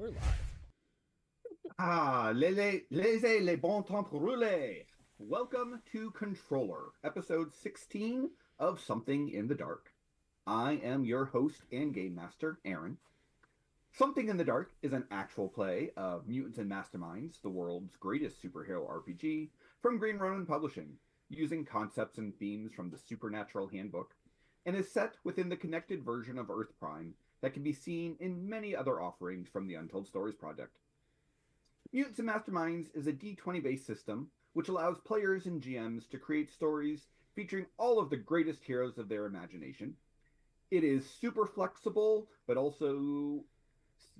We're live. Laissez les bons temps rouler. Welcome to Controller, episode 16 of Something in the Dark. I am your host and game master, Aaron. Something in the Dark is an actual play of Mutants and Masterminds, the world's greatest superhero RPG, from Green Ronin Publishing, using concepts and themes from the Supernatural Handbook, and is set within the connected version of Earth Prime that can be seen in many other offerings from the Untold Stories project. Mutants and Masterminds is a D20 based system which allows players and GMs to create stories featuring all of the greatest heroes of their imagination. It is super flexible, but also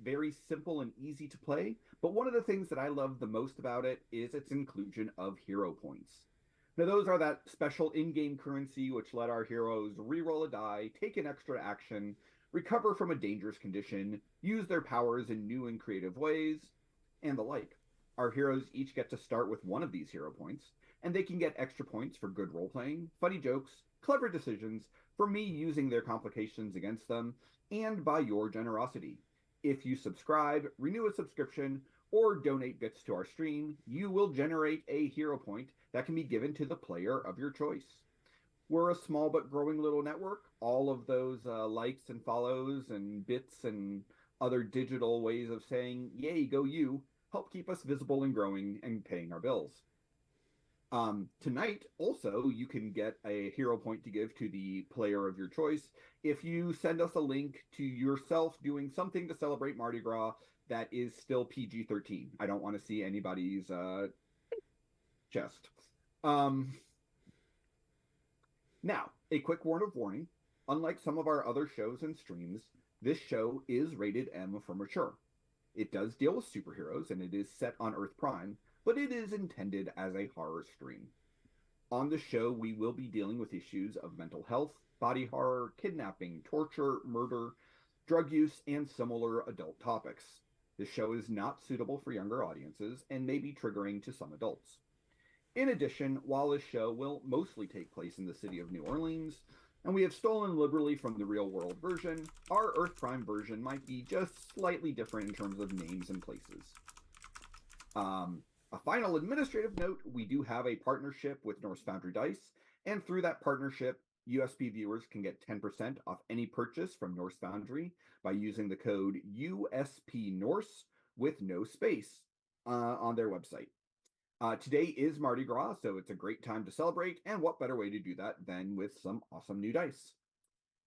very simple and easy to play. But one of the things that I love the most about it is its inclusion of hero points. Now, those are that special in game currency which let our heroes reroll a die, take an extra action, recover from a dangerous condition, use their powers in new and creative ways, and the like. Our heroes each get to start with one of these hero points, and they can get extra points for good role playing, funny jokes, clever decisions, for me using their complications against them, and by your generosity. If you subscribe, renew a subscription, or donate bits to our stream, you will generate a hero point that can be given to the player of your choice. We're a small but growing little network. All of those likes and follows and bits and other digital ways of saying, yay, go you, help keep us visible and growing and paying our bills. Tonight, also, you can get a hero point to give to the player of your choice if you send us a link to yourself doing something to celebrate Mardi Gras that is still PG-13. I don't want to see anybody's chest. Now, a quick word of warning. Unlike some of our other shows and streams, this show is rated M for mature. It does deal with superheroes, and it is set on Earth Prime, but it is intended as a horror stream. On the show, we will be dealing with issues of mental health, body horror, kidnapping, torture, murder, drug use, and similar adult topics. The show is not suitable for younger audiences and may be triggering to some adults. In addition, while this show will mostly take place in the city of New Orleans, and we have stolen liberally from the real world version, our Earth Prime version might be just slightly different in terms of names and places. A final administrative note, we do have a partnership with Norse Foundry Dice, and through that partnership, USP viewers can get 10% off any purchase from Norse Foundry by using the code USP Norse with no space on their website. Today is Mardi Gras, so it's a great time to celebrate, and what better way to do that than with some awesome new dice?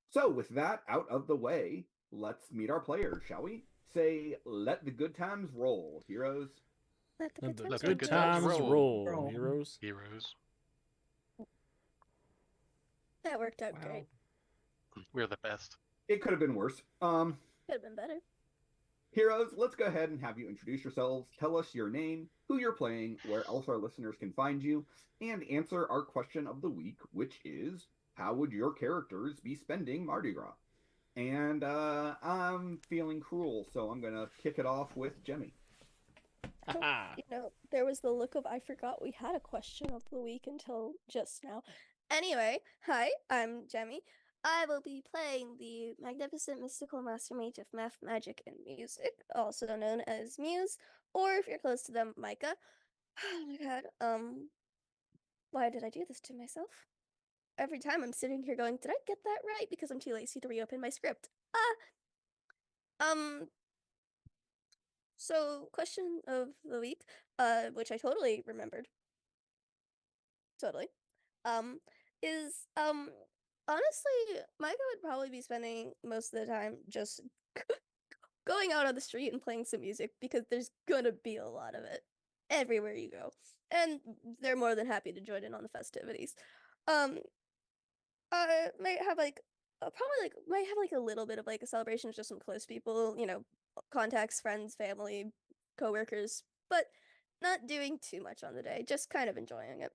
So, with that out of the way, let's meet our players, shall we? Say, let the good times roll, heroes. Let the good Let times the good times roll, heroes. Heroes. That worked out Wow. great. We're the best. It could have been worse. Could have been better. Heroes, let's go ahead and have you introduce yourselves. Tell us your name, who you're playing, where else our listeners can find you, and answer our question of the week, which is, how would your characters be spending Mardi Gras? And I'm feeling cruel, so I'm going to kick it off with Jemmy. There was the look of I forgot we had a question of the week until just now. Anyway, hi, I'm Jemmy. I will be playing the magnificent mystical master mage of math, magic, and music, also known as Muse, or if you're close to them, Micah. Oh my god, why did I do this to myself? Every time I'm sitting here going, did I get that right? Because I'm too lazy to reopen my script. So question of the week, which I totally remembered. Totally. Is honestly, Micah would probably be spending most of the time just going out on the street and playing some music because there's gonna be a lot of it everywhere you go. And they're more than happy to join in on the festivities. Might have might have like a little bit of like a celebration with just some close people, contacts, friends, family, coworkers, but not doing too much on the day, just kind of enjoying it.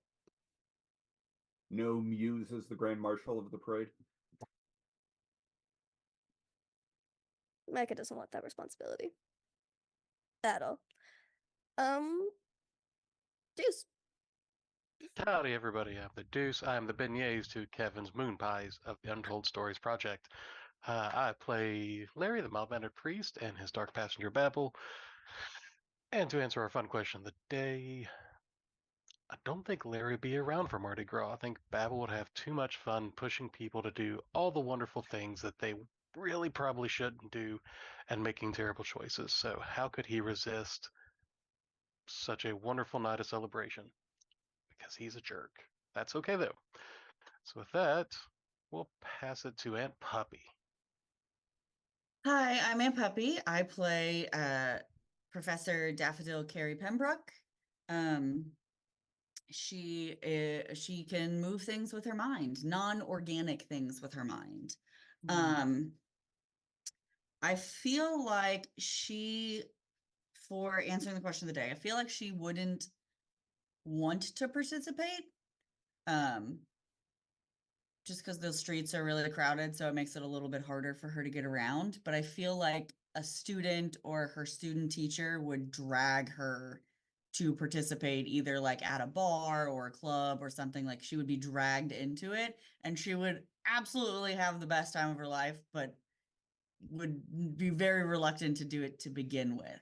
No Muse as the Grand Marshal of the parade. Micah doesn't want that responsibility at all. Deuce. Howdy, everybody. I'm the Deuce. I am the beignets to Kevin's moon pies of the Untold Stories project. I play Larry, the mild-mannered priest, and his dark passenger Babel. And to answer our fun question of the day, I don't think Larry would be around for Mardi Gras. I think Babel would have too much fun pushing people to do all the wonderful things that they really probably shouldn't do and making terrible choices. So how could he resist such a wonderful night of celebration? Because he's a jerk. That's okay though. So with that, we'll pass it to Aunt Puppy. Hi, I'm Aunt Puppy. I play Professor Daffodil Carey Pembroke. She can move things with her mind, non-organic things with her mind. I feel like for answering the question of the day, I feel like she wouldn't want to participate. Just because those streets are really crowded, so it makes it a little bit harder for her to get around. But I feel like a student or her student teacher would drag her to participate either like at a bar or a club or something. Like she would be dragged into it, and she would absolutely have the best time of her life, but would be very reluctant to do it to begin with.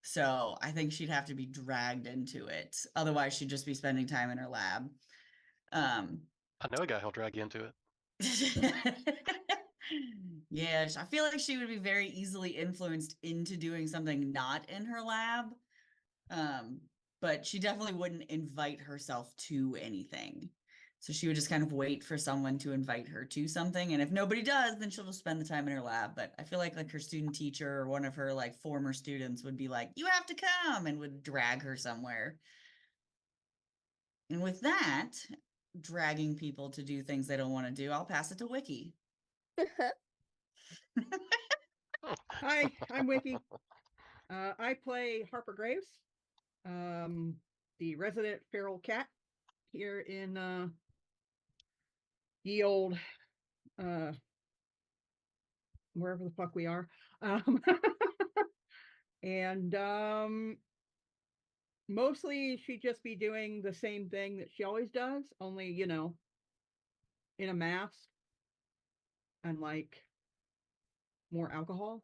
So I think she'd have to be dragged into it. Otherwise, she'd just be spending time in her lab. I know a guy who'll drag you into it. Yeah, I feel like she would be very easily influenced into doing something not in her lab. But she definitely wouldn't invite herself to anything. So she would just kind of wait for someone to invite her to something. And if nobody does, then she'll just spend the time in her lab. But I feel like her student teacher or one of her like former students would be like, you have to come, and would drag her somewhere. And with that, dragging people to do things they don't want to do, I'll pass it to Wiki. Hi, I'm Wiki. I play Harper Graves, the resident feral cat here in ye old wherever the fuck we are. And mostly she'd just be doing the same thing that she always does, only, you know, in a mask and like more alcohol.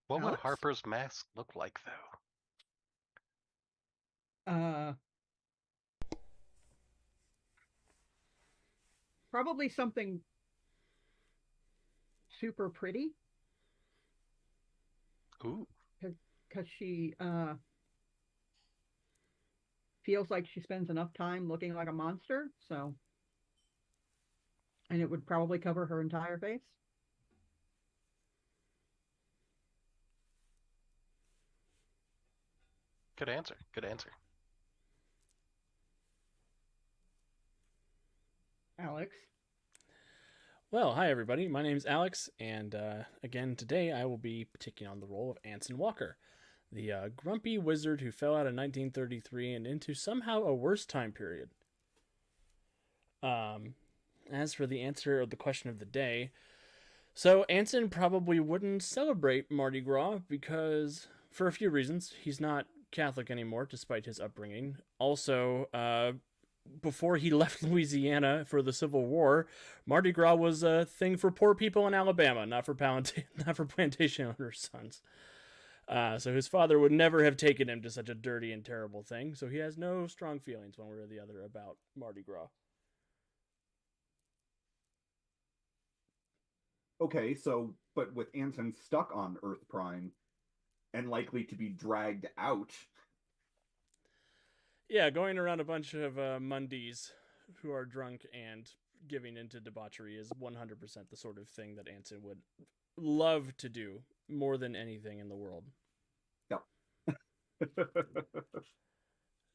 What would Alex? Harper's mask look like, though? Probably something super pretty. Ooh. Because she feels like she spends enough time looking like a monster, so. And it would probably cover her entire face. Good answer. Good answer. Alex. Well, hi everybody. My name's Alex, and again today I will be taking on the role of Anson Walker, the grumpy wizard who fell out in 1933 and into somehow a worse time period. As for the answer of the question of the day, so Anson probably wouldn't celebrate Mardi Gras because, for a few reasons, he's not Catholic anymore despite his upbringing. Also, before he left Louisiana for the Civil War, Mardi Gras was a thing for poor people in Alabama, not for plantation owners' sons. So his father would never have taken him to such a dirty and terrible thing, so he has no strong feelings one way or the other about Mardi Gras. Okay, so, but with Anson stuck on Earth Prime and likely to be dragged out. Yeah, going around a bunch of Mundies who are drunk and giving into debauchery is 100% the sort of thing that Anson would love to do more than anything in the world. Yep.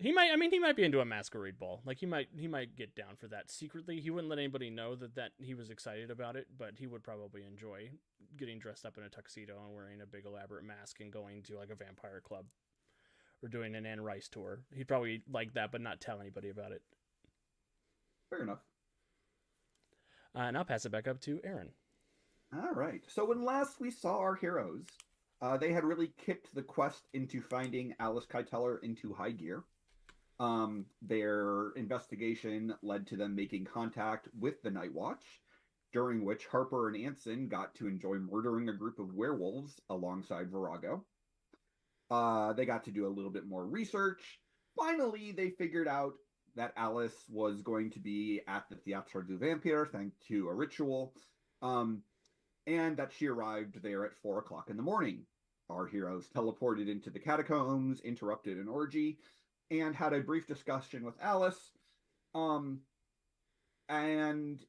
He might be into a masquerade ball. Like he might get down for that secretly. He wouldn't let anybody know that he was excited about it, but he would probably enjoy getting dressed up in a tuxedo and wearing a big elaborate mask and going to like a vampire club or doing an Anne Rice tour. He'd probably like that, but not tell anybody about it. Fair enough. And I'll pass it back up to Aaron. All right. So when last we saw our heroes, they had really kicked the quest into finding Alice Keiteler into high gear. Their investigation led to them making contact with the Night Watch, during which Harper and Anson got to enjoy murdering a group of werewolves alongside Virago. They got to do a little bit more research. Finally, they figured out that Alice was going to be at the Théâtre du Vampire thanks to a ritual, and that she arrived there at 4 o'clock in the morning. Our heroes teleported into the catacombs, interrupted an orgy, and had a brief discussion with Alice. And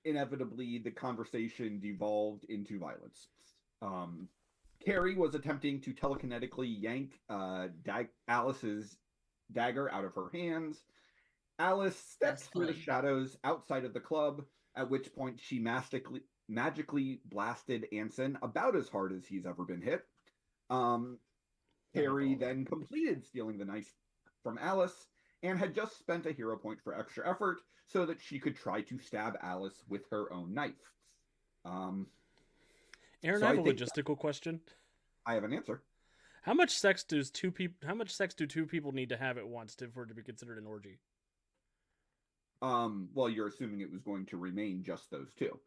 inevitably, the conversation devolved into violence. Carrie was attempting to telekinetically yank Alice's dagger out of her hands. Alice steps through the shadows outside of the club, at which point she magically blasted Anson about as hard as he's ever been hit. Carrie then completed stealing the knife from Alice and had just spent a hero point for extra effort so that she could try to stab Alice with her own knife. Aaron, I have a logistical question. I have an answer. How much sex do two people need to have at once for it to be considered an orgy? Well, you're assuming it was going to remain just those two.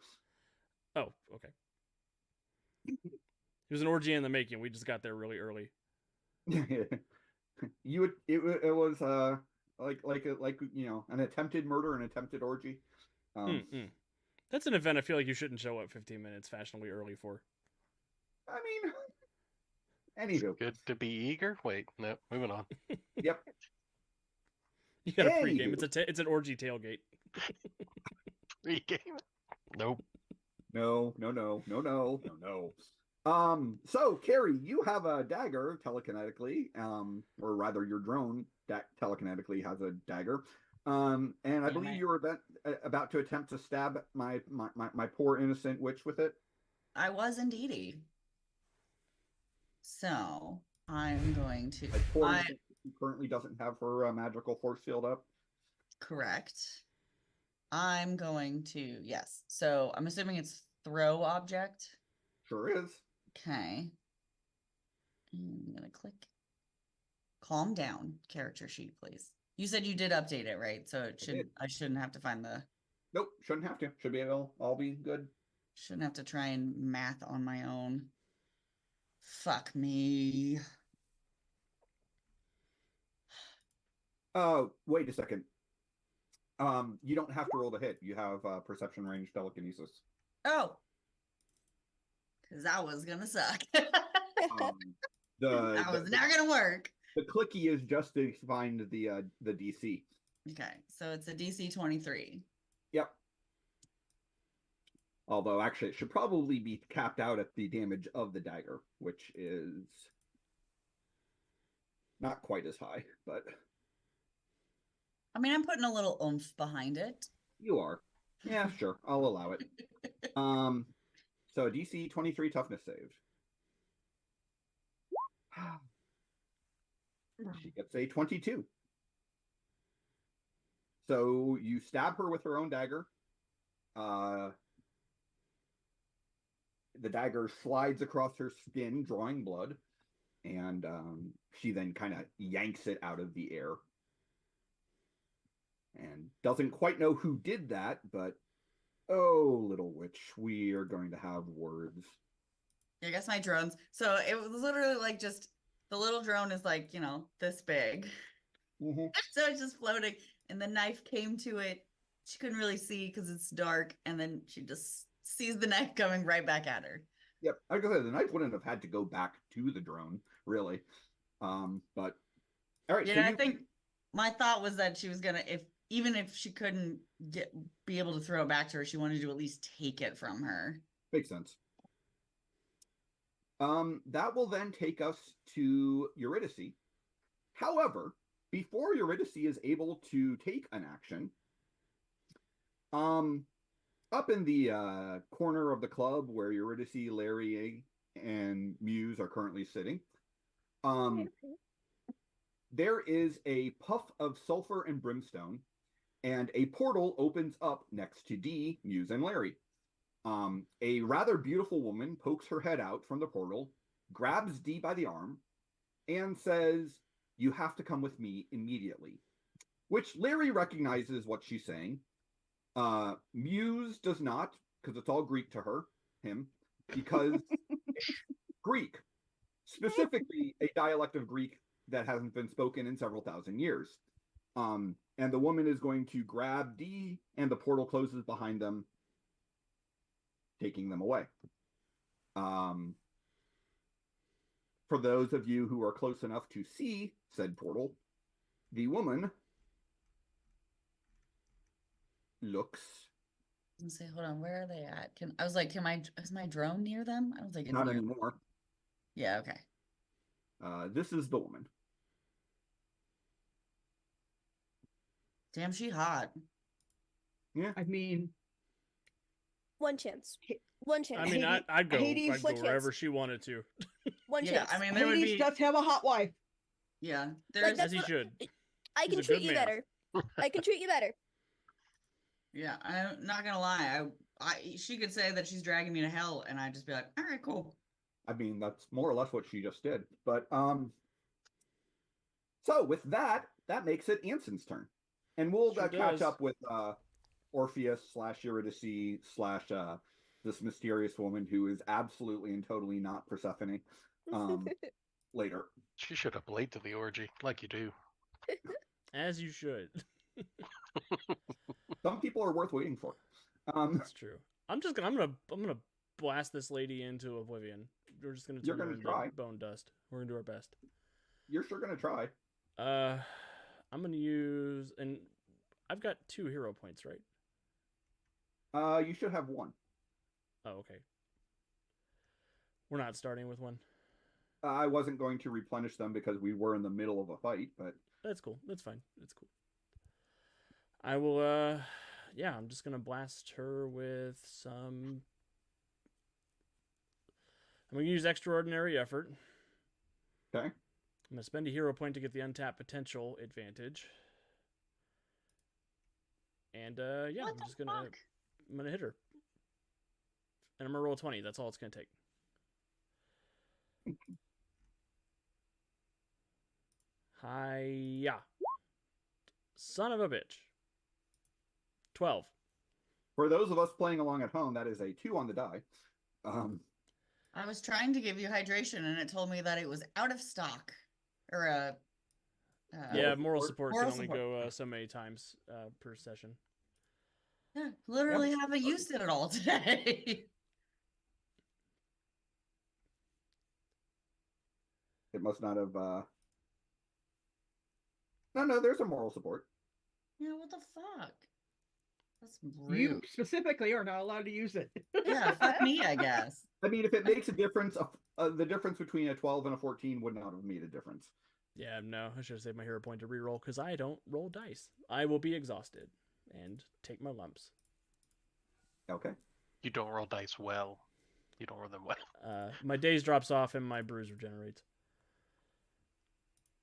Oh, okay. It was an orgy in the making. We just got there really early. It was like an attempted murder, an attempted orgy. That's an event I feel like you shouldn't show up 15 minutes fashionably early for. I mean, anywho. Good to be eager. Wait, no, moving on. Yep. You got a pregame. It's an orgy tailgate. Pregame? Nope. No. So Carrie, you have a dagger telekinetically, or rather, your drone telekinetically has a dagger. And I believe you were about to attempt to stab my poor innocent witch with it. I was indeedy. So I'm going to. My poor innocent who currently doesn't have her magical force field up. Correct. I'm going to, yes. So I'm assuming it's throw object. Sure is. Okay. I'm gonna click. Calm down, character sheet, please. You said you did update it, right? So I shouldn't have to find the. Nope, shouldn't have to. Should be able. All be good. Shouldn't have to try and math on my own. Fuck me. Oh, wait a second. You don't have to roll the hit. You have perception range telekinesis. Oh. Because that was gonna suck. That was not gonna work. The clicky is just to find the DC. Okay, so it's a DC 23. Yep. Although actually it should probably be capped out at the damage of the dagger, which is not quite as high, but I mean, I'm putting a little oomph behind it. You are. Yeah, sure. I'll allow it. So DC 23 toughness save. She gets a 22. So you stab her with her own dagger. The dagger slides across her skin, drawing blood, and she then kind of yanks it out of the air. And doesn't quite know who did that, but oh, little witch, we are going to have words. I guess my drones. So it was literally like just the little drone is like, this big. Mm-hmm. So it's just floating, and the knife came to it. She couldn't really see because it's dark, and then she just sees the knife coming right back at her. Yep, like I said, the knife wouldn't have had to go back to the drone, really. But all right. Yeah, so I think my thought was that she was gonna, even if she couldn't be able to throw it back to her, she wanted to at least take it from her. Makes sense. That will then take us to Eurydice. However, before Eurydice is able to take an action, up in the corner of the club where Eurydice, Larry, and Muse are currently sitting, there is a puff of sulfur and brimstone, and a portal opens up next to Dee, Muse, and Larry. A rather beautiful woman pokes her head out from the portal, grabs Dee by the arm, and says, "You have to come with me immediately." which Larry recognizes what she's saying. Muse does not, because it's all Greek to him, because Greek, specifically a dialect of Greek that hasn't been spoken in several thousand years. And the woman is going to grab Dee, and the portal closes behind them, taking them away. For those of you who are close enough to see said portal, the woman looks Let's say, hold on, where are they at? Is my drone near them? I don't think it's not near. anymore. Yeah, okay. This is the woman. Damn, she hot. I mean, One chance. Hey, One chance. I mean, Hades- I'd go Hades- What wherever chance? she wanted to, One Yeah, chance. I mean, there would Hades be, does have a hot wife. yeah, Like, there's, that's as he what- should. I He's can a treat good you man. better. I can treat you better. yeah, I'm not gonna lie. She could say that she's dragging me to hell, and I'd just be like, all right, cool. I mean, that's more or less what she just did. But so with that makes it Anson's turn, and we'll Sure catch does. up with Orpheus / Eurydice / this mysterious woman who is absolutely and totally not Persephone later. She showed up late to the orgy, like you do. As you should. Some people are worth waiting for. That's true. I'm gonna blast this lady into oblivion. We're just gonna You're turn her gonna into try. bone dust. We're gonna do our best. You're sure gonna try. I'm gonna use, and I've got 2 hero points, right? You should have one. Oh, okay. We're not starting with one. I wasn't going to replenish them because we were in the middle of a fight, but That's cool. That's fine. That's cool. I will, yeah, I'm just gonna blast her with some. I'm gonna use extraordinary effort. okay. I'm gonna spend a hero point to get the untapped potential advantage. And yeah, What I'm the just gonna fuck? I'm gonna hit her. And I'm gonna roll 20. That's all it's gonna take. Hiya. Son of a bitch. 12. For those of us playing along at home, that is a 2 on the die. I was trying to give you hydration, and it told me that it was out of stock. Or Yeah, Moral moral support? support Moral can only support. go so many times per session. yeah, literally Yep. haven't used it at all today. It must not have. No, there's a moral support. yeah, what the fuck? That's You rude. specifically are not allowed to use it. Yeah, fuck me, I guess. I mean, if it makes a difference, the difference between a 12 and a 14 would not have made a difference. Yeah, no, I should have saved my hero point to reroll because I don't roll dice. I will be exhausted and take my lumps. Okay. You don't roll dice well. You don't roll them well. My days drops off and my bruise regenerates.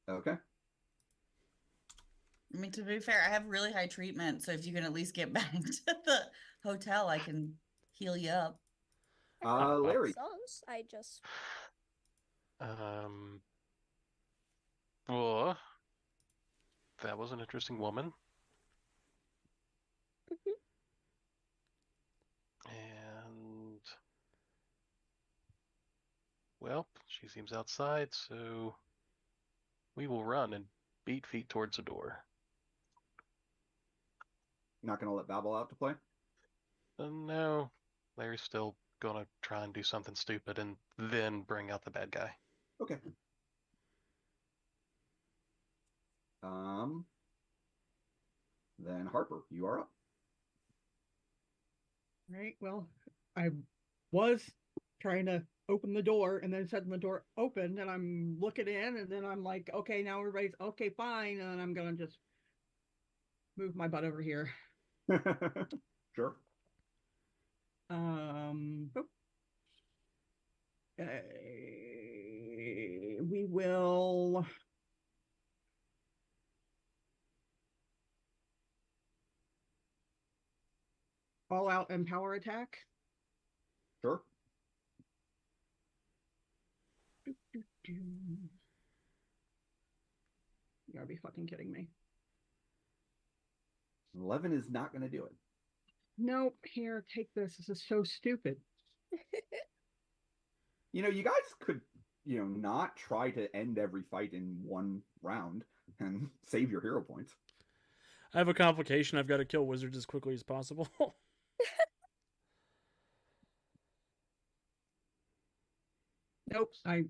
Okay. I mean, to be fair, I have really high treatment, so if you can at least get back to the hotel, I can heal you up. Larry. Songs. I just. Well, that was an interesting woman. And well, she seems outside, so we will run and beat feet towards the door. Not gonna let Babel out to play. No, Larry's still gonna try and do something stupid and then bring out the bad guy. Okay. Then Harper, you are up. Right. Well, I was trying to open the door, and then suddenly the door opened, and I'm looking in, and then I'm like, okay, now everybody's okay, fine, and I'm gonna just move my butt over here. Sure. Boop. We will. All out empower attack. Sure. You gotta be fucking kidding me. 11 is not going to do it. Nope. Here, take this. This is so stupid. You guys could, not try to end every fight in one round and save your hero points. I have a complication. I've got to kill wizards as quickly as possible. Nope. I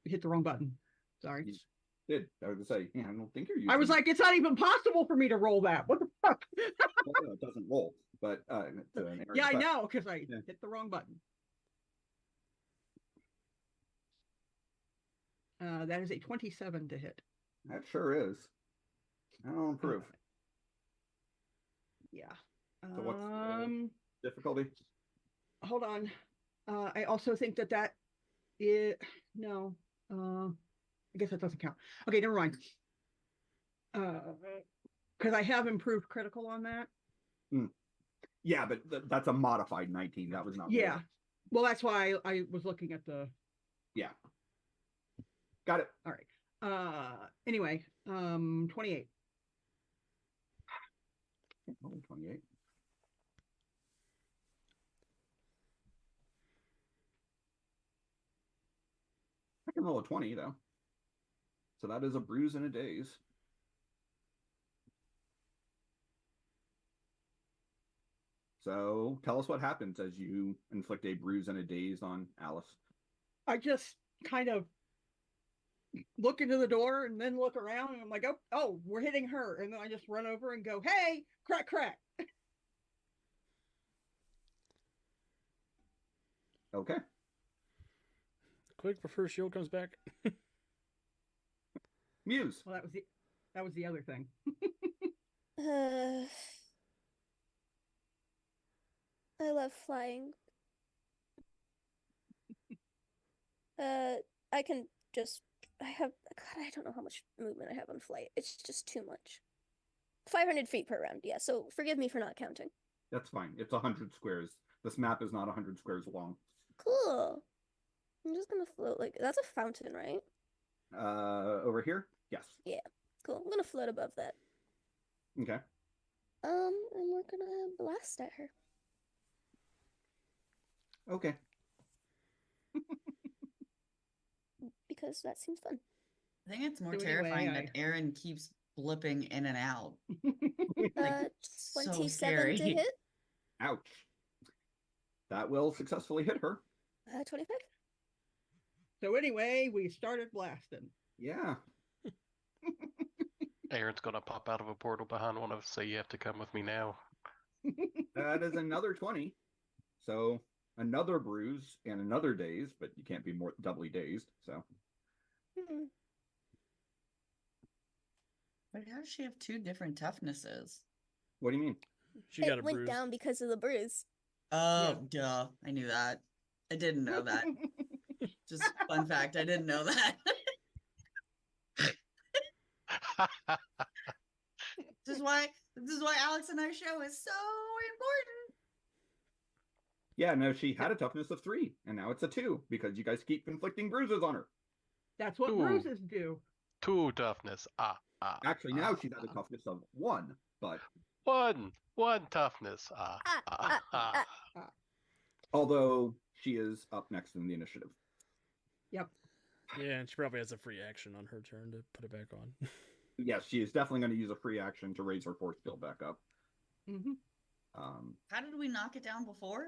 hit the wrong button. Sorry. You did. I was going to say, I don't think you're using I was like, it's not even possible for me to roll that. What the fuck? Well, no, it doesn't roll, but it's an error Yeah, I effect. know, because I Yeah. hit the wrong button. That is a 27 to hit. That sure is. That'll improve. Yeah. So what's the difficulty? Hold on. I also think that is no. I guess that doesn't count. Okay, never mind. Because I have improved critical on that. Yeah, but that's a modified 19. That was not. Yeah. rolled. Well, that's why I was looking at the. Yeah. Got it. All right. Anyway, 28. Only 28. I can roll a 20 though. So that is a bruise and a daze. So tell us what happens as you inflict a bruise and a daze on Alice. I just kind of look into the door and then look around and I'm like, oh, we're hitting her. And then I just run over and go, hey, crack, crack. Okay. Quick before shield comes back. Muse. Well, that was the other thing. I love flying. I can just. God, I don't know how much movement I have on flight. It's just too much. 500 feet per round, yeah. So forgive me for not counting. That's fine. It's 100 squares. This map is not 100 squares long. Cool. I'm just gonna float like that's a fountain, right? Over here? Yes. Cool. I'm gonna float above that. Okay. And we're gonna blast at her. Okay. Because that seems fun. I think it's more So anyway, terrifying that Aaron keeps blipping in and out. So 27 scary. to hit. Ouch. That will successfully hit her. 25. So anyway, we started blasting. Yeah. Aaron's gonna pop out of a portal behind one of us, say you have to come with me now. That is another 20. So another bruise and another daze, but you can't be more doubly dazed. So Hmm. But how does she have two different toughnesses? what do you mean? She got a It went bruise. down because of the bruise. Oh, duh. I knew that. I didn't know that. Just fun fact, I didn't know that. This is why Alex and our show is so important. Yeah, no, she had a toughness of 3, and now it's a 2 because you guys keep inflicting bruises on her. That's what Ooh. bruises do. 2 toughness. Actually, now she's at a toughness of 1, but One toughness. although she is up next in the initiative. Yep. Yeah, and she probably has a free action on her turn to put it back on. Yes, she is definitely going to use a free action to raise her force field back up. Hmm. How did we knock it down before?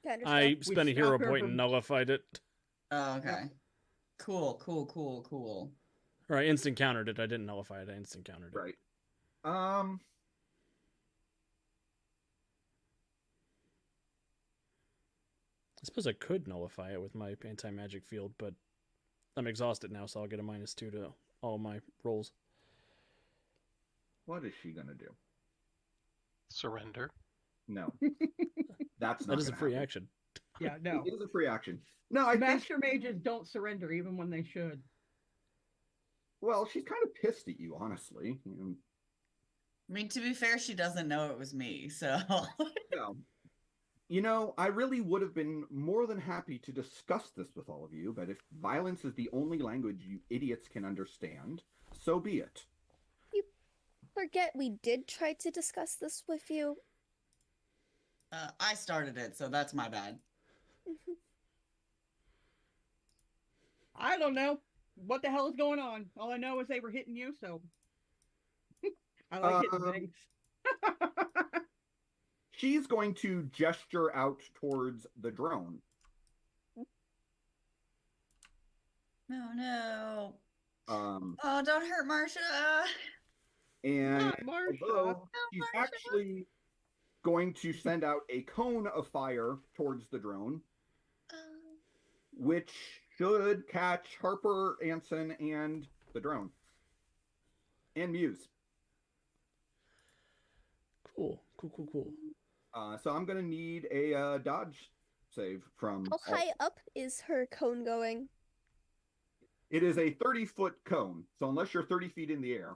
Kind of I stuff. spent a We hero stopped her point and from- nullified it. Oh, okay. Cool. Or I instant countered it. I didn't nullify it. I instant countered it. Right. I suppose I could nullify it with my anti-magic field, but I'm exhausted now, so I'll get a -2 to all my rolls. What is she going to do? Surrender. No. That's not That is a gonna free happen. action. Yeah, no. It is a free action. No, I think, Master mages don't surrender even when they should. well, she's kind of pissed at you, honestly. I mean, to be fair, she doesn't know it was me, so. No. I really would have been more than happy to discuss this with all of you, but if violence is the only language you idiots can understand, so be it. forget we did try to discuss this with you. I started it, so that's my bad. I don't know what the hell is going on. All I know is they were hitting you, so I like hitting things. She's going to gesture out towards the drone. No. Um, Oh, don't hurt Marsha. and Not Marsha. although she's actually going to send out a cone of fire towards the drone, which should catch Harper, Anson, and the drone. And Muse. Cool. So I'm going to need a dodge save from... How high up is her cone going? It is a 30-foot cone, so unless you're 30 feet in the air.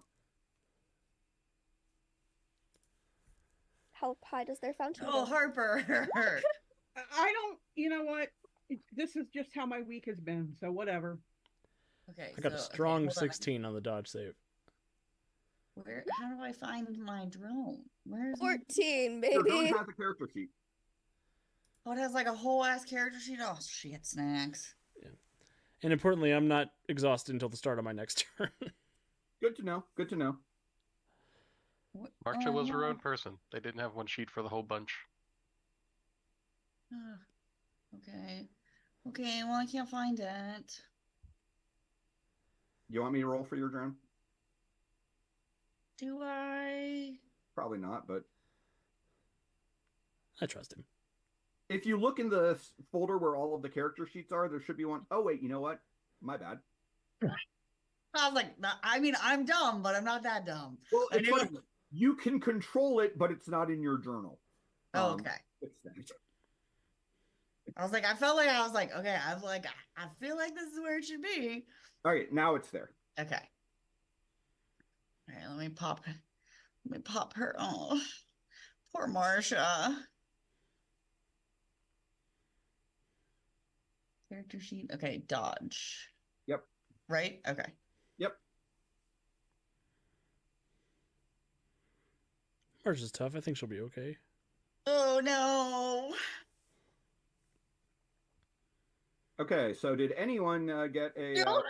How high does their fountain Oh, go? Harper. I don't, you know what? This is just how my week has been, so whatever. Okay. I got a so- okay, strong hold on. 16 on the dodge save. Where? How do I find my drone? Where's my... 14, Your drone baby. has a character sheet. Oh, it has like a whole ass character sheet. Oh shit, snacks. And importantly, I'm not exhausted until the start of my next turn. Good to know. Good to know. What? Marsha Oh, was her no. own person. They didn't have one sheet for the whole bunch. Ah, okay. Okay, well, I can't find it. You want me to roll for your drone? Do I? Probably not, but I trust him. if you look in the folder where all of the character sheets are, there should be one. Oh, wait, you know what? My bad. I was like, I mean, I'm dumb, but I'm not that dumb. Well, I it's knew funny. You can control it, but it's not in your journal. Oh, okay. It's that. I was like, I felt like I was like, okay, I was like, I feel like this is where it should be. All right, now it's there. Okay. All right, let me pop her. Oh, poor Marsha. Character sheet. Okay, dodge. Yep. Right? Okay. Yep. Marge is tough. I think she'll be okay. Oh no. Okay, so did anyone get a, No.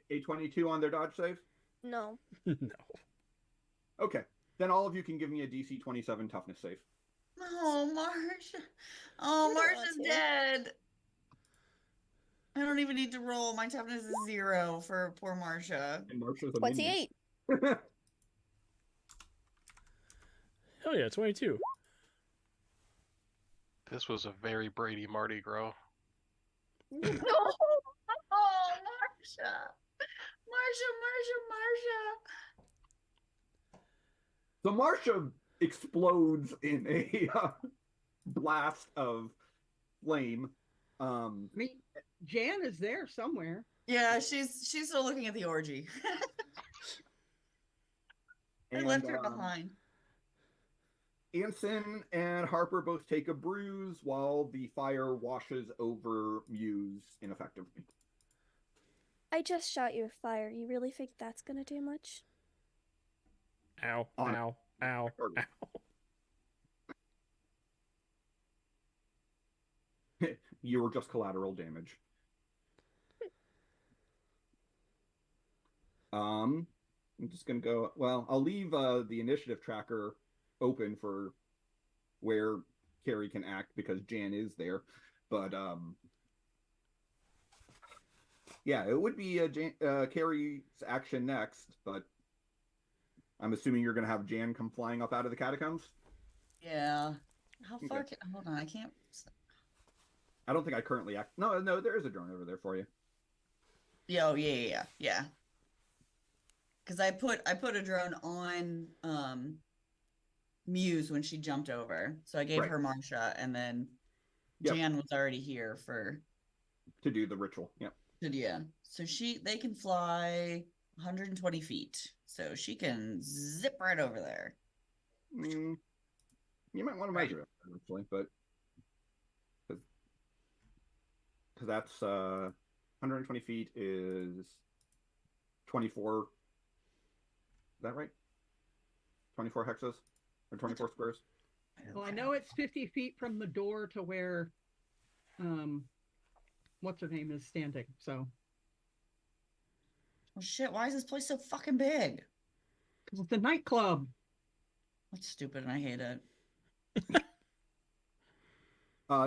a 22 on their dodge save? No. No. Okay, then all of you can give me a DC 27 toughness save. Oh, Marsha. Oh, You don't want Marsha's to. dead. I don't even need to roll. My toughness is 0 for poor Marsha. And Marsha's a minion. 28. Hell yeah, 22. This was a very Brady Mardi Gras. No. Oh, Marsha. Marsha. So Marsha explodes in a blast of flame. I mean, Jan is there somewhere. Yeah, she's still looking at the orgy. I and, left her behind. Anson and Harper both take a bruise while the fire washes over Muse ineffectively. I just shot you with fire. You really think that's gonna do much? Ow, On- ow, ow, Or- ow. You were just collateral damage. I'm just gonna go. Well, I'll leave the initiative tracker open for where Carrie can act because Jan is there. But yeah, it would be Carrie's action next. But I'm assuming you're gonna have Jan come flying up out of the catacombs. Yeah. How far Okay. can... Hold on, I can't... I don't think I currently act. No, there is a drone over there for you. Yeah, yeah. Because I put a drone on Muse when she jumped over. So I gave Right. her Marsha, and then Yep. Jan was already here for... To do the ritual. Yep. Yeah. So they can fly 120 feet. So she can zip right over there. You might want to Right. measure it actually, but because that's 120 feet is 24 that right? 24 hexes or 24 squares. Well, I know it's 50 feet from the door to where, what's her name is standing. So, Oh shit, why is this place so fucking big? because it's a nightclub. That's stupid and I hate it.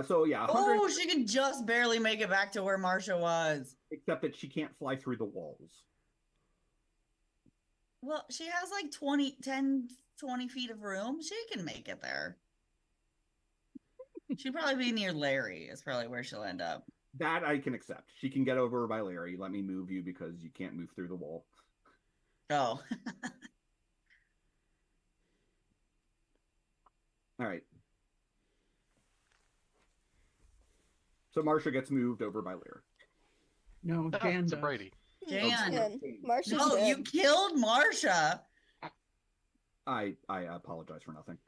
So yeah, 100, Oh, she can just barely make it back to where Marsha was. except that she can't fly through the walls. Well, she has like 20 feet of room. She can make it there. She'd probably be near Larry, is probably where she'll end up. That I can accept. She can get over by Larry. Let me move you because you can't move through the wall. Oh. All right. So Marsha gets moved over by Larry. No, Ah, Jan it's a does. Brady. Jan. Jan. Marsha's No, dead. you killed Marsha. I apologize for nothing.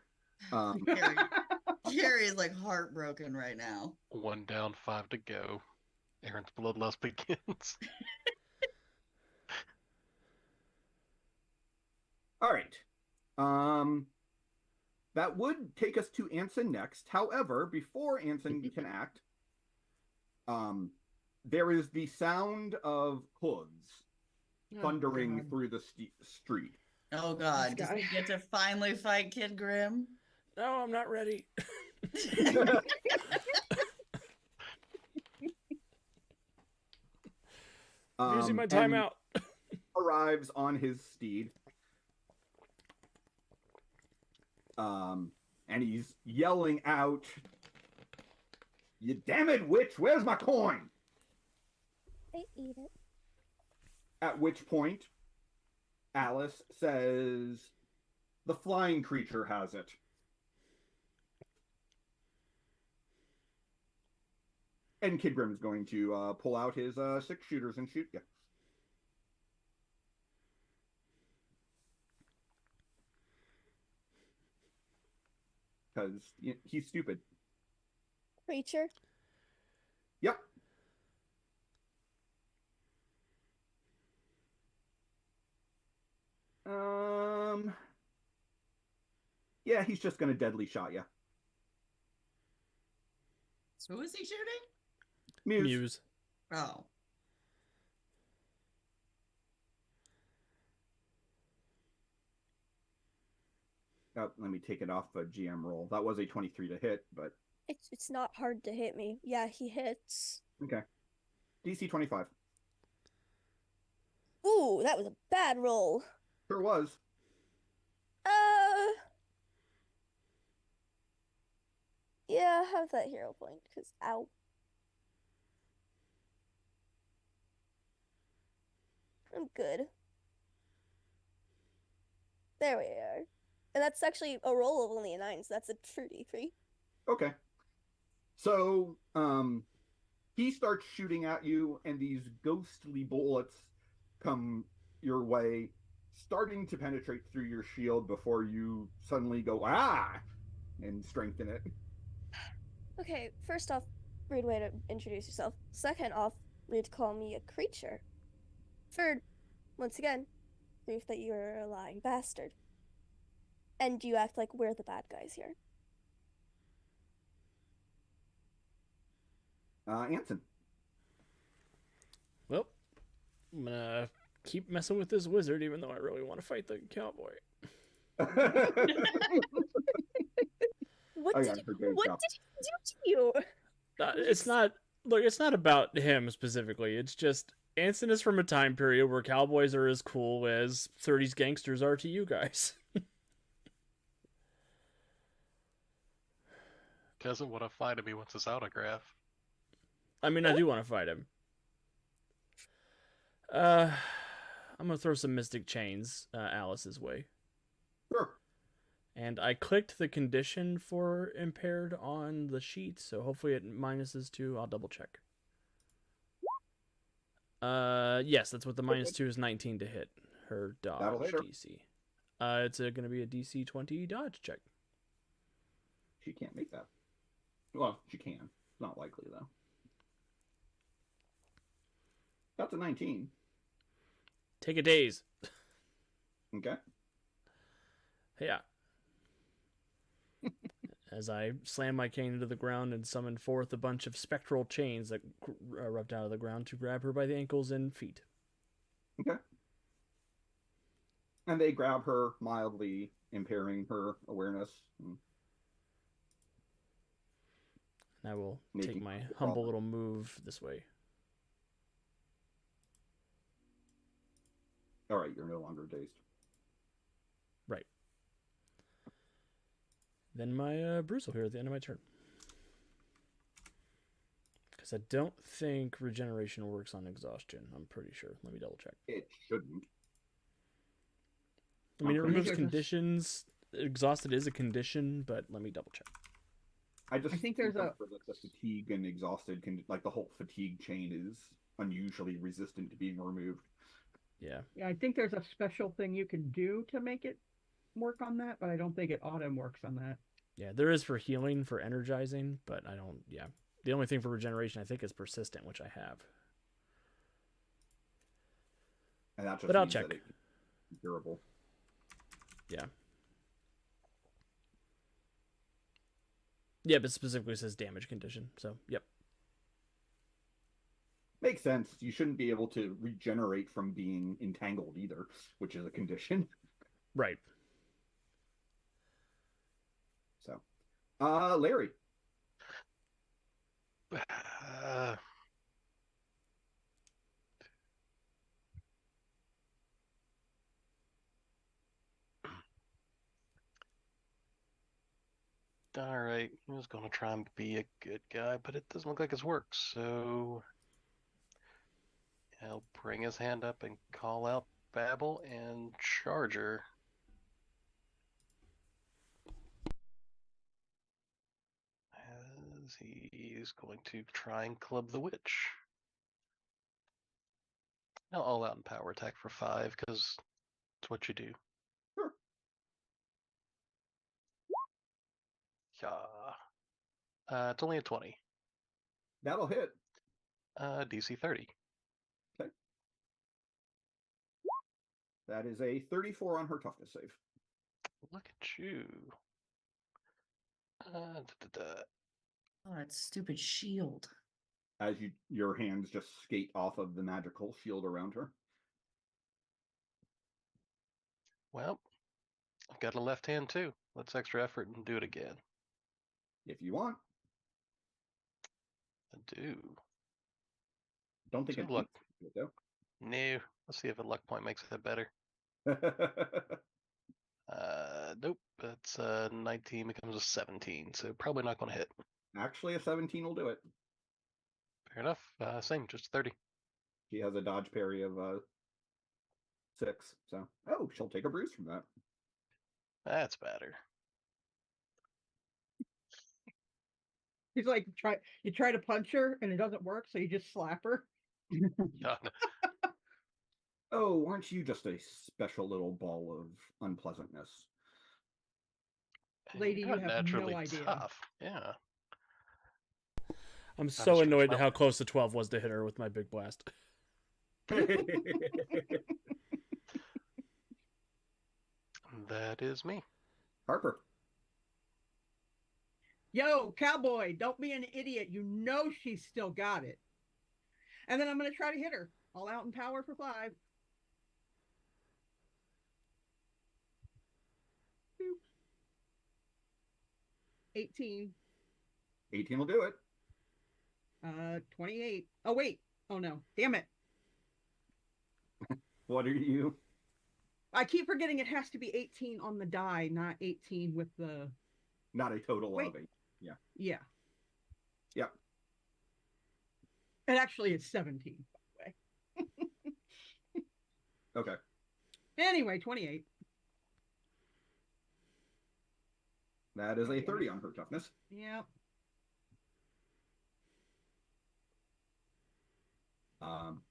Jerry is like heartbroken right now. 1 down, 5 to go. Aaron's bloodlust begins. All right. That would take us to Anson next. However, before Anson can act, there is the sound of hooves Oh, thundering God. through the street. Oh god, This does he guy. get to finally fight Kid Grim? No, I'm not ready. Using my And timeout. arrives on his steed. And he's yelling out, "You damn it, witch, where's my coin?" I eat it. At which point, Alice says, "The flying creature has it." And Kid Grim's going to pull out his 6-shooters and shoot you. Because he's stupid. Creature. Yep. Yeah, he's just gonna deadly shot you. Who is he shooting? Muse. Oh. Oh, let me take it off a GM roll. That was a 23 to hit, but It's not hard to hit me. Yeah, he hits. okay. DC 25. Ooh, that was a bad roll. Sure was. Yeah, have that hero point, because ow. I'm good. There we are. And that's actually a roll of only a 9, so that's a true D3. Okay. So, he starts shooting at you, and these ghostly bullets come your way, starting to penetrate through your shield before you suddenly go, "Ah!" and strengthen it. Okay, first off, rude way to introduce yourself. Second off, rude to call me a creature. Third, once again, proof that you're a lying bastard. And you act like we're the bad guys here. Anson. Well, I'm gonna keep messing with this wizard, even though I really want to fight the cowboy. What Oh, did yeah, you, forget what yourself. did he do to you? It's not. Look, it's not about him specifically. It's just Anson is from a time period where cowboys are as cool as 30s gangsters are to you guys. Doesn't want to fight him, he wants his autograph. I mean, I do want to fight him. I'm gonna throw some mystic chains Alice's way. Sure. And I clicked the condition for impaired on the sheet, so hopefully it minuses 2. I'll double check. Yes, that's what the -2 is. 19 to hit her That'll dodge hit her. DC. It's going to be a DC 20 dodge check. She can't make that. Well, she can. Not likely, though. That's a 19. Take a daze. Okay. Yeah. As I slam my cane into the ground and summon forth a bunch of spectral chains that erupt out of the ground to grab her by the ankles and feet. Okay. And they grab her, mildly impairing her awareness. And I will Making take my the humble problem. little move this way. all right, you're no longer dazed. Right. Then my Bruce will here at the end of my turn. Because I don't think regeneration works on exhaustion. I'm pretty sure. Let me double check. It shouldn't. I mean, it I'm pretty removes sure. conditions. Exhausted is a condition, but let me double check. I think there's a- remember that the fatigue and exhausted like the whole fatigue chain is unusually resistant to being removed. Yeah. Yeah, I think there's a special thing you can do to make it work on that, but I don't think it auto works on that. Yeah, there is for healing, for energizing, but I don't, yeah. The only thing for regeneration, I think, is persistent, which I have. And that just But I'll means check. that it's durable. Yeah. Yeah, but specifically says damage condition, so, yep. Makes sense. You shouldn't be able to regenerate from being entangled either, which is a condition. Right. So, Larry. All right, he was going to try and be a good guy, but it doesn't look like it's worked. So he'll bring his hand up and call out Babel and Charger. As he's going to try and club the witch. Now all out in power attack for 5 because it's what you do. Sure. Yeah. It's only a 20. That'll hit. DC 30. That is a 34 on her toughness save. Look at you. Oh, that stupid shield. As your hands just skate off of the magical shield around her. Well, I've got a left hand too. Let's extra effort and do it again. If you want. I do. Don't think So it look. beats it, No. Let's see if a luck point makes it better. though. Nope. That's 19 becomes a 17, so probably not going to hit. Actually, a 17 will do it. Fair enough. Same, just 30. She has a dodge parry of 6. So, she'll take a bruise from that. That's better. He's like, you try to punch her and it doesn't work, so you just slap her. Yeah. Oh, aren't you just a special little ball of unpleasantness? Lady, You're you not have no naturally idea. tough. Yeah. I'm a so strange annoyed at mouth. how close the 12 was to hit her with my big blast. That is me. Harper. Yo, cowboy, don't be an idiot. You know she's still got it. And then I'm going to try to hit her. All out in power for 5. Boop. 18. 18 will do it. 28. Oh, wait. Oh, no. Damn it. What are you? I keep forgetting it has to be 18 on the die, not 18 with the... Not a total Wait. of 8. Yeah. Yep. It actually is 17, by the way. Okay. Anyway, 28. That is a 30 on her toughness. Yep.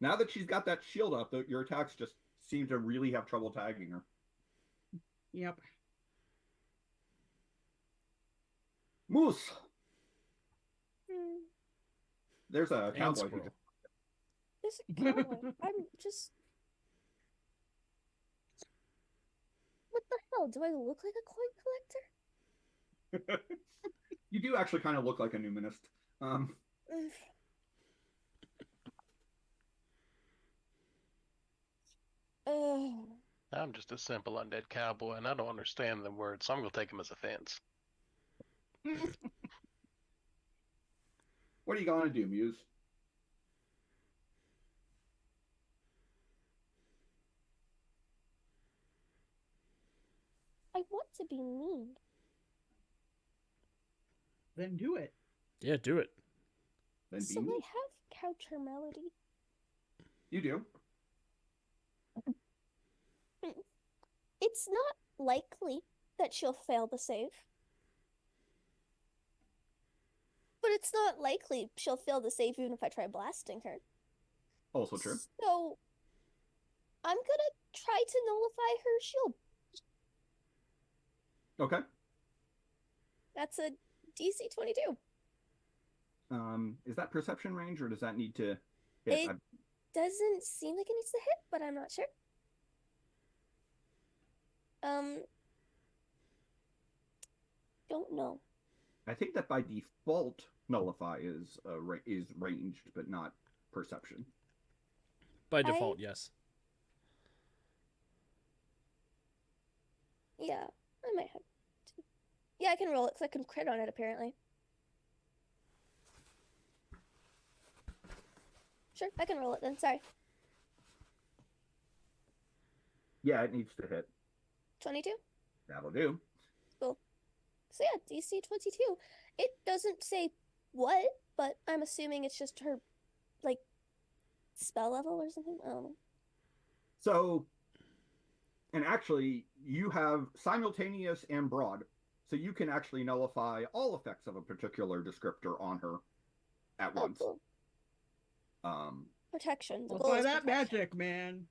Now that she's got that shield up, your attacks just seem to really have trouble tagging her. Yep. Moose. Hmm. There's a And cowboy. Who squirrel. There's a cowboy. I'm just. What the Oh, do I look like a coin collector? You do actually kind of look like a numinist. Mm. Ugh. I'm just a simple undead cowboy, and I don't understand the words, so I'm gonna take him as offense. What are you going to do, Muse? I want to be mean. Then do it. Yeah, do it. Then So be I mean. have Couch Her Melody. You do. It's not likely that she'll fail the save. But it's not likely she'll fail the save even if I try blasting her. Also true. So I'm gonna try to nullify her shield. Okay. That's a DC 22. Is that perception range, or does that need to hit? It doesn't seem like it needs to hit, but I'm not sure. Don't know. I think that by default, nullify is ranged, but not perception. By default, yes. Yeah, I might have to. Yeah, I can roll it because I can crit on it apparently. Sure, I can roll it then. Sorry. Yeah, it needs to hit. 22? That'll do. Cool. So yeah, DC 22. It doesn't say what, but I'm assuming it's just her, like, spell level or something. I don't know. So, and actually, you have simultaneous and broad, so you can actually nullify all effects of a particular descriptor on her at Oh, once. cool. Um, Protection. The Well, goal by is that protection. magic, man.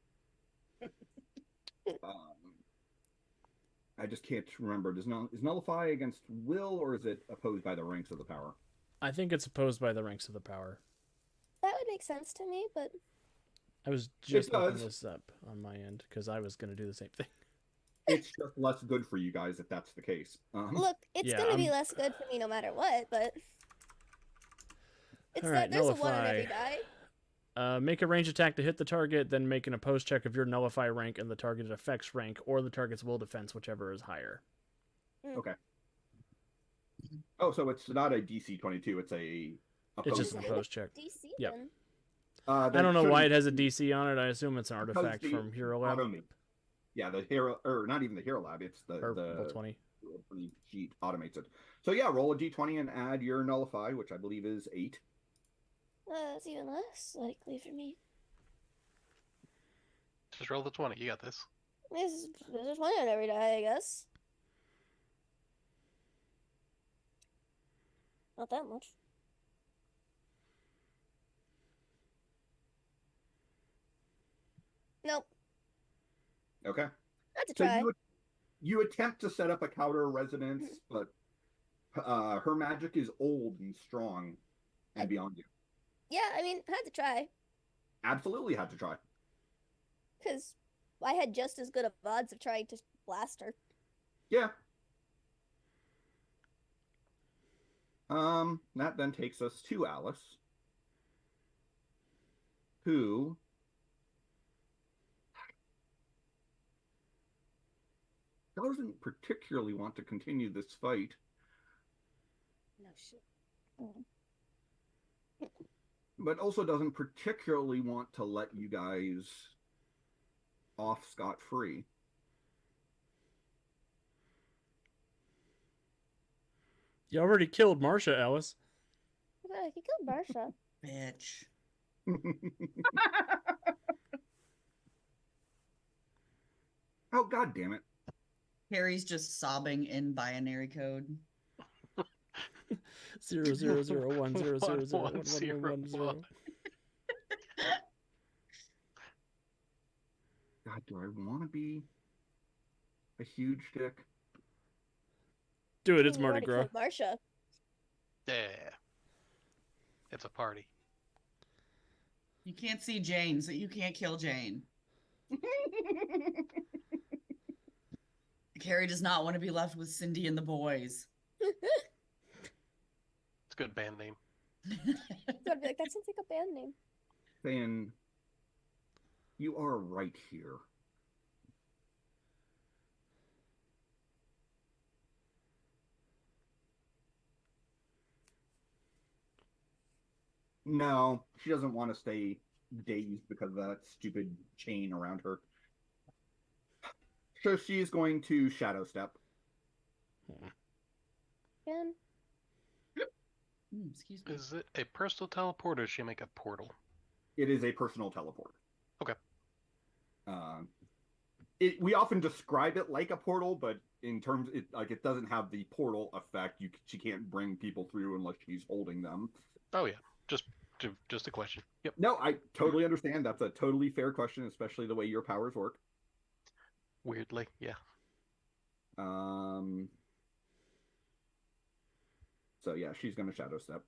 I just can't remember. Is nullify against will, or is it opposed by the ranks of the power? I think it's opposed by the ranks of the power. That would make sense to me, but I was just looking does. this up on my end because I was going to do the same thing. It's just less good for you guys if that's the case. look, it's Yeah, gonna be I'm- less good for me no matter what, but it's All that right, there's a 1 on nullify. every die. Make a range attack to hit the target, then make an opposed check of your nullify rank and the target effects rank, or the target's will defense, whichever is higher. Okay. Oh, so it's not a DC 22. It's a It's opposed. just an opposed check. DC Yep. then. I don't know why it has a DC on it. I assume it's an artifact the from Hero Lab Yeah, the hero, or not even the hero lab. It's the or level 20. the sheet automates it. So yeah, roll a d20 and add your nullify, which I believe is 8. That's even less likely for me. Just roll the 20. You got this. There's a 20 on every die, I guess. Not that much. Nope. Okay. That's a So try. you attempt to set up a counter resonance, but her magic is old and strong and beyond you. Yeah, I mean, had to try. Absolutely had to try. Because I had just as good of odds of trying to blast her. Yeah. That then takes us to Alice, who doesn't particularly want to continue this fight, No shit. but also doesn't particularly want to let you guys off scot-free. You already killed Marsha, Alice. Yeah, he killed Marsha. Bitch. Oh, god damn it. Harry's just sobbing in binary code. 0001000111110. God, do I want to be a huge dick? Do it. It's You Mardi already Gras. killed Marsha. Yeah. It's a party. You can't see Jane, so you can't kill Jane. Carrie does not want to be left with Cindy and the boys. It's a good band name. I'd be like, that sounds like a band name. Saying, you are right here. No, she doesn't want to stay dazed because of that stupid chain around her. So she's going to shadow step. And Excuse me. Is it a personal teleport or does she make a portal? It is a personal teleport. Okay. We often describe it like a portal, but in terms, it doesn't have the portal effect. She can't bring people through unless she's holding them. Oh yeah, just a question. Yep. No, I totally understand. That's a totally fair question, especially the way your powers work. Weirdly, yeah. So yeah, she's gonna shadow step.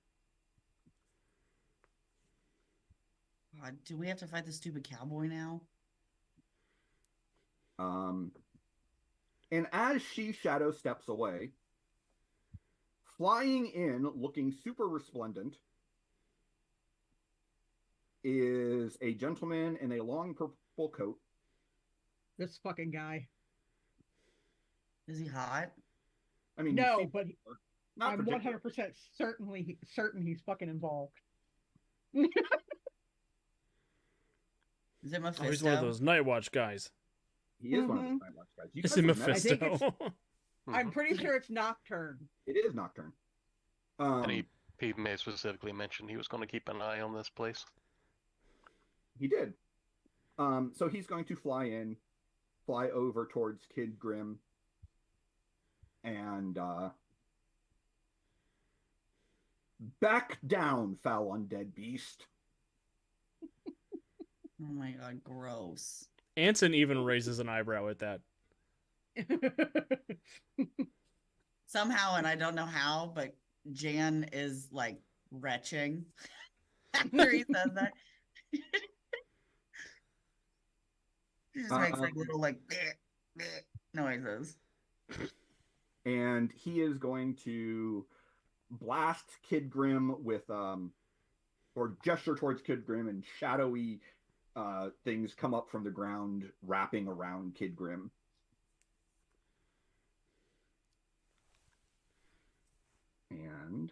God, do we have to fight the stupid cowboy now? And as she shadow steps away, flying in, looking super resplendent, is a gentleman in a long purple coat. This fucking guy. Is he hot? I mean, No, you see- but not I'm particularly. 100% certain he's fucking involved. Is it Oh, Mephisto? he's one of those Night Watch guys. He is one of those Mhm. Night Watch guys. You It's guys a have met him. I think Mephisto. I'm pretty sure it's Nocturne. It is Nocturne. And he may specifically mention he was going to keep an eye on this place. He did. So he's going to fly over towards Kid Grim, and back down, foul undead beast. Oh my god, gross. Anson even raises an eyebrow at that. Somehow, and I don't know how, but Jan is like retching after he says that. She just makes like little like noises. And he is going to blast Kid Grim with or gesture towards Kid Grim, and shadowy things come up from the ground wrapping around Kid Grim. And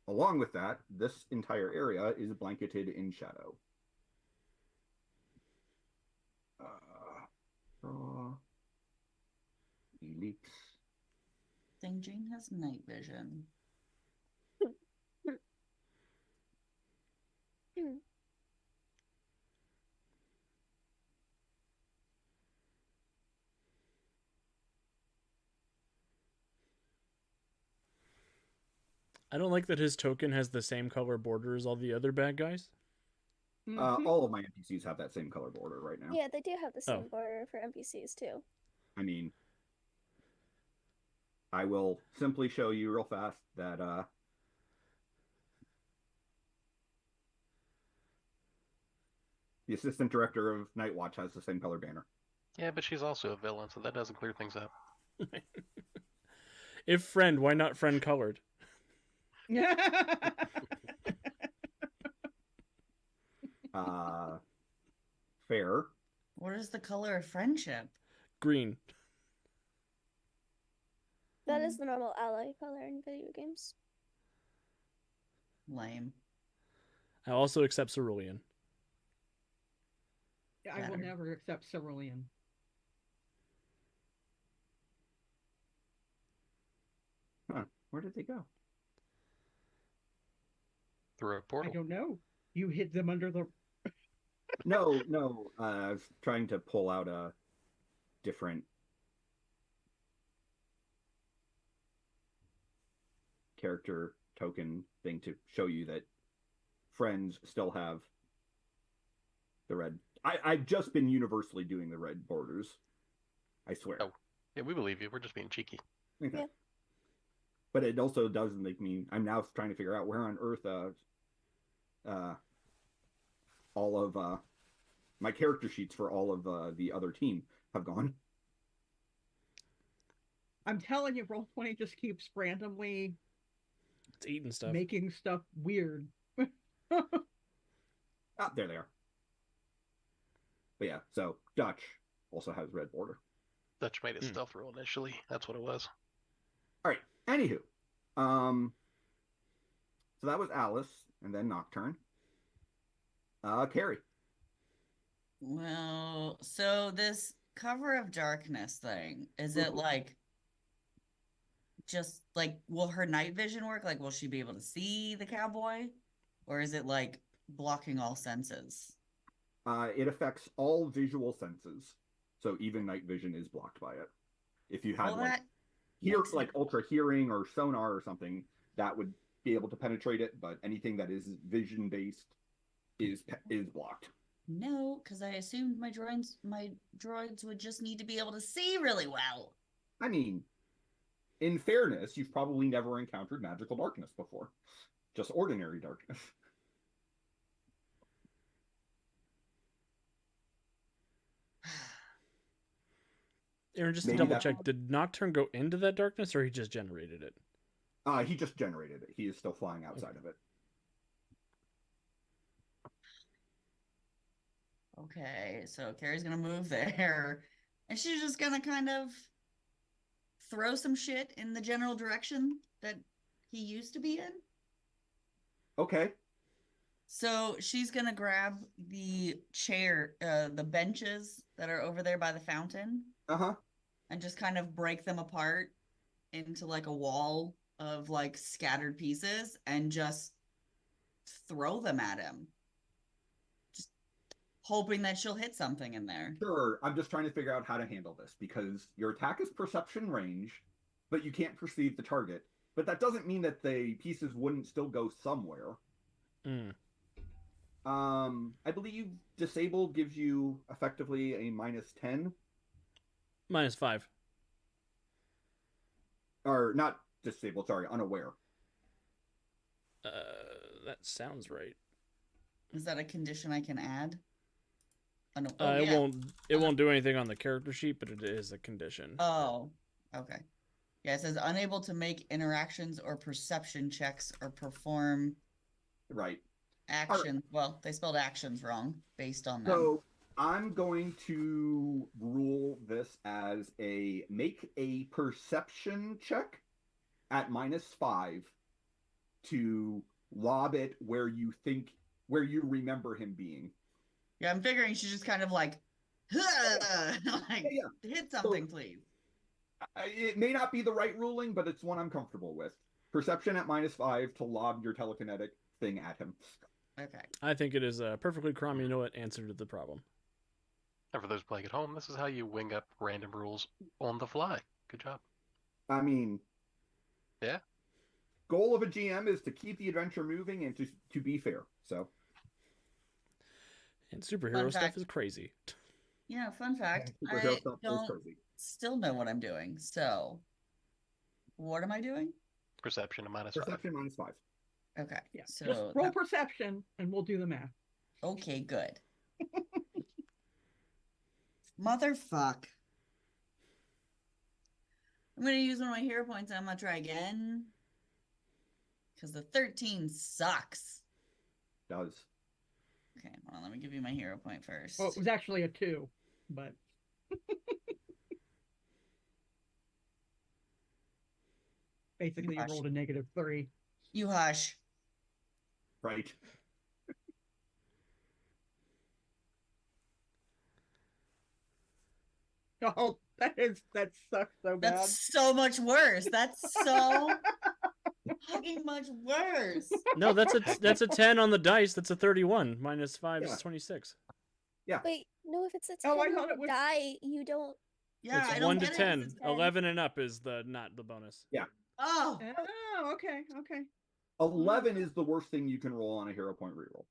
along with that, this entire area is blanketed in shadow. Draw. Ellipse. Think Jane has night vision. I don't like that his token has the same color border as all the other bad guys. Mhm. All of my NPCs have that same color border right now. yeah, they do have the same Oh. border for NPCs too. I mean, I will simply show you real fast that the assistant director of Night Watch has the same color banner. Yeah, but she's also a villain, so that doesn't clear things up. If friend, why not friend colored? Fair. What is the color of friendship? Green. That is the normal ally color in video games. Lame. I also accept cerulean. I will Better. never accept cerulean. Huh. Where did they go? Through a I portal. don't know. You hid them under the. No. I was trying to pull out a different character token thing to show you that friends still have the red. I've just been universally doing the red borders. I swear. Oh. Yeah, we believe you. We're just being cheeky. Okay. Yeah. But it also does make me. I'm now trying to figure out where on earth all of my character sheets for all of the other team have gone. I'm telling you, Roll20 just keeps randomly It's eating stuff. making stuff weird. Ah, there they are. But yeah, so Dutch also has red border. Dutch made his Hmm. stealth roll initially. That's what it was. All right. Anywho, so that was Alice, and then Nocturne. Carrie. Well, so this cover of darkness thing, is it Mhm. like just like will her night vision work? Like will she be able to see the cowboy? Or is it like blocking all senses? It affects all visual senses, so even night vision is blocked by it. If you had Well, that makes like sense. ultra hearing or sonar or something, that would be able to penetrate it. But anything that is vision based is blocked. No, because I assumed my droids would just need to be able to see really well. I mean, in fairness, you've probably never encountered magical darkness before, just ordinary darkness. Aaron, just to Maybe double that- check, did Nocturne go into that darkness, or he just generated it? He just generated it. He is still flying outside of it. Okay, so Carrie's gonna move there, and she's just gonna kind of throw some shit in the general direction that he used to be in. Okay. So she's gonna grab the the benches that are over there by the fountain, Uh-huh. and just kind of break them apart into like a wall of like scattered pieces and just throw them at him. Just hoping that she'll hit something in there. Sure. I'm just trying to figure out how to handle this because your attack is perception range, but you can't perceive the target. But that doesn't mean that the pieces wouldn't still go somewhere. Mm. I believe disabled gives you effectively a -10. -5. Or not disabled, sorry, unaware. That sounds right. Is that a condition I can add? Oh, no. It won't do anything on the character sheet, but it is a condition. Oh, okay. Yeah, it says unable to make interactions or perception checks or perform Right. action. Well, they spelled actions wrong based on them. So I'm going to rule this as a make a perception check at -5 to lob it where you remember him being. Yeah, I'm figuring she's just kind of like, like Yeah. hit something, please. It may not be the right ruling, but it's one I'm comfortable with. Perception at -5 to lob your telekinetic thing at him. Okay. I think it is a perfectly Cromulent answer to the problem. And for those playing at home, this is how you wing up random rules on the fly. Good job. I mean, Yeah. Goal of a GM is to keep the adventure moving and to be fair. So And superhero Fun stuff fact. is crazy. Yeah, fun fact. superhero I stuff is don't crazy. still know what I'm doing. So, what am I doing? Perception at -5. Perception -5. Okay. Yeah. So, Just roll perception and we'll do the math. okay, good. Motherfuck. I'm going to use one of my hero points and I'm going to try again. Because the 13 sucks. Does. Okay, hold on. Let me give you my hero point first. Well, it was actually a 2, but basically you Gosh. rolled a -3. You hush. Right. Oh, that sucks so bad. That's so much worse. That's so fucking much worse. No, that's a 10 on the dice. That's a 31. -5 Yeah. is 26. Wait, no, if it's a 10 Oh, I on thought the it was- die, you don't. Yeah, I It's don't 1 to get it. 10. It's a 11 and up is not the bonus. Oh, Oh, okay. 11 is the worst thing you can roll on a hero point reroll.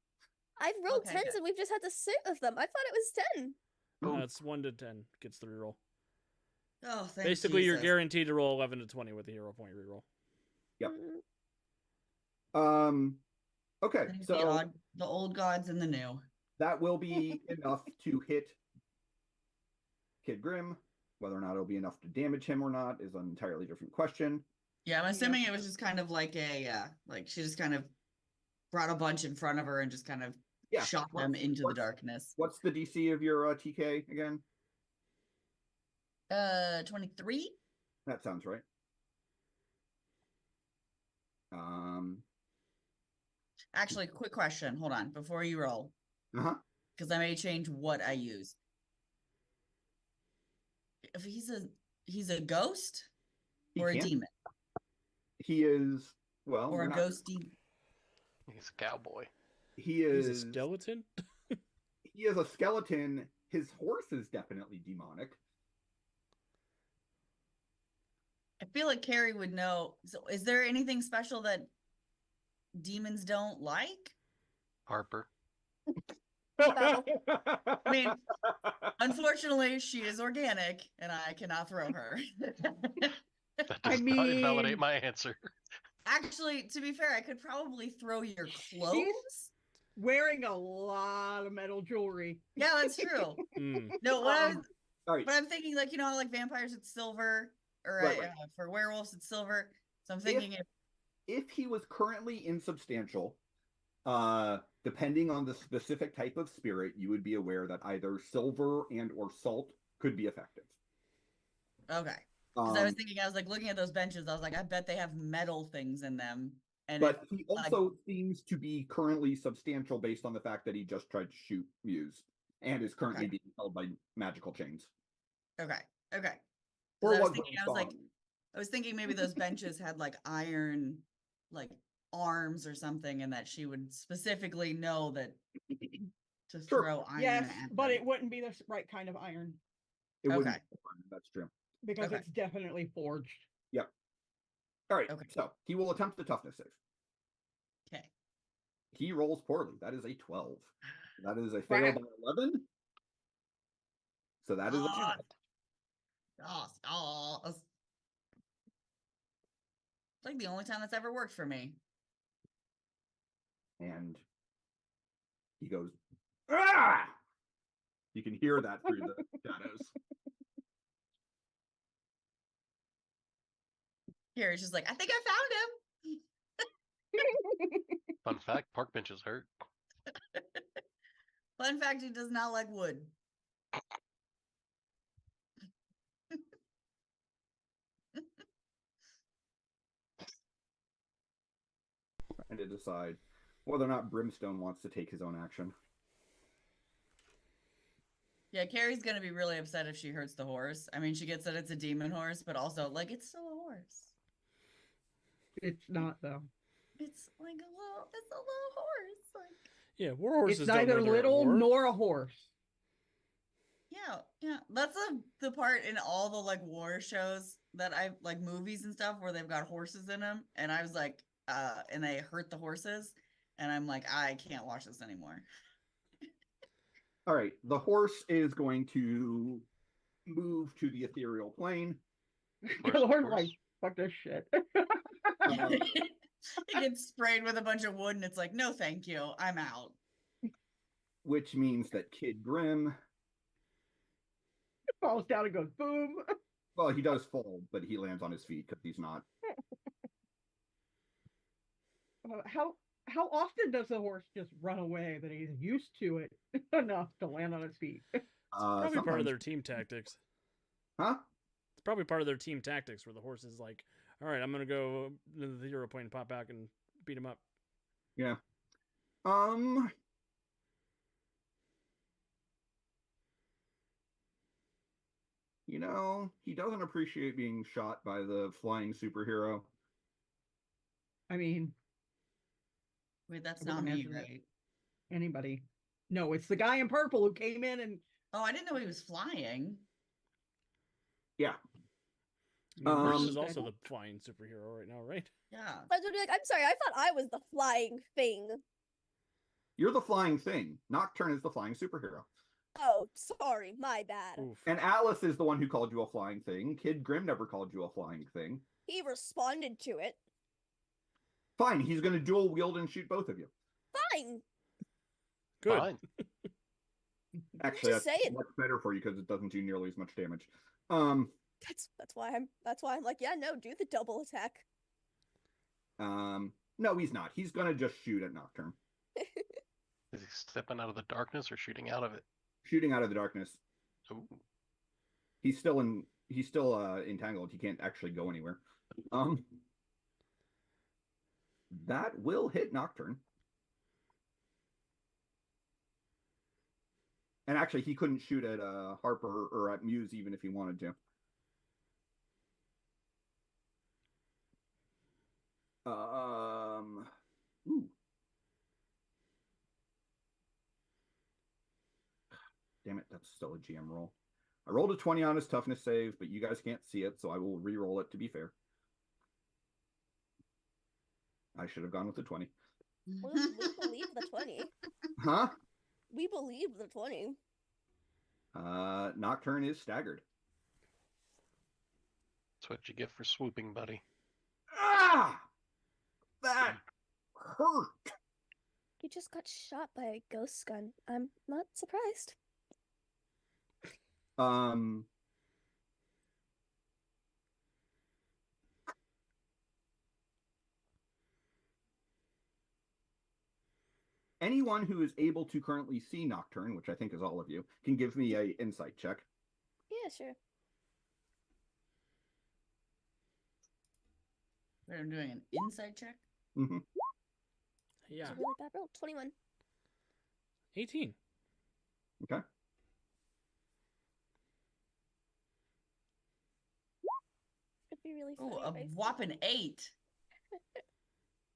I've rolled Okay, 10s good. and we've just had to sit with them. I thought it was 10. It's 1 to 10 gets the reroll. oh, thank Basically, you're Jesus. guaranteed to roll 11 to 20 with the hero point reroll. Yep. Mm, Okay, Thank so the old gods and the new. That will be enough to hit Kid Grim. Whether or not it'll be enough to damage him or not is an entirely different question. Yeah, I'm Yeah. assuming it was just kind of like like she just kind of brought a bunch in front of her and just kind of Yeah. shot them into the darkness. What's the DC of your TK again? 23? That sounds right. Actually, quick question. Hold on, before you roll, Uh-huh. because I may change what I use. If he's a ghost He or a can't- demon He is, well, or we're a not- ghost demon. He's a cowboy. He He's is a skeleton. He is a skeleton. His horse is definitely demonic. I feel like Carrie would know. So, is there anything special that demons don't like? Harper. Babble. I mean, unfortunately, she is organic, and I cannot throw her. That I does not mean- invalidate my answer. Actually, to be fair, I could probably throw your clothes. Wearing a lot of metal jewelry. Yeah, that's true. Mm. No, what All right. but I'm thinking, like, you know, like vampires, it's silver, or Right. for werewolves, it's silver. So I'm thinking, If he was currently insubstantial, depending on the specific type of spirit, you would be aware that either silver and or salt could be effective. okay. Because I was Um, thinking, I was like looking at those benches, I was like, I bet they have metal things in them. And but he also seems to be currently substantial based on the fact that he just tried to shoot Muse and is currently Okay. being held by magical chains. okay. 'Cause Or I was was thinking, bound. I was thinking maybe those benches had like iron, like arms or something, and that she would specifically know that to Sure. throw iron Yes, at but them. it wouldn't be the right kind of iron It wouldn't Okay. be fun, that's true. because Okay. it's definitely forged. All right. Okay. So he will attempt the toughness save. Okay. He rolls poorly. That is a 12. That is a fail Crap. by 11. So that is a Ah. pass. It's like the only time that's ever worked for me. And he goes, ah! You can hear that through the shadows. Here, it's just like, I think I found him. Fun fact, park benches hurt. Fun fact, he does not like wood. Trying to decide whether or not Brimstone wants to take his own action. Yeah, Carrie's gonna be really upset if she hurts the horse. I mean, she gets that it's a demon horse, but also, like, it's still a horse. It's not though. It's like it's a little horse. Like, Yeah, war horses It's don't neither know they're at little war. nor a horse. yeah. That's the part in all the like war shows that I like movies and stuff where they've got horses in them, and I was like, and they hurt the horses, and I'm like, I can't watch this anymore. All right. The horse is going to move to the ethereal plane. Horse, The horse horse. like, fuck this shit. He gets sprayed with a bunch of wood, and it's like, no, thank you, I'm out. Which means that Kid Grim, Falls down and goes boom. well, he does fall, but he lands on his feet because he's not. How often does the horse just run away that he's used to it enough to land on his feet? Probably part of sometimes- their team tactics. Huh? It's probably part of their team tactics where the horse is like, all right, I'm going to go to the hero point and pop back and beat him up. Yeah. You know, he doesn't appreciate being shot by the flying superhero. I mean, Wait, that's I would not me, imagine that- right? anybody. No, it's the guy in purple who came in and Oh, I didn't know he was flying. Yeah. I mean, horse Um, is also the flying superhero right now, right? Yeah. I was gonna be like, I'm sorry, I thought I was the flying thing. You're the flying thing. Nocturne is the flying superhero. Oh, sorry, my bad. Oof. And Alice is the one who called you a flying thing. Kid Grim never called you a flying thing. He responded to it. Fine, he's going to dual wield and shoot both of you. Fine. Good. Fine. Actually, Just that's saying. much better for you because it doesn't do nearly as much damage. That's why I'm like, yeah, no, do the double attack. No, he's not. He's gonna just shoot at Nocturne. Is he stepping out of the darkness or shooting out of it? Shooting out of the darkness. Ooh. He's still entangled. He can't actually go anywhere. That will hit Nocturne. And actually, he couldn't shoot at Harper or at Muse even if he wanted to. Ooh. Damn it, that's still a GM roll. I rolled a 20 on his toughness save, but you guys can't see it, so I will re-roll it to be fair. I should have gone with the 20. We believe the 20. Huh? We believe the 20. Nocturne is staggered. That's what you get for swooping, buddy. Ah! That hurt! You just got shot by a ghost gun. I'm not surprised. Anyone who is able to currently see Nocturne, which I think is all of you, can give me a insight check. Yeah, sure. I'm doing an insight check. Mm-hmm. Yeah. It's a really bad roll. 21. 18. Okay. It'd be really funny. Oh, a if I said- whopping 8.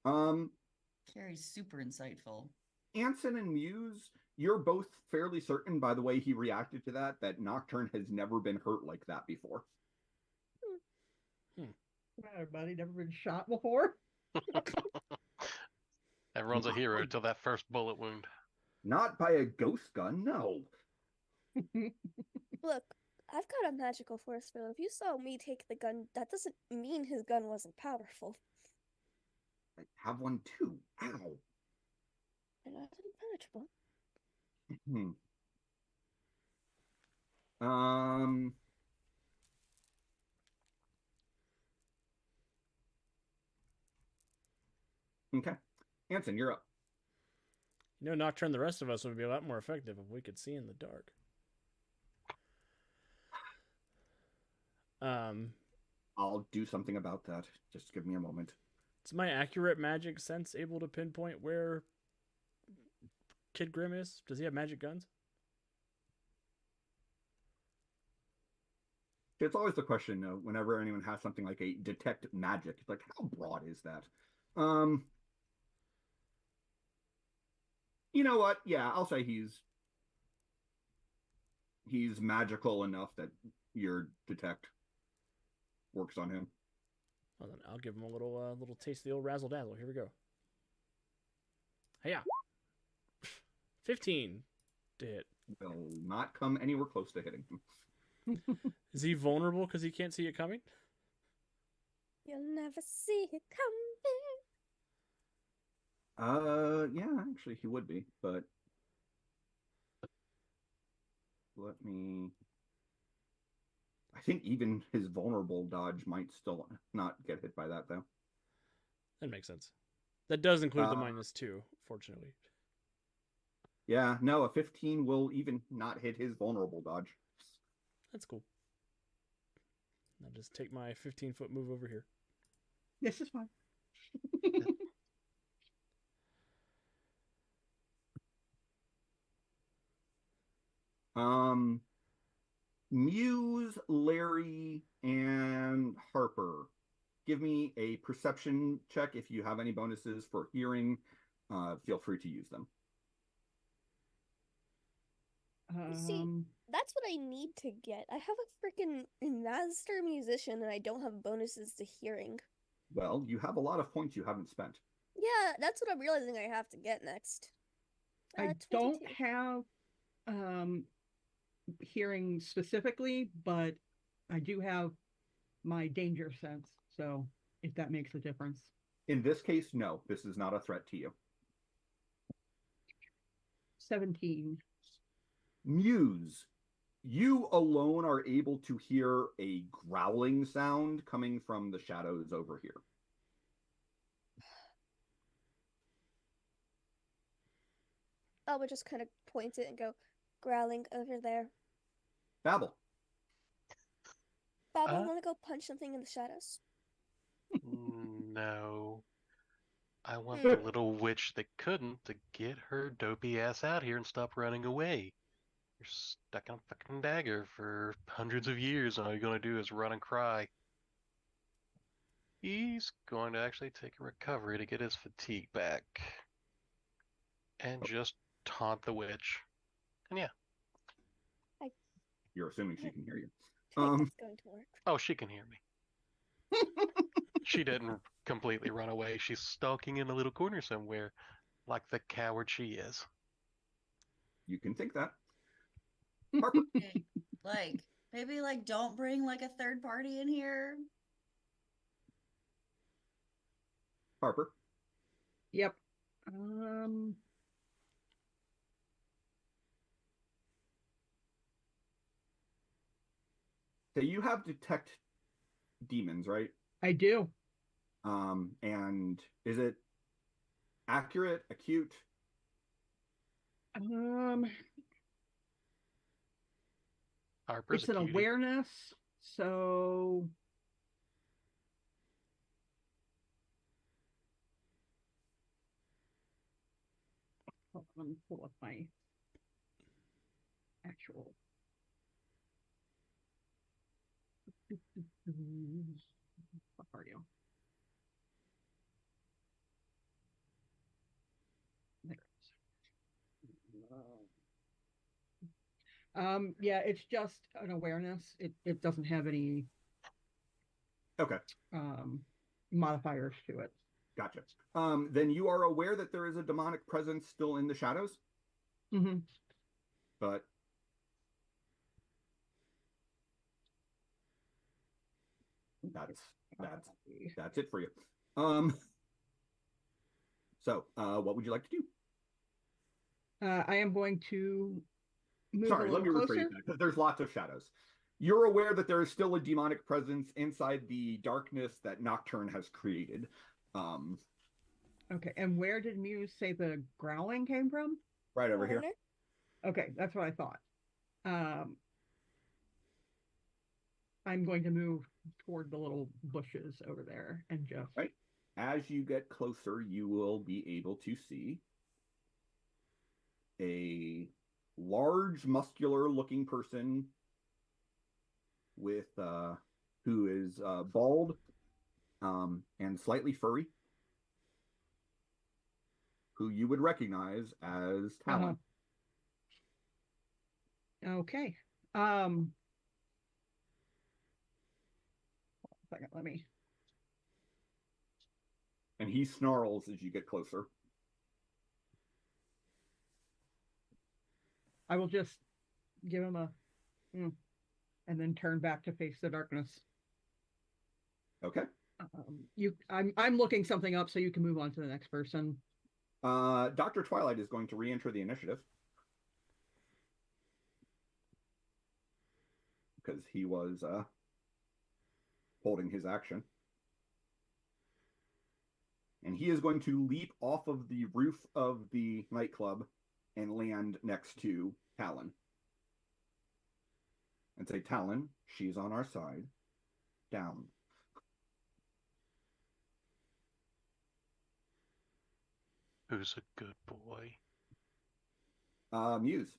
Um, Carrie's super insightful. Anson and Muse, you're both fairly certain by the way he reacted to that Nocturne has never been hurt like that before. Everybody never been shot before. Everyone's a hero till that first bullet wound. Not by a ghost gun, no. Look, I've got a magical force field. If you saw me take the gun, that doesn't mean his gun wasn't powerful. I have one too. Ow. And not impenetrable. Okay. Anson, you're up. You know, Nocturne, the rest of us would be a lot more effective if we could see in the dark. I'll do something about that. Just give me a moment. Is my accurate magic sense able to pinpoint where Kid Grim is? Does he have magic guns? It's always the question, whenever anyone has something like a detect magic, it's like, how broad is that? You know what? Yeah, I'll say he's magical enough that your detect works on him. Well, then I'll give him a little taste of the old razzle dazzle. Here we go. Hey-ya. 15 to hit. Will not come anywhere close to hitting him. Is he vulnerable because he can't see it coming? You'll never see it coming. Yeah, actually he would be, but let me. I think even his vulnerable dodge might still not get hit by that, though. That makes sense. That does include the -2, fortunately. Yeah, no, a 15 will even not hit his vulnerable dodge. That's cool. I'll just take my 15-foot move over here. This is fine. Muse, Larry, and Harper. Give me a perception check. If you have any bonuses for hearing, feel free to use them. See, that's what I need to get. I have a freaking master musician and I don't have bonuses to hearing. Well, you have a lot of points you haven't spent. Yeah, that's what I'm realizing I have to get next. I 22. don't have hearing specifically, but I do have my danger sense. So if that makes a difference. In this case, no, this is not a threat to you. 17. Muse, you alone are able to hear a growling sound coming from the shadows over here. I would just kind of point it and go, growling over there. Babel. Babel, want to go punch something in the shadows? No. I want the little witch that couldn't to get her dopey ass out here and stop running away. You're stuck in a fucking dagger for hundreds of years, and all you're gonna do is run and cry. He's going to actually take a recovery to get his fatigue back. And just taunt the witch. And yeah. You're assuming she can hear you. I think that's going to work. Oh, she can hear me. She didn't completely run away. She's stalking in a little corner somewhere, like the coward she is. You can think that. Harper. Like, maybe like don't bring like a third party in here. Harper. Yep. So you have detect demons, right? I do. And is it accurate, acute? Harper's It's a an cutie. awareness, so hold on, let me pull up my actual. What are you? There it is. Yeah, it's just an awareness. It doesn't have any Okay. modifiers to it. Gotcha. Then you are aware that there is a demonic presence still in the shadows, Mm-hmm. but that's it for you. So what would you like to do? I am going to move Sorry, a let me little rephrase closer. that because there's lots of shadows. You're aware that there is still a demonic presence inside the darkness that Nocturne has created. Okay, and where did Muse say the growling came from? Right over here. Corner? Okay, that's what I thought. I'm going to move toward the little bushes over there and just Right. As you get closer, you will be able to see a large, muscular-looking person with who is bald and slightly furry, who you would recognize as Talon. Okay. Hold on a second, let me. And he snarls as you get closer. I will just give him a and then turn back to face the darkness. Okay. I'm looking something up so you can move on to the next person. Dr. Twilight is going to re-enter the initiative because he was holding his action. And he is going to leap off of the roof of the nightclub and land next to Talon. And say, Talon, she's on our side. Down. Who's a good boy? Muse.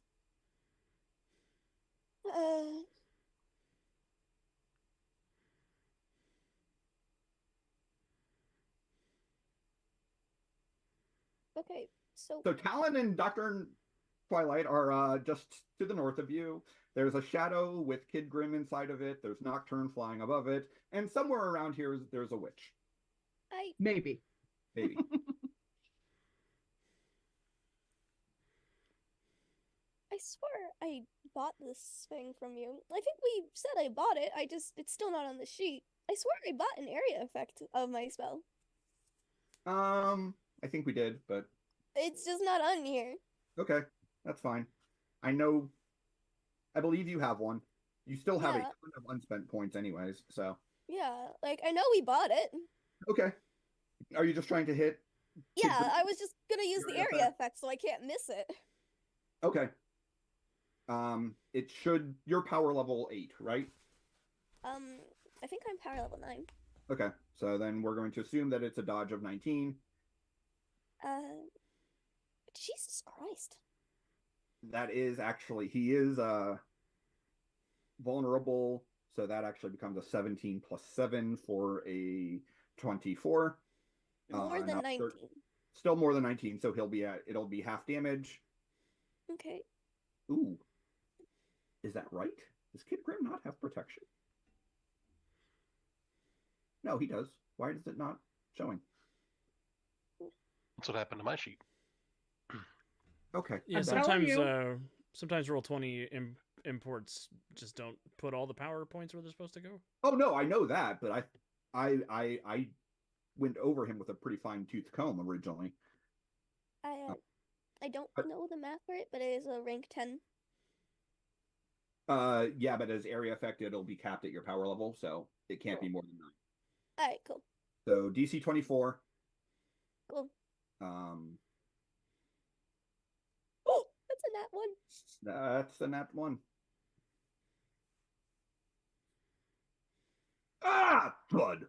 Okay, so So Talon and Dr. Twilight are just to the north of you. There's a shadow with Kid Grim inside of it. There's Nocturne flying above it. And somewhere around here, there's a witch. Maybe. Maybe. I swear I bought this thing from you. I think we said I bought it. It's still not on the sheet. I swear I bought an area effect of my spell. I think we did, but It's just not on here. okay, that's fine. I know I believe you have one. You still have a Yeah. ton of unspent points anyways, so. Yeah, like I know we bought it. Okay. Are you just trying to hit? Kid Yeah, Grim? I was just gonna use the Area area effect? effect so I can't miss it. Okay. It should, your power level 8, right? I think I'm power level 9. Okay, so then we're going to assume that it's a dodge of 19. Jesus Christ. That is actually, he is vulnerable, so that actually becomes a 17 plus 7 for a 24. More than now 19. Still more than 19, so it'll be half damage. Okay. Ooh. Is that right? Does Kid Grim not have protection? No, he does. Why is it not showing? That's what happened to my sheet. Okay. Yeah, I'm telling sometimes Roll20 imports just don't put all the power points where they're supposed to go. Oh no, I know that, but I went over him with a pretty fine tooth comb originally. I don't But- know the math for it, but it is a rank 10. Yeah, but as area effect, it'll be capped at your power level, so it can't be more than 9. Alright, cool. So DC 24. Cool. Um, Oh, that's a nat 1. that's the nat 1. Ah, blood.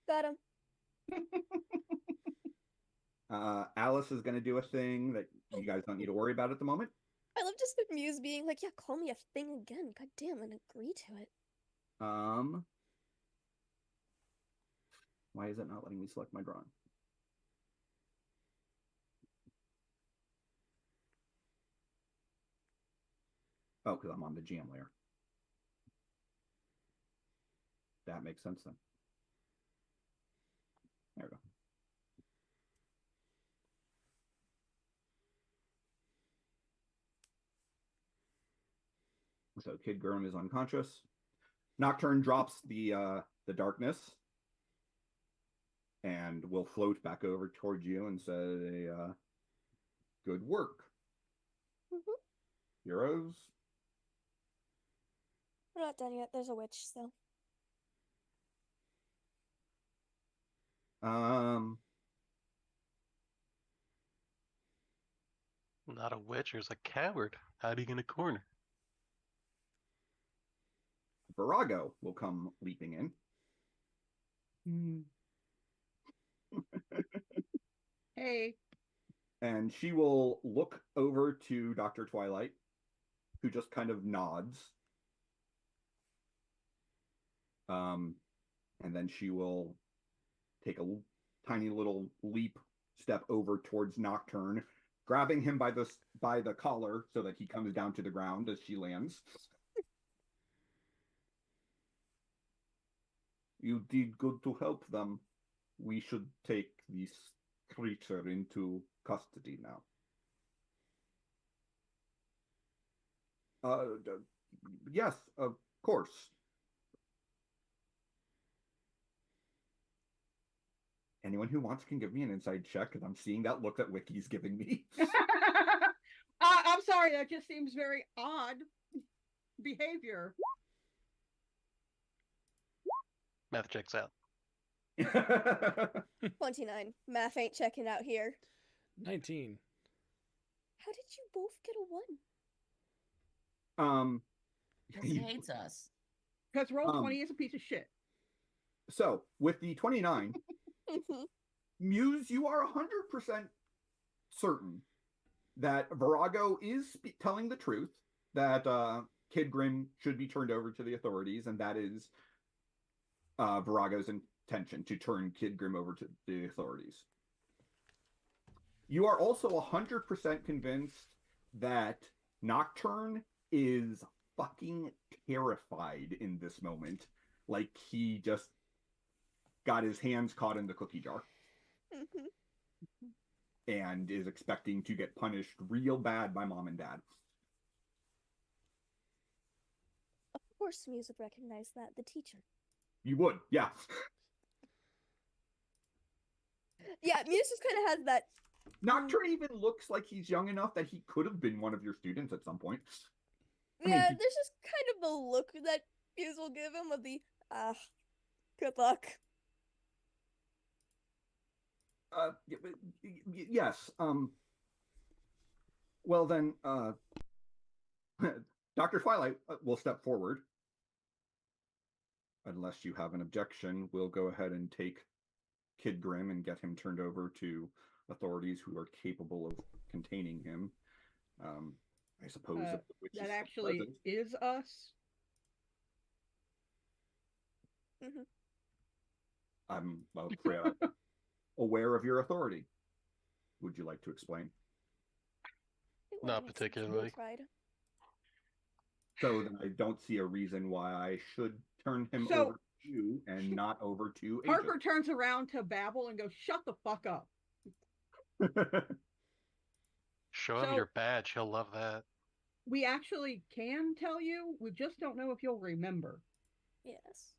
Got him. Alice is going to do a thing that you guys don't need to worry about at the moment. I love just the Muse being like, yeah, call me a thing again. God damn, and agree to it. Why is it not letting me select my drawing? Oh, because I'm on the GM layer. That makes sense then. There we go. So Kid Grim is unconscious. Nocturne drops the darkness and will float back over towards you and say, "Good work, heroes." We're not done yet. There's a witch still. Not a witch, there's a coward hiding in a corner. Virago will come leaping in. Hey. And she will look over to Dr. Twilight, who just kind of nods. And then she will take a tiny little leap step over towards Nocturne, grabbing him by the collar so that he comes down to the ground as she lands. You did good to help them. We should take this creature into custody now. Yes, of course. Anyone who wants can give me an inside check, because I'm seeing that look that Wiki's giving me. I'm sorry, that just seems very odd behavior. Math checks out. 29. Math ain't checking out here. 19. How did you both get a 1? He hates us. Because Roll20 is a piece of shit. So, with the 29, Muse, you are 100% certain that Virago is telling the truth, that Kid Grim should be turned over to the authorities, and that is Virago's intention, to turn Kid Grim over to the authorities. You are also 100% convinced that Nocturne is fucking terrified in this moment. Like he just got his hands caught in the cookie jar. And is expecting to get punished real bad by mom and dad. Of course Muse would recognize that, the teacher. You would, yeah. Yeah, Muse just kind of has that. Nocturne even looks like he's young enough that he could have been one of your students at some point. mean, Yeah, he- there's just kind of the look that Fuse will give him of the good luck. Yes. Well then, Dr. Twilight will step forward. Unless you have an objection, we'll go ahead and take Kid Grim and get him turned over to authorities who are capable of containing him. I suppose if the witch is That still actually present. is us. Mhm. I'm aware of your authority. Would you like to explain? It Not wouldn't make sense to be particularly. tried. So then I don't see a reason why I should turn him So- over to you and not over to Harper turns around to Babel and goes, "Shut the fuck up." Agent. Show him So- your badge. He'll love that. We actually can tell you. We just don't know if you'll remember. Yes.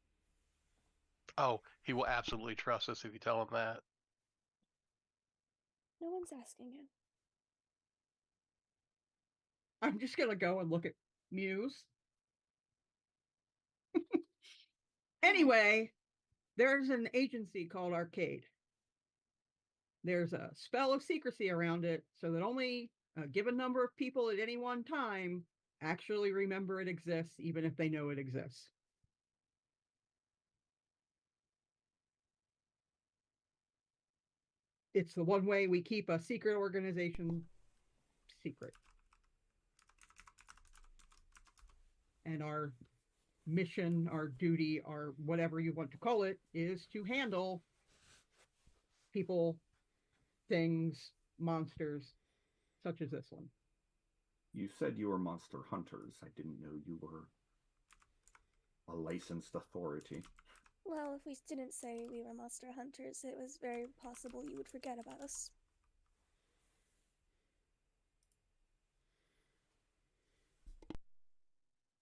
Oh, he will absolutely trust us if you tell him that. No one's asking him. I'm just gonna go and look at Muse. Anyway, there's an agency called Arcade. There's a spell of secrecy around it so that only a given number of people at any one time actually remember it exists, even if they know it exists. It's the one way we keep a secret organization secret. And our mission, our duty, our whatever you want to call it, is to handle people, things, monsters, such as this one. You said you were monster hunters. I didn't know you were a licensed authority. Well, if we didn't say we were monster hunters, it was very possible you would forget about us.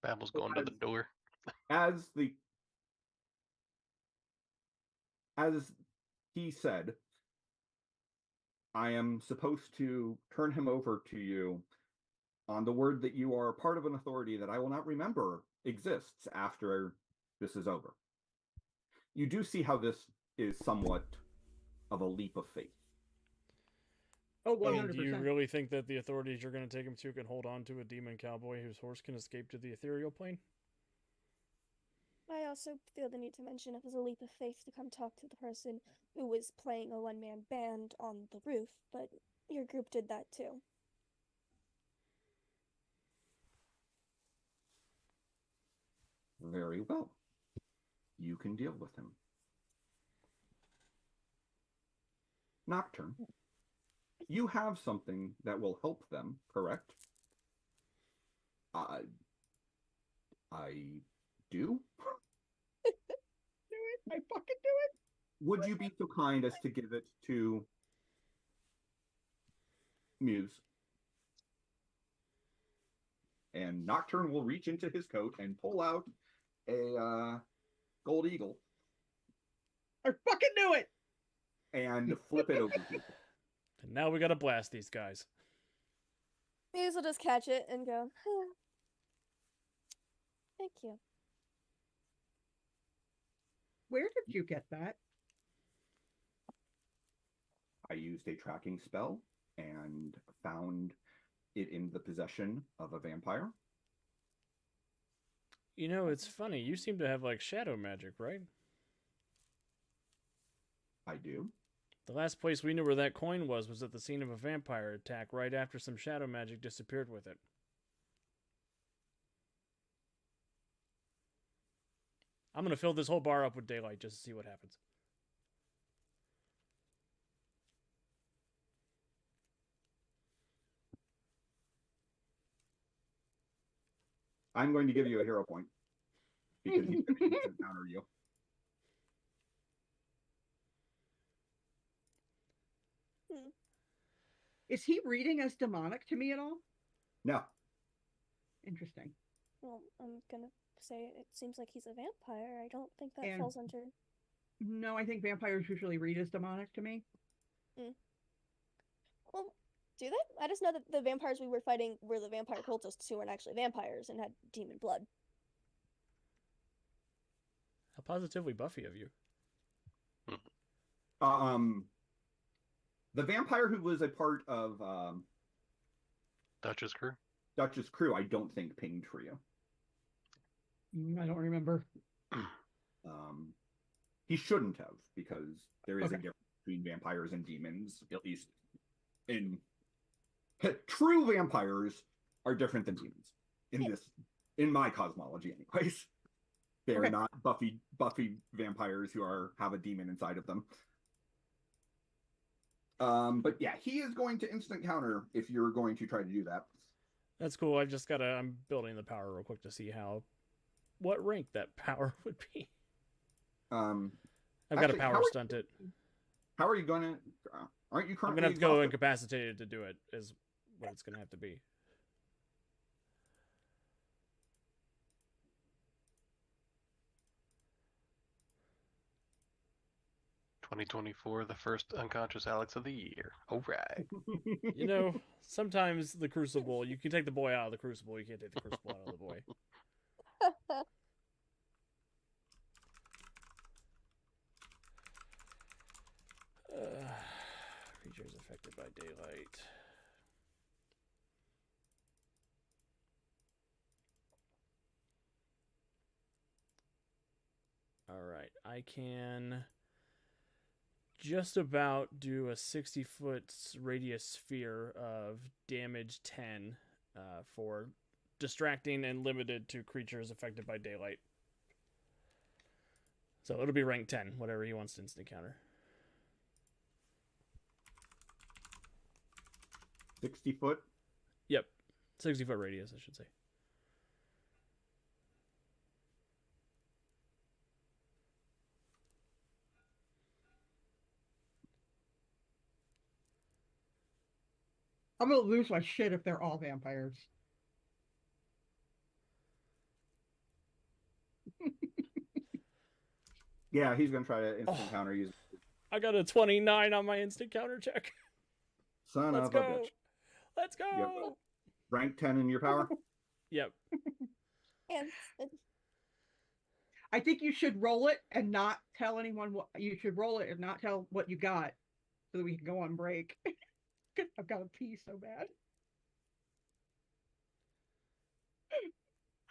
Babel's going to the door. As he said, I am supposed to turn him over to you on the word that you are part of an authority that I will not remember exists after this is over. You do see how this is somewhat of a leap of faith. Oh, I mean, 100%. do you really think that the authorities you're going to take him to can hold on to a demon cowboy whose horse can escape to the ethereal plane? I also feel the need to mention it was a leap of faith to come talk to the person who was playing a one-man band on the roof, but your group did that too. Very well. You can deal with him. Nocturne, you have something that will help them, correct? I do? Do it. I fucking do it. Would you be so kind as to give it to Muse? And Nocturne will reach into his coat and pull out a gold eagle I fucking do it. and flip it over to you. And now we got to blast these guys. Muse will just catch it and go, huh. Thank you. Where did you get that? I used a tracking spell and found it in the possession of a vampire. You know, it's funny. You seem to have like shadow magic, right? I do. The last place we knew where that coin was at the scene of a vampire attack right after some shadow magic disappeared with it. I'm going to fill this whole bar up with daylight just to see what happens. I'm going to give you a hero point because he's going to need to encounter you. Is he reading as demonic to me at all? No, Interesting. Well, I'm gonna say it seems like he's a vampire. I don't think that And- falls under. No, I think vampires usually read as demonic to me. Well, Do they? I just know that the vampires we were fighting were the vampire cultists who weren't actually vampires and had demon blood. How positively Buffy of you. The vampire who was a part of Dutch's crew. Dutch's crew, I don't think pinged for you. I don't remember. He shouldn't have, because there is a Okay. difference between vampires and demons, at least in true vampires are different than demons in my cosmology, anyways. They're Okay. not Buffy vampires who have a demon inside of them. But yeah, he is going to instant counter if you're going to try to do that. That's cool. I'm building the power real quick to see what rank that power would be. Um, I've got to Actually, power stunt it. how are you going to? Aren't you I'm currently gonna have to go exhausted? incapacitated to do it. Is what it's gonna have to be. "2024, the first unconscious Alex of the year." All right. You know, sometimes the crucible. You can take the boy out of the crucible. You can't take the crucible out of the boy. Creatures affected by daylight. All right, I can just about do a 60-foot radius sphere of damage 10 for distracting and limited to creatures affected by daylight. So it'll be rank 10, whatever he wants to instant counter. 60 foot. Yep, 60-foot radius, I should say. I'm gonna lose my shit if they're all vampires. Yeah, he's going to try to instant counter you. I got a 29 on my instant counter check. Son Let's of go. a bitch. Let's go. Yep. Rank 10 in your power. Yep. And I think you should roll it and not tell anyone what you should roll it and not tell what you got, so that we can go on break. 'Cause I've got to pee so bad.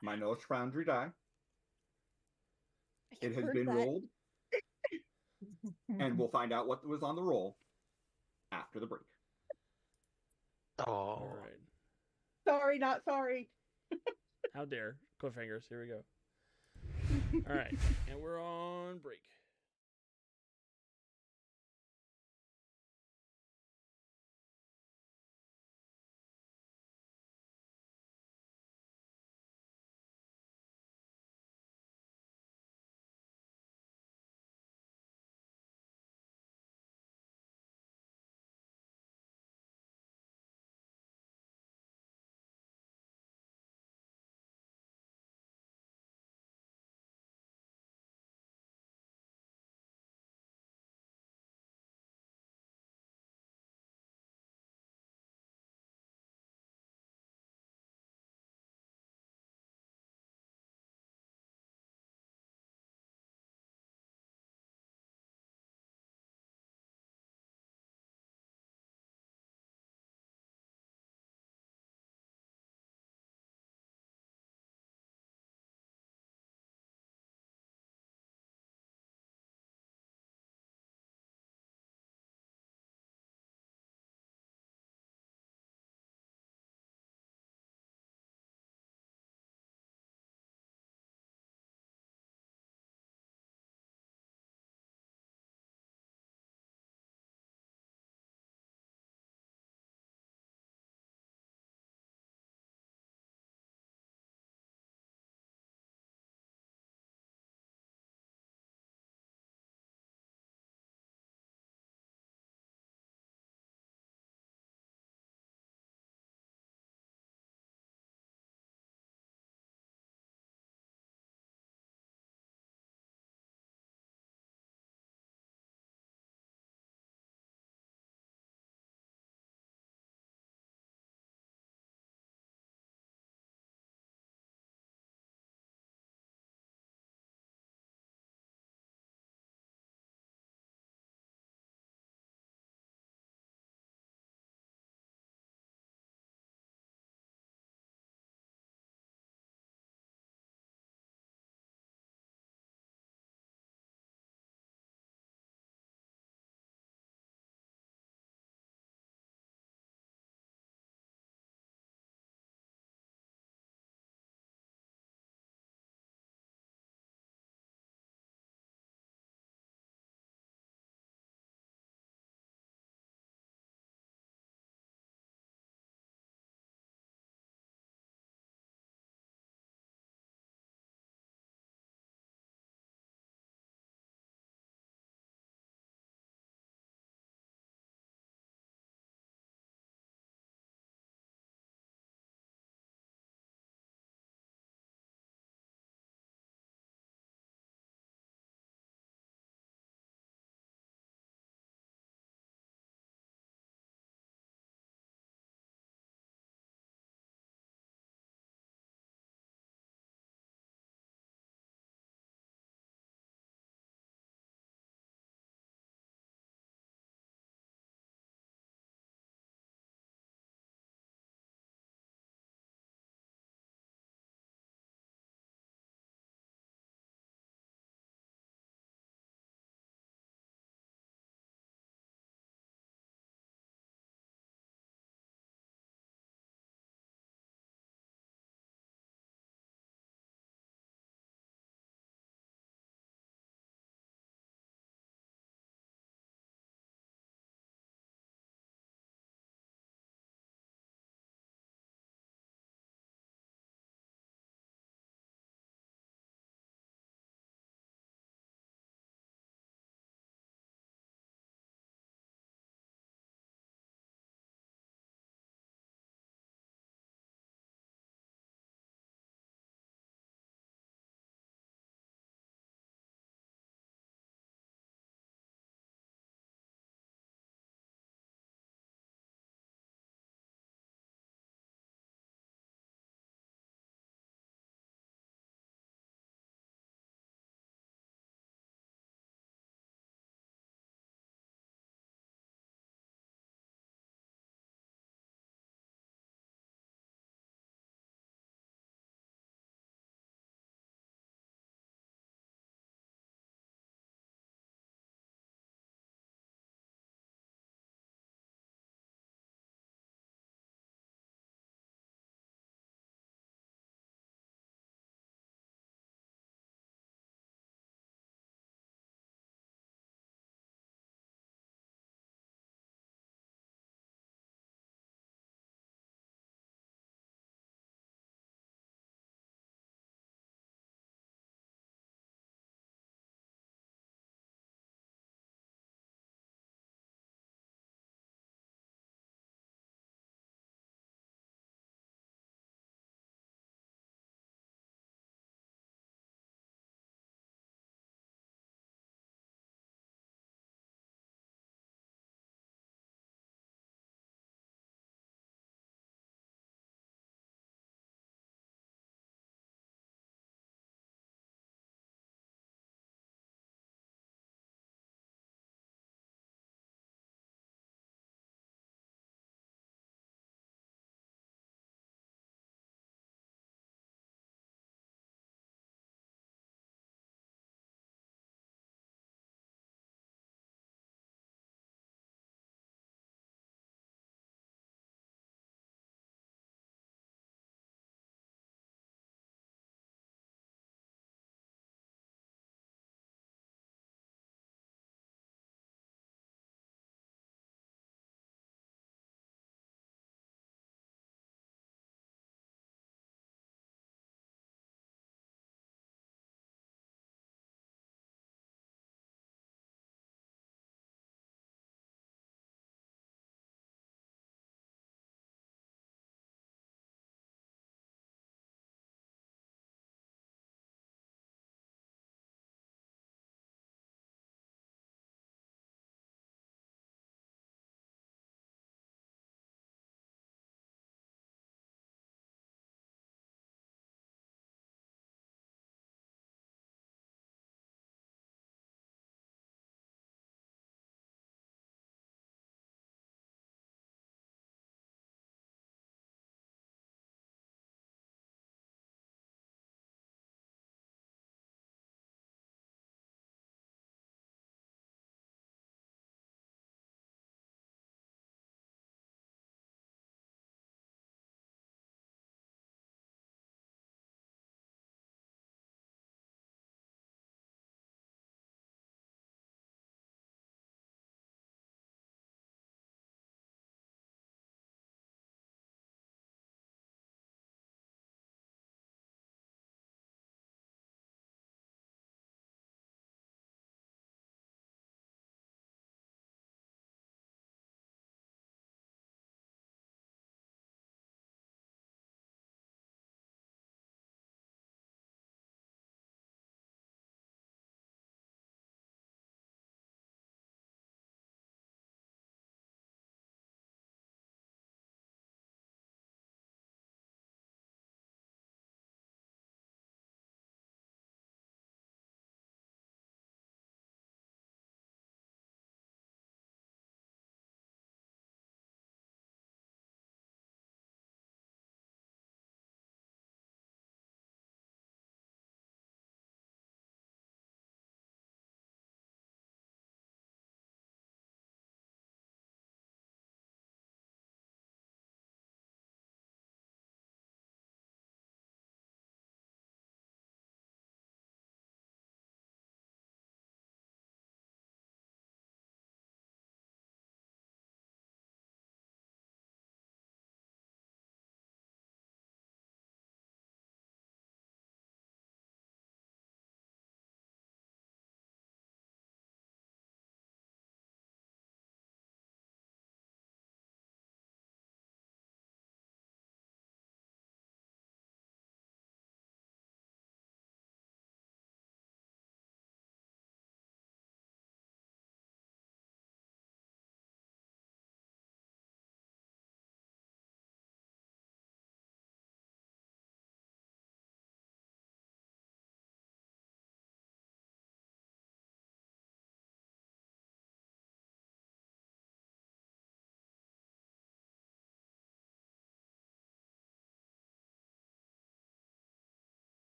My Noah's Foundry die. I It has heard been that. rolled, and we'll find out what was on the roll after the break. Oh. All right. Sorry, not sorry. How dare. Cliffhangers. Here we go. All right. And we're on break.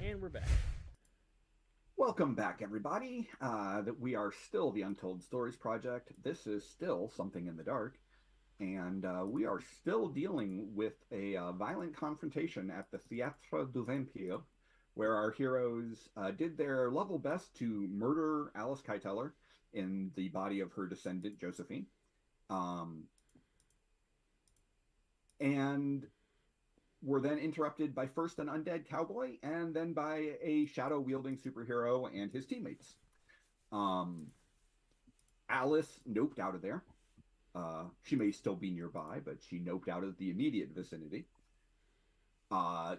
And we're back. Welcome back, everybody. That we are still the Untold Stories Project. This is still Something in the Dark. And we are still dealing with a violent confrontation at the Théâtre du Vampire, where our heroes did their level best to murder Alice Keiteler in the body of her descendant, Josephine. And were then interrupted by first an undead cowboy and then by a shadow-wielding superhero and his teammates. Alice noped out of there. She may still be nearby, but she noped out of the immediate vicinity.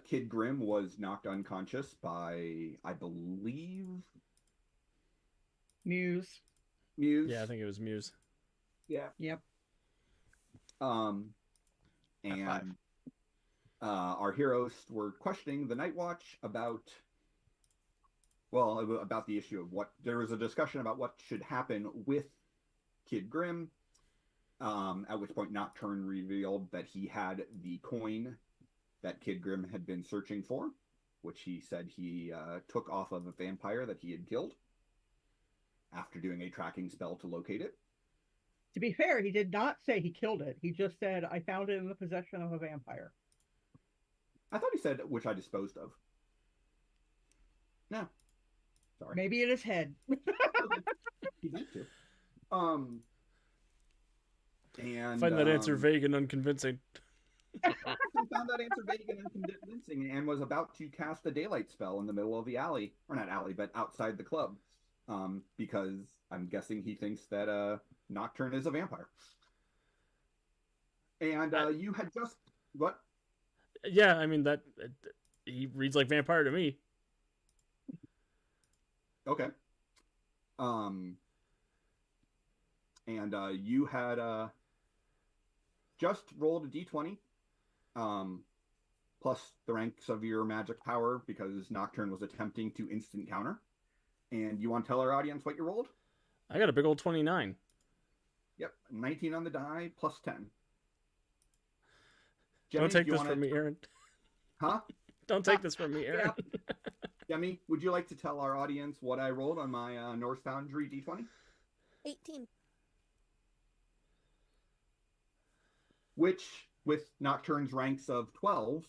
Kid Grimm was knocked unconscious by, I believe, Muse. Yeah, I think it was Muse. Yeah. Yep. And our heroes were questioning the Night Watch about the issue of what there was a discussion about what should happen with Kid Grimm. At which point Nocturne revealed that he had the coin that Kid Grimm had been searching for, which he said he took off of a vampire that he had killed after doing a tracking spell to locate it. To be fair, he did not say he killed it. He just said, I found it in the possession of a vampire. I thought he said, which I disposed of. No. Sorry. Maybe in his head. He meant to. And Find that answer vague and unconvincing. He found that answer vague and unconvincing and was about to cast a daylight spell in the middle of the alley, or not alley, but outside the club, because I'm guessing he thinks that Nocturne is a vampire. And you had just what? Yeah, I mean that he reads like vampire to me. Okay. And you had just rolled a d20, plus the ranks of your magic power because Nocturne was attempting to instant counter. And you want to tell our audience what you rolled? I got a big old 29. Yep, 19 on the die, plus 10. Don't take this from me, Aaron. Huh? Don't take this from me, Aaron. Demi, would you like to tell our audience what I rolled on my North Foundry d20? 18. Which, with Nocturne's ranks of 12...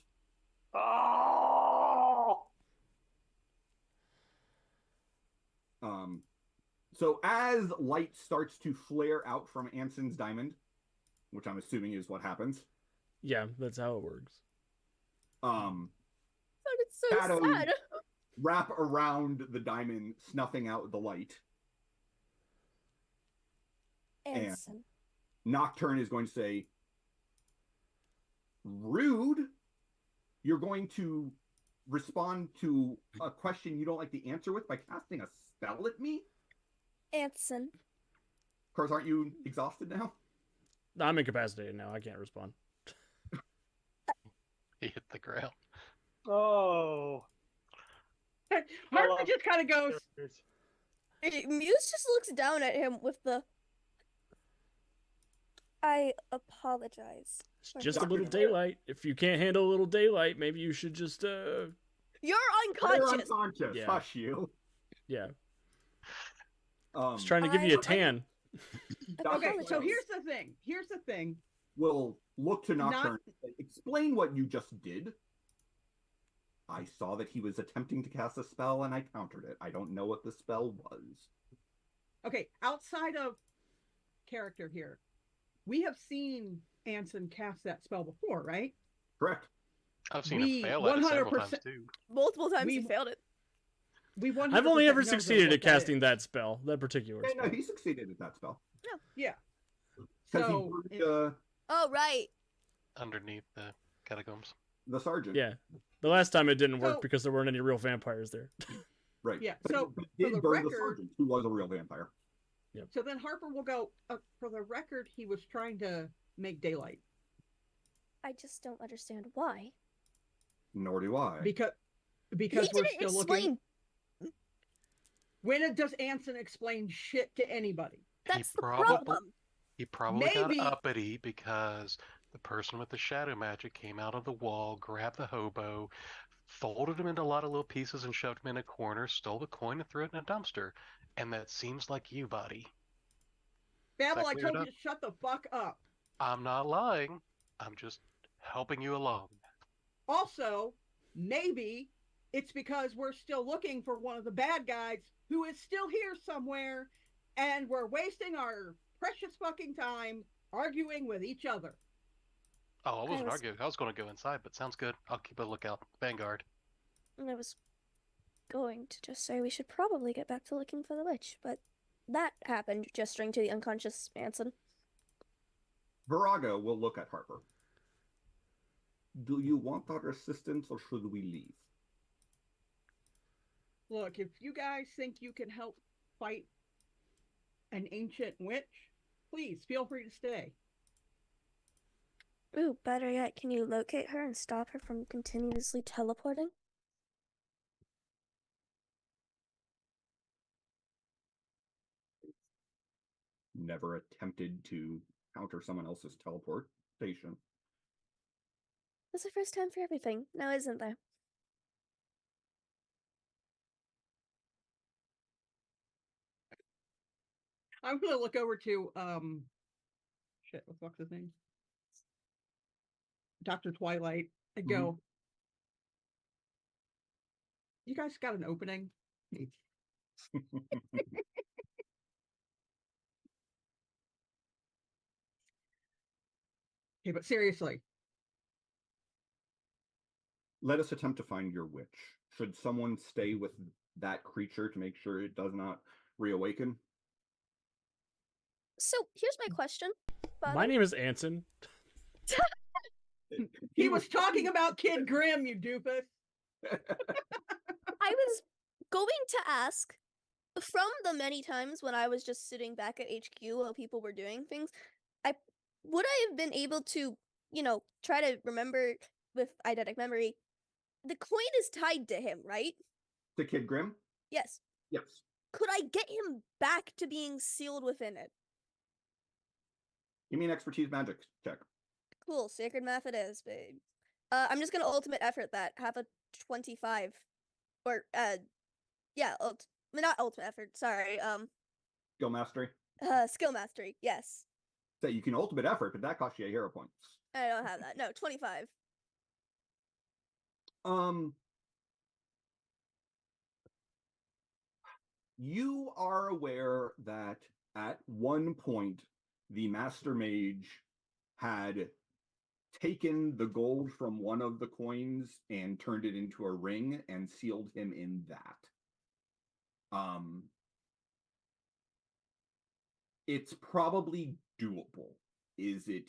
So as light starts to flare out from Anson's diamond, which I'm assuming is what happens. Yeah, that's how it works. Sounded so Shadows sad. wrap around the diamond, snuffing out the light. Anson. Nocturne is going to say, rude. You're going to respond to a question you don't like the answer with by casting a spell at me? Anson. Of course, aren't you exhausted now? I'm incapacitated now. I can't respond. He hit the ground. Oh. Harper just kind of goes, Muse just looks down at him with the... I apologize. It's just a little daylight. If you can't handle a little daylight, maybe you should just You're You're unconscious. unconscious. Yeah. Hush you. yeah. Just trying to give I- you a tan. Dr. okay, so Wells here's the thing. will look to Nocturne and say, explain what you just did. I saw that he was attempting to cast a spell and I countered it. I don't know what the spell was. Okay, outside of character here, we have seen Anson cast that spell before, right? Correct. I've seen We him fail at it several 100% times too. Multiple times he We- failed it. We I've only 100% ever know succeeded what at that casting is. that spell, that particular Yeah, spell. no, he succeeded at that spell. Yeah. Because So, he burned Oh, right. Underneath the catacombs. the sergeant. Yeah. The last time it didn't work So- because there weren't any real vampires there. Right. Yeah, But so, he did for the burn the record- sergeant, who was a real vampire. So then Harper will go, for the record, he was trying to make daylight. I just don't understand why. Nor do I. Because He we're didn't still explain. looking. When does Anson explain shit to anybody? That's the probably- problem. He probably Maybe- got uppity because the person with the shadow magic came out of the wall, grabbed the hobo, folded them into a lot of little pieces and shoved them in a corner, stole the coin and threw it in a dumpster. And that seems like you, buddy. Babble, I clear it told you up? to shut the fuck up. I'm not lying. I'm just helping you along. Also, maybe it's because we're still looking for one of the bad guys who is still here somewhere, and we're wasting our precious fucking time arguing with each other. Oh, I wasn't was- arguing. I was going to go inside, but sounds good. I'll keep a lookout. Vanguard. I was going to just say we should probably get back to looking for the witch, but that happened, gesturing to the unconscious Anson. Virago will look at Harper. Do you want our assistance or should we leave? Look, if you guys think you can help fight an ancient witch, please feel free to stay. Ooh, better yet, can you locate her and stop her from continuously teleporting? Never attempted to counter someone else's teleportation. There's a first time for everything, now isn't there? I'm gonna look over to shit, what the fuck's his name? Dr. Twilight and go, you guys got an opening? Okay, but seriously, Let us attempt to find your witch. Should someone stay with that creature to make sure it does not reawaken? So, here's my question. My Father. name is Anson. he was talking about Kid Grimm, you doofus. I was going to ask, from the many times when I was just sitting back at HQ while people were doing things, would I have been able to, try to remember with eidetic memory, the coin is tied to him, right? To Kid Grimm? Yes. Yes. Could I get him back to being sealed within it? You mean expertise magic check? Cool, sacred math it is, babe. I'm just gonna ultimate effort that, have a 25. Or, yeah, not ultimate effort, sorry, Skill mastery? skill mastery, yes. So you can ultimate effort, but that costs you a hero points. I don't have that, no, 25. You are aware that at one point the Master Mage had taken the gold from one of the coins and turned it into a ring and sealed him in that. It's probably doable. Is it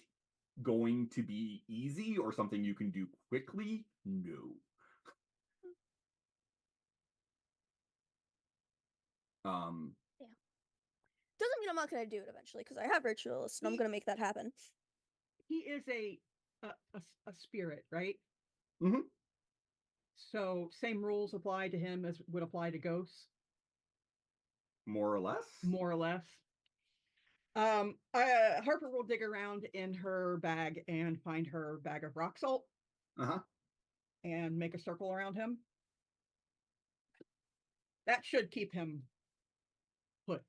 going to be easy or something you can do quickly? No. Yeah. Doesn't mean I'm not gonna do it eventually, because I have ritualists, and I'm gonna make that happen. He is a spirit, right? Mm-hmm. So same rules apply to him as would apply to ghosts, More or less? more or less. Harper will dig around in her bag and find her bag of rock salt. Uh-huh. And make a circle around him. That should keep him put.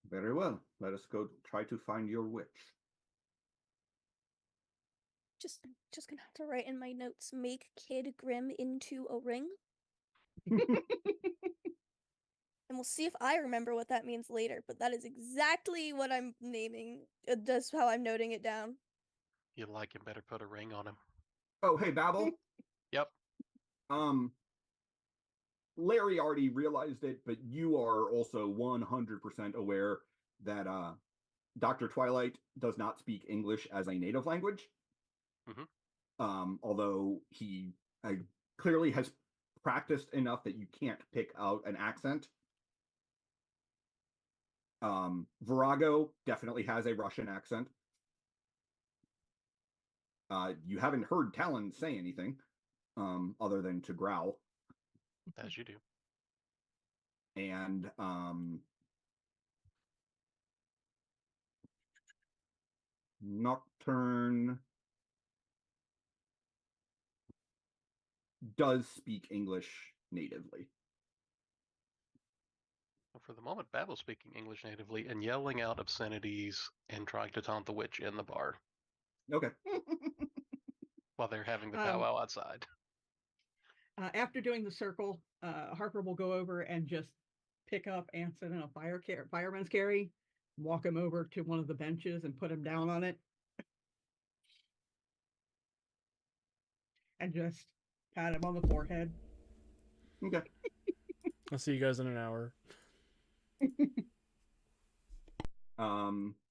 Very well. Let us go try to find your witch. Just gonna have to write in my notes, make Kid Grimm into a ring. And we'll see if I remember what that means later, but that is exactly what I'm naming. That's how I'm noting it down. You like him, better put a ring on him. Oh, hey, Babel. Yep. Larry already realized it, but you are also 100% aware that Dr. Twilight does not speak English as a native language. Although he clearly has practiced enough that you can't pick out an accent. Virago definitely has a Russian accent. You haven't heard Talon say anything other than to growl. As you do. And Nocturne does speak English natively. For the moment, Babel's speaking English natively and yelling out obscenities and trying to taunt the witch in the bar Okay. while they're having the Um, powwow outside. After doing the circle, Harper will go over and just pick up Anson in a fireman's carry, walk him over to one of the benches and put him down on it. And just pat him on the forehead. Okay. I'll see you guys in an hour. Be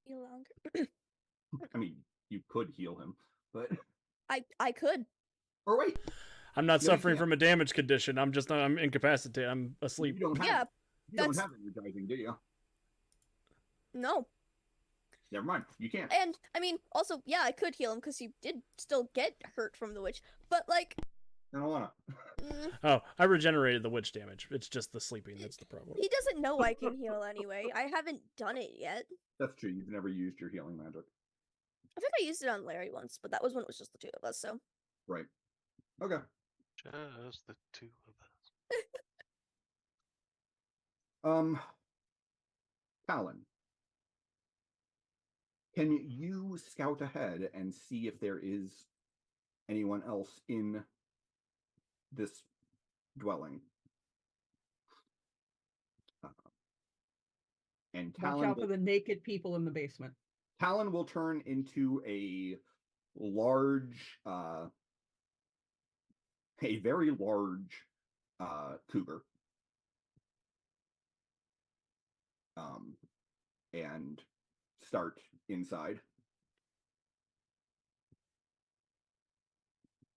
longer. I mean, you could heal him, but I could. or wait, I'm not No, you suffering can't. from a damage condition. I'm incapacitated. I'm you asleep. don't have Yeah, you don't that's- have energizing, do you? No. Never mind. You can't. And I mean, also, yeah, I could heal him because he did still get hurt from the witch. But like, I don't wanna. Oh, I regenerated the witch damage. It's just the sleeping that's the problem. he doesn't know I can heal anyway. I haven't done it yet. That's true. You've never used your healing magic. I think I used it on Larry once, but that was when it was just the two of us. So Right. Okay. Just the two of us. Talon. Can you scout ahead and see if there is anyone else in this dwelling? And Watch Talon out for will, the naked people in the basement. Talon will turn into a large, a very large cougar. And start inside.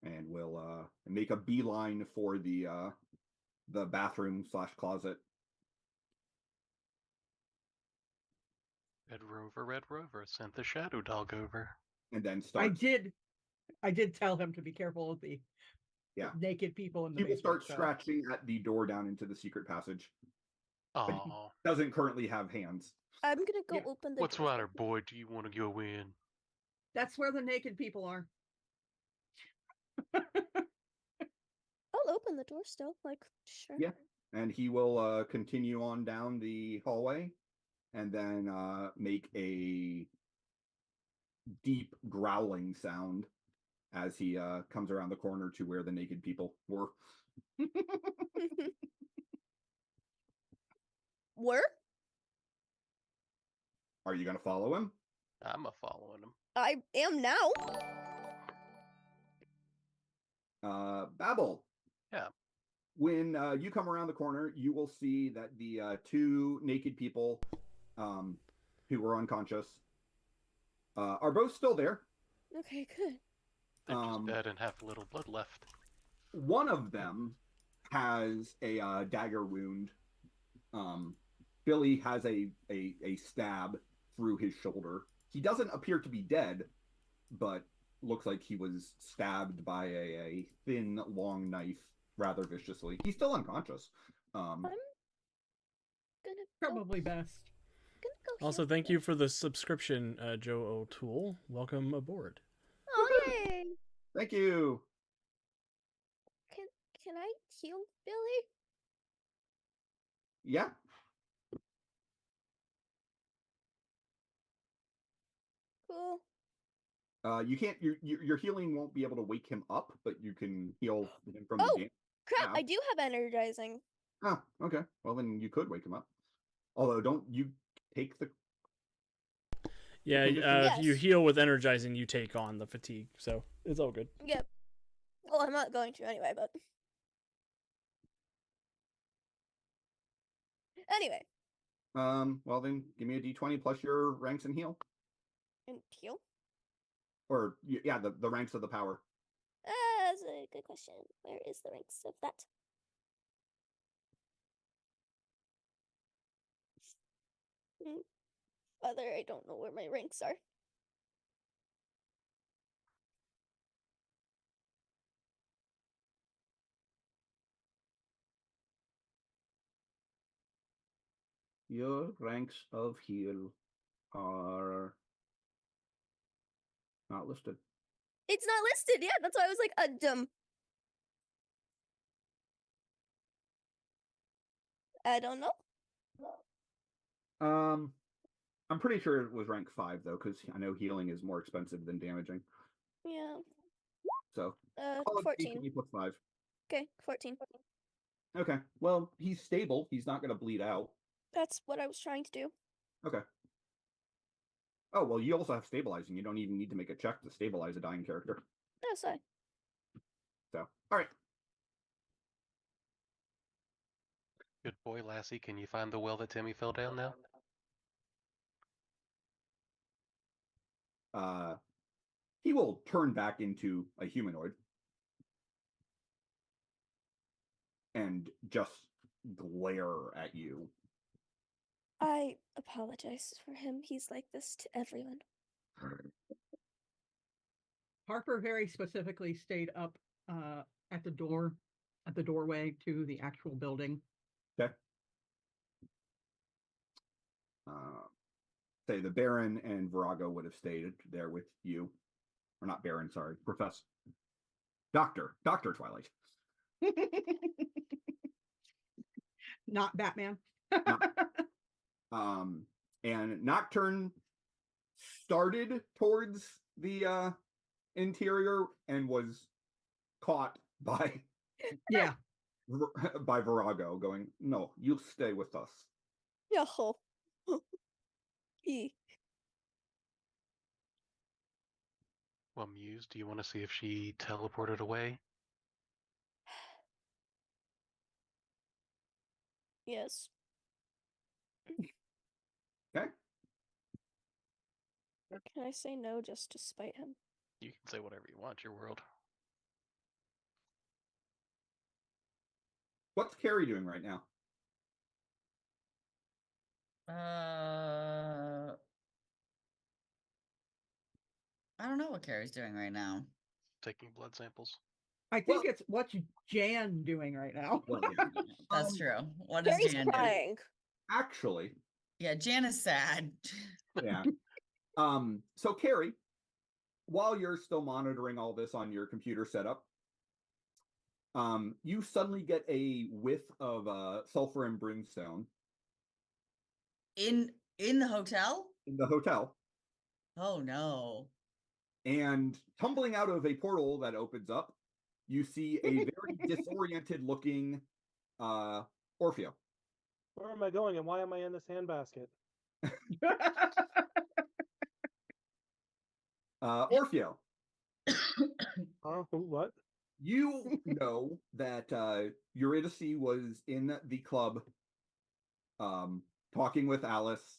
And we'll make a beeline for the bathroom / closet. Red Rover sent the shadow dog over. And then I start. did tell him to be careful of the Yeah. naked people in the He will basement. start scratching at the door down into the secret passage. Oh, Doesn't currently have hands. I'm gonna go Yeah. open the what's the door. matter, boy? Do you want to go in? That's where the naked people are. I'll open the door still. Like, sure. Yeah. And he will continue on down the hallway and then make a deep growling sound as he comes around the corner to where the naked people were. Where? Are you going to follow him? I'm a following him. I am now. Babel. Yeah. When you come around the corner, you will see that the two naked people who were unconscious are both still there. Okay, good. They're just dead and have little blood left. One of them has a dagger wound. Billy has a stab through his shoulder. He doesn't appear to be dead, but looks like he was stabbed by a thin, long knife rather viciously. He's still unconscious. I'm gonna go, Probably best. gonna go Also, heal thank him. you for the subscription, Joe O'Toole. Welcome aboard. Oh yay! Thank you. Can I heal Billy? Yeah. Cool. You can't. Your healing won't be able to wake him up, but you can heal him from the Oh, damage. crap! Yeah. I do have energizing. Oh, okay. Well, then you could wake him up. Although, don't you take the? Yeah, condition- if you Yes. heal with energizing, you take on the fatigue, so it's all good. Yep. Well, I'm not going to anyway, but anyway, Well, then give me a d20 plus your ranks and heal, and heal. or yeah, the ranks of the power. That's a good question. Where is the ranks of that? Father, I don't know where my ranks are. Your ranks of heal are not listed. It's not listed. Yeah, that's why I was like, dumb. I don't know. I'm pretty sure it was rank 5 though, because I know healing is more expensive than damaging. Yeah. So call it 14. D20 plus 5. Okay, 14. Okay. Well, he's stable. He's not gonna bleed out. That's what I was trying to do. Okay. Oh well, you also have stabilizing. You don't even need to make a check to stabilize a dying character. No, sorry. So, all right. Good boy, Lassie. Can you find the well that Timmy fell down now? He will turn back into a humanoid and just glare at you. I apologize for him. He's like this to everyone. Harper very specifically stayed up at the doorway to the actual building. Okay. Say the Baron and Virago would have stayed there with you. Or not Baron, sorry. Professor. Dr. Twilight. Not Batman. And Nocturne started towards the interior and was caught by Yeah. by Virago going, no, you'll stay with us. Yo. He. Well, Muse, do you want to see if she teleported away? Yes. Okay. Can I say no just to spite him? You can say whatever you want, your world. What's Carrie doing right now? I don't know what Carrie's doing right now. Taking blood samples. I think it's what's Jan doing right now. Well, yeah. That's true. What is Carrie's Jan doing? crying. Actually, Yeah, Jan is sad. yeah. So Carrie, while you're still monitoring all this on your computer setup, you suddenly get a whiff of sulfur and brimstone In the hotel? in the hotel, Oh no. and tumbling out of a portal that opens up, you see a very disoriented looking Orfeo. Where am I going and why am I in this handbasket? Orfeo, Huh? What? you know that Eurydice was in the club talking with Alice.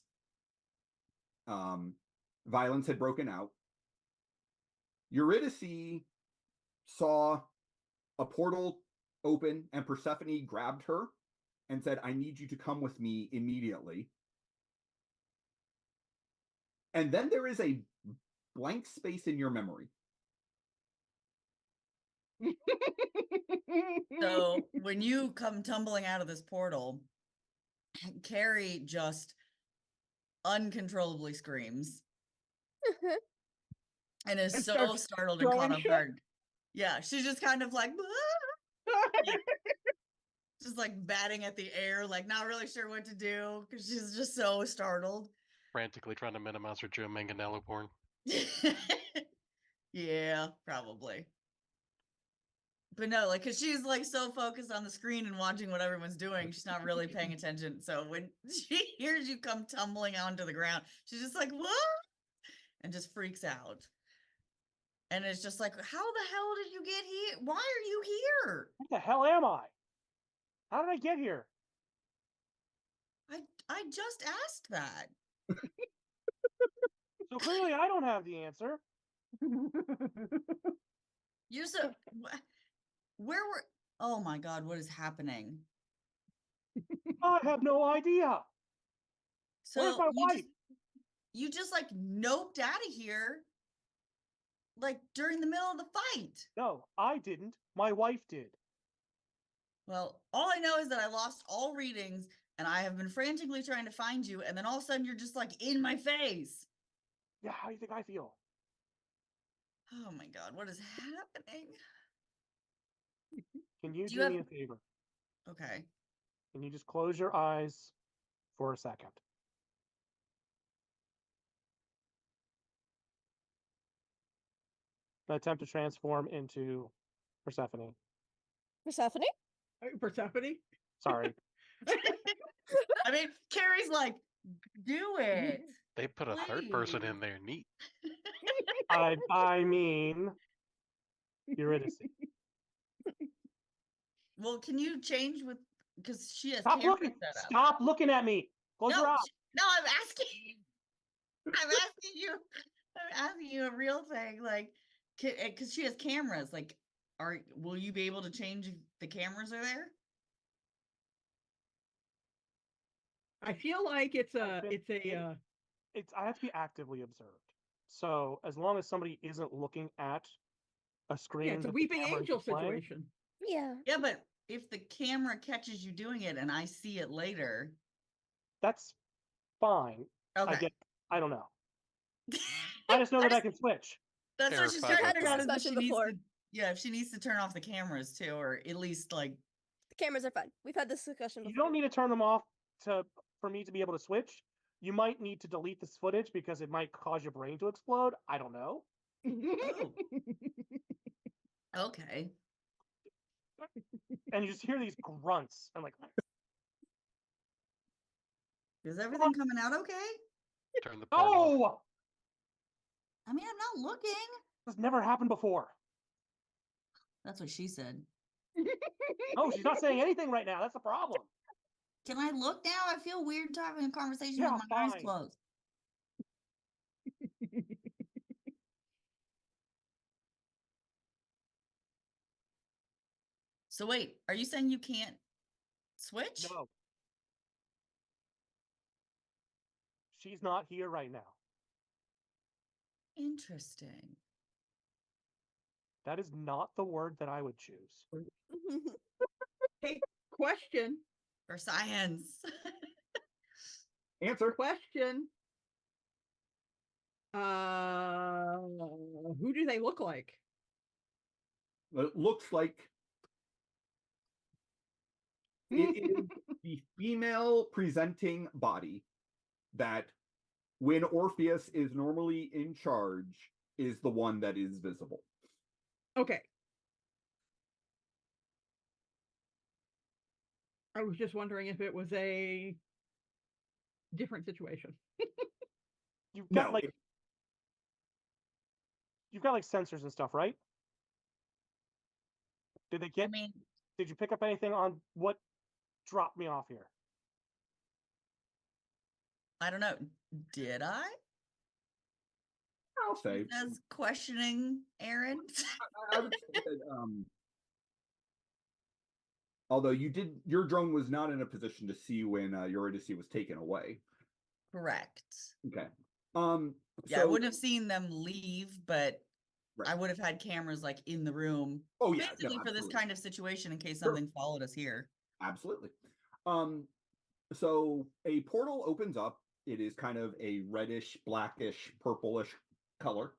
Violence had broken out. Eurydice saw a portal open and Persephone grabbed her and said, I need you to come with me immediately. And then there is a blank space in your memory. So when you come tumbling out of this portal, Carrie just uncontrollably screams and is And so starts startled and caught throwing off shit? guard. Yeah, she's just kind of like, just like batting at the air, like not really sure what to do because she's just so startled. Frantically trying to minimize her Joe Manganiello porn. Yeah, probably. But no, like, cause she's like so focused on the screen and watching what everyone's doing, she's not really paying attention. So when she hears you come tumbling onto the ground, she's just like, what? And just freaks out. And it's just like, how the hell did you get here? Why are you here? What the hell am I? How did I get here? I just asked that. So clearly I don't have the answer. You so where were? Oh my God, what is happening? I have no idea. Where's So my wife? you just like noped out of here, like during the middle of the fight. No, I didn't. My wife did. Well, all I know is that I lost all readings and I have been frantically trying to find you, and then all of a sudden you're just like in my face. Yeah, how do you think I feel? Oh my God, what is happening? Can you Do do you me have- a favor? Okay. and you just close your eyes for a second. Attempt to transform into Persephone. Persephone? Persephone? Sorry. I mean, Carrie's like, do it. They put a third person Please. in there. Neat. I mean, Eurydice. Well, can you change with because she has Stop camera looking. set up. Stop looking at me. Close your eyes. No, I'm asking. I'm asking you. I'm asking you a real thing, like, because she has cameras. Like, will you be able to change if the cameras are there? I feel like it's a I have to be actively observed. So as long as somebody isn't looking at a screen, yeah, it's a that the weeping camera angel is playing, situation. Yeah. Yeah, but if the camera catches you doing it and I see it later, that's fine. okay. I don't know. I just know that I can switch. That's what she's Terrified trying of to figure out. Is if discussion she needs before. to, yeah, if she needs to turn off the cameras too, or at least like, The cameras are fun. We've had this discussion You before. don't need to turn them off for me to be able to switch. You might need to delete this footage because it might cause your brain to explode. I don't know. oh, okay. And you just hear these grunts and like, Is everything coming out okay? Turn the portal off. oh, I mean, I'm not looking. this never happened before. That's what she said. No, she's not saying anything right now. That's the problem. Can I look now? I feel weird having a conversation Yeah, with my eyes fine. closed. So wait, are you saying you can't switch? No. She's not here right now. Interesting. That is not the word that I would choose. Hey, question. For science. Answer. Question. Who do they look like? It looks like it is the female presenting body that, when Orpheus is normally in charge, is the one that is visible. Okay. I was just wondering if it was a different situation. You've got No, like you've got like sensors and stuff, right? Did they I get? mean, Did you pick up anything on what dropped me off here? I don't know. Did I? I'll say. As questioning Aaron. I would say that, although your drone was not in a position to see when Eurydice was taken away. Correct. Okay. Yeah, I so- wouldn't have seen them leave, but Right. I would have had cameras like in the room. Oh yeah, Basically no, for this absolutely. kind of situation in case Sure. something followed us here. Absolutely. So a portal opens up. It is kind of a reddish, blackish, purplish color.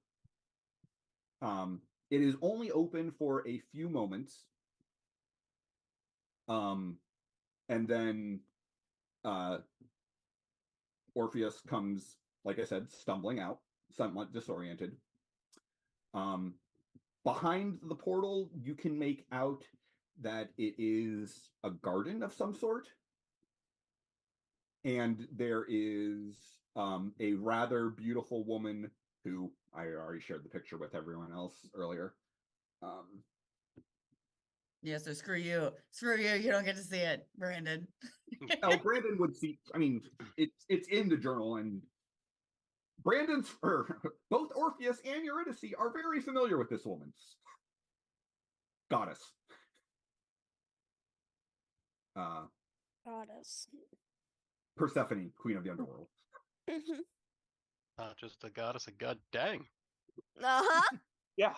It is only open for a few moments. And then Orpheus comes, like I said, stumbling out, somewhat disoriented. Behind the portal, you can make out that it is a garden of some sort. And there is a rather beautiful woman who I already shared the picture with everyone else earlier. Yeah, so screw you. Screw you. You don't get to see it, Brandon. Oh, Brandon would see. I mean, it's in the journal, and both Orpheus and Eurydice are very familiar with this woman's goddess. Goddess. Persephone, queen of the underworld. Not just a goddess, a god dang. Uh-huh. Yeah.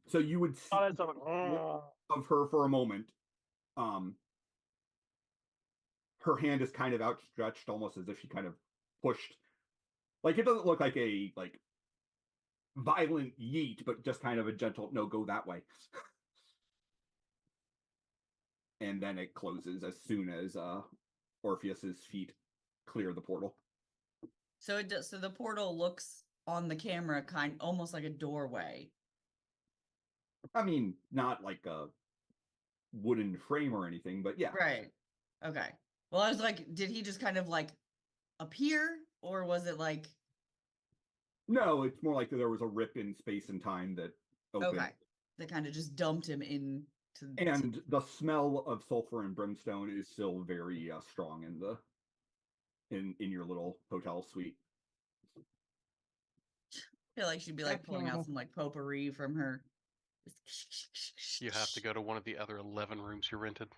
So you would see Oh, that's so- of her for a moment. Her hand is kind of outstretched, almost as if she kind of pushed. Like, it doesn't look like a violent yeet, but just kind of a gentle no, go that way. and then it closes as soon as Orpheus's feet clear the portal. So it does. So the portal looks on the camera almost like a doorway. I mean, not like a wooden frame or anything, but yeah. Right. Okay. Well, I was like, did he just kind of like appear, or was it like? No, it's more like there was a rip in space and time that opened. Okay. That kind of just dumped him into. And the smell of sulfur and brimstone is still very strong in the in your little hotel suite. I feel like she'd be like That's pulling out normal. some like potpourri from her. You have to go to one of the other 11 rooms you rented.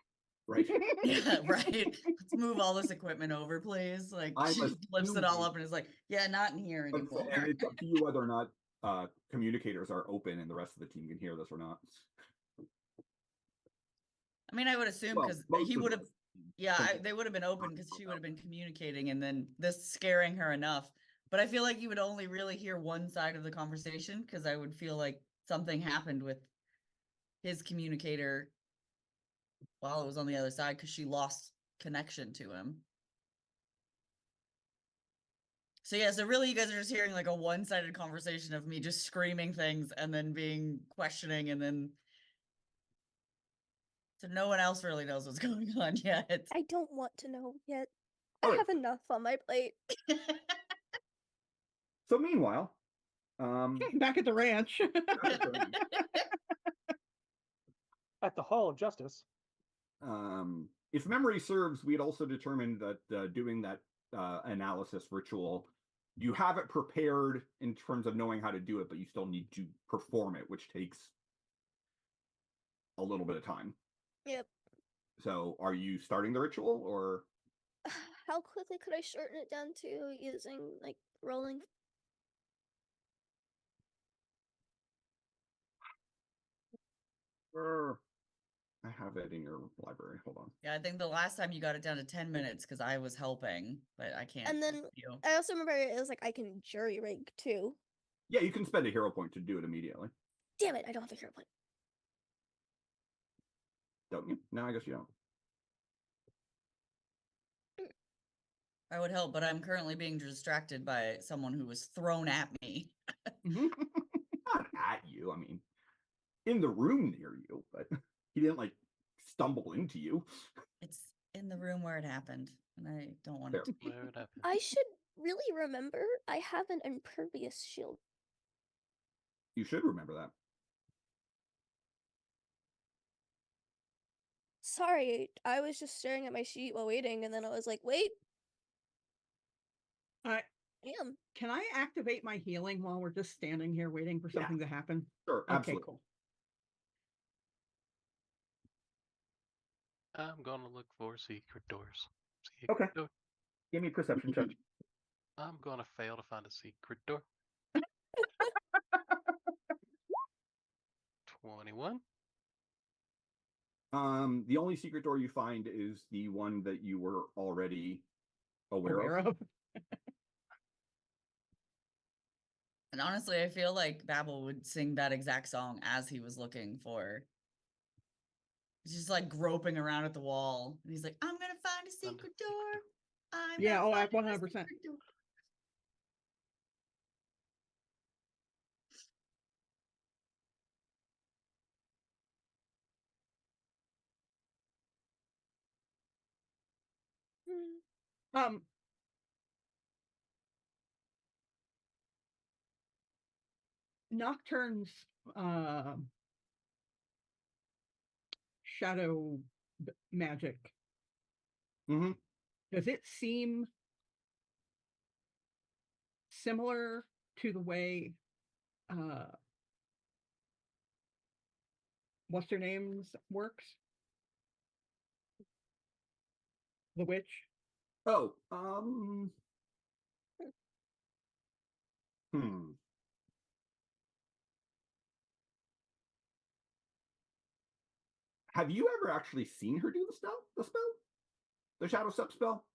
Right? Yeah, right. Let's move all this equipment over, please. Like I'm she lifts it all assuming- up and is like, yeah, not in here And anymore. it's up to you whether or not communicators are open and the rest of the team can hear this or not. I mean, I would assume Well, because most he of would have, us yeah, can- they would have been open because she would have been communicating, and then this scaring her enough. But I feel like you would only really hear one side of the conversation because I would feel like something happened with his communicator while it was on the other side because she lost connection to him. So yeah, so really you guys are just hearing like a one-sided conversation of me just screaming things and then being questioning, and then so no one else really knows what's going on yet. I don't want to know yet. I Okay. have enough on my plate. So meanwhile, Back at the ranch. At the Hall of Justice. if memory serves, we had also determined that doing that analysis ritual, you have it prepared in terms of knowing how to do it, but you still need to perform it, which takes a little bit of time. Yep. So are you starting the ritual, or How quickly could I shorten it down to using like rolling? I have it in your library. Hold on. Yeah, I think the last time you got it down to 10 minutes because I was helping, but I can't. And then help you. I also remember it was like I can jury rig too. Yeah, you can spend a hero point to do it immediately, Damn it, I don't have a hero point. don't you? No, I guess you don't. I would help, but I'm currently being distracted by someone who was thrown at me. Not at you. I mean, in the room near you, but he didn't like stumble into you. It's in the room where it happened, and I don't want it Fair. to be. Where it happened. I should really remember I have an impervious shield. You should remember that. Sorry, I was just staring at my sheet while waiting, and then I was like, wait, I damn. Can I activate my healing while we're just standing here waiting for Yeah. something to happen? Sure, Okay, absolutely. cool. I'm gonna look for secret doors. Okay. Door. Give me a perception check. I'm gonna fail to find a secret door. 21. The only secret door you find is the one that you were already aware of. And honestly, I feel like Babel would sing that exact song as he was looking for. He's just like groping around at the wall. And he's like, I'm gonna find a secret door. I'm Yeah, gonna oh, at find a 100%. secret door." Hmm. Nocturne's shadow magic. Mm-hmm. Does it seem similar to the way what's her name's works? The witch? Oh, Have you ever actually seen her do the spell? The shadow step spell?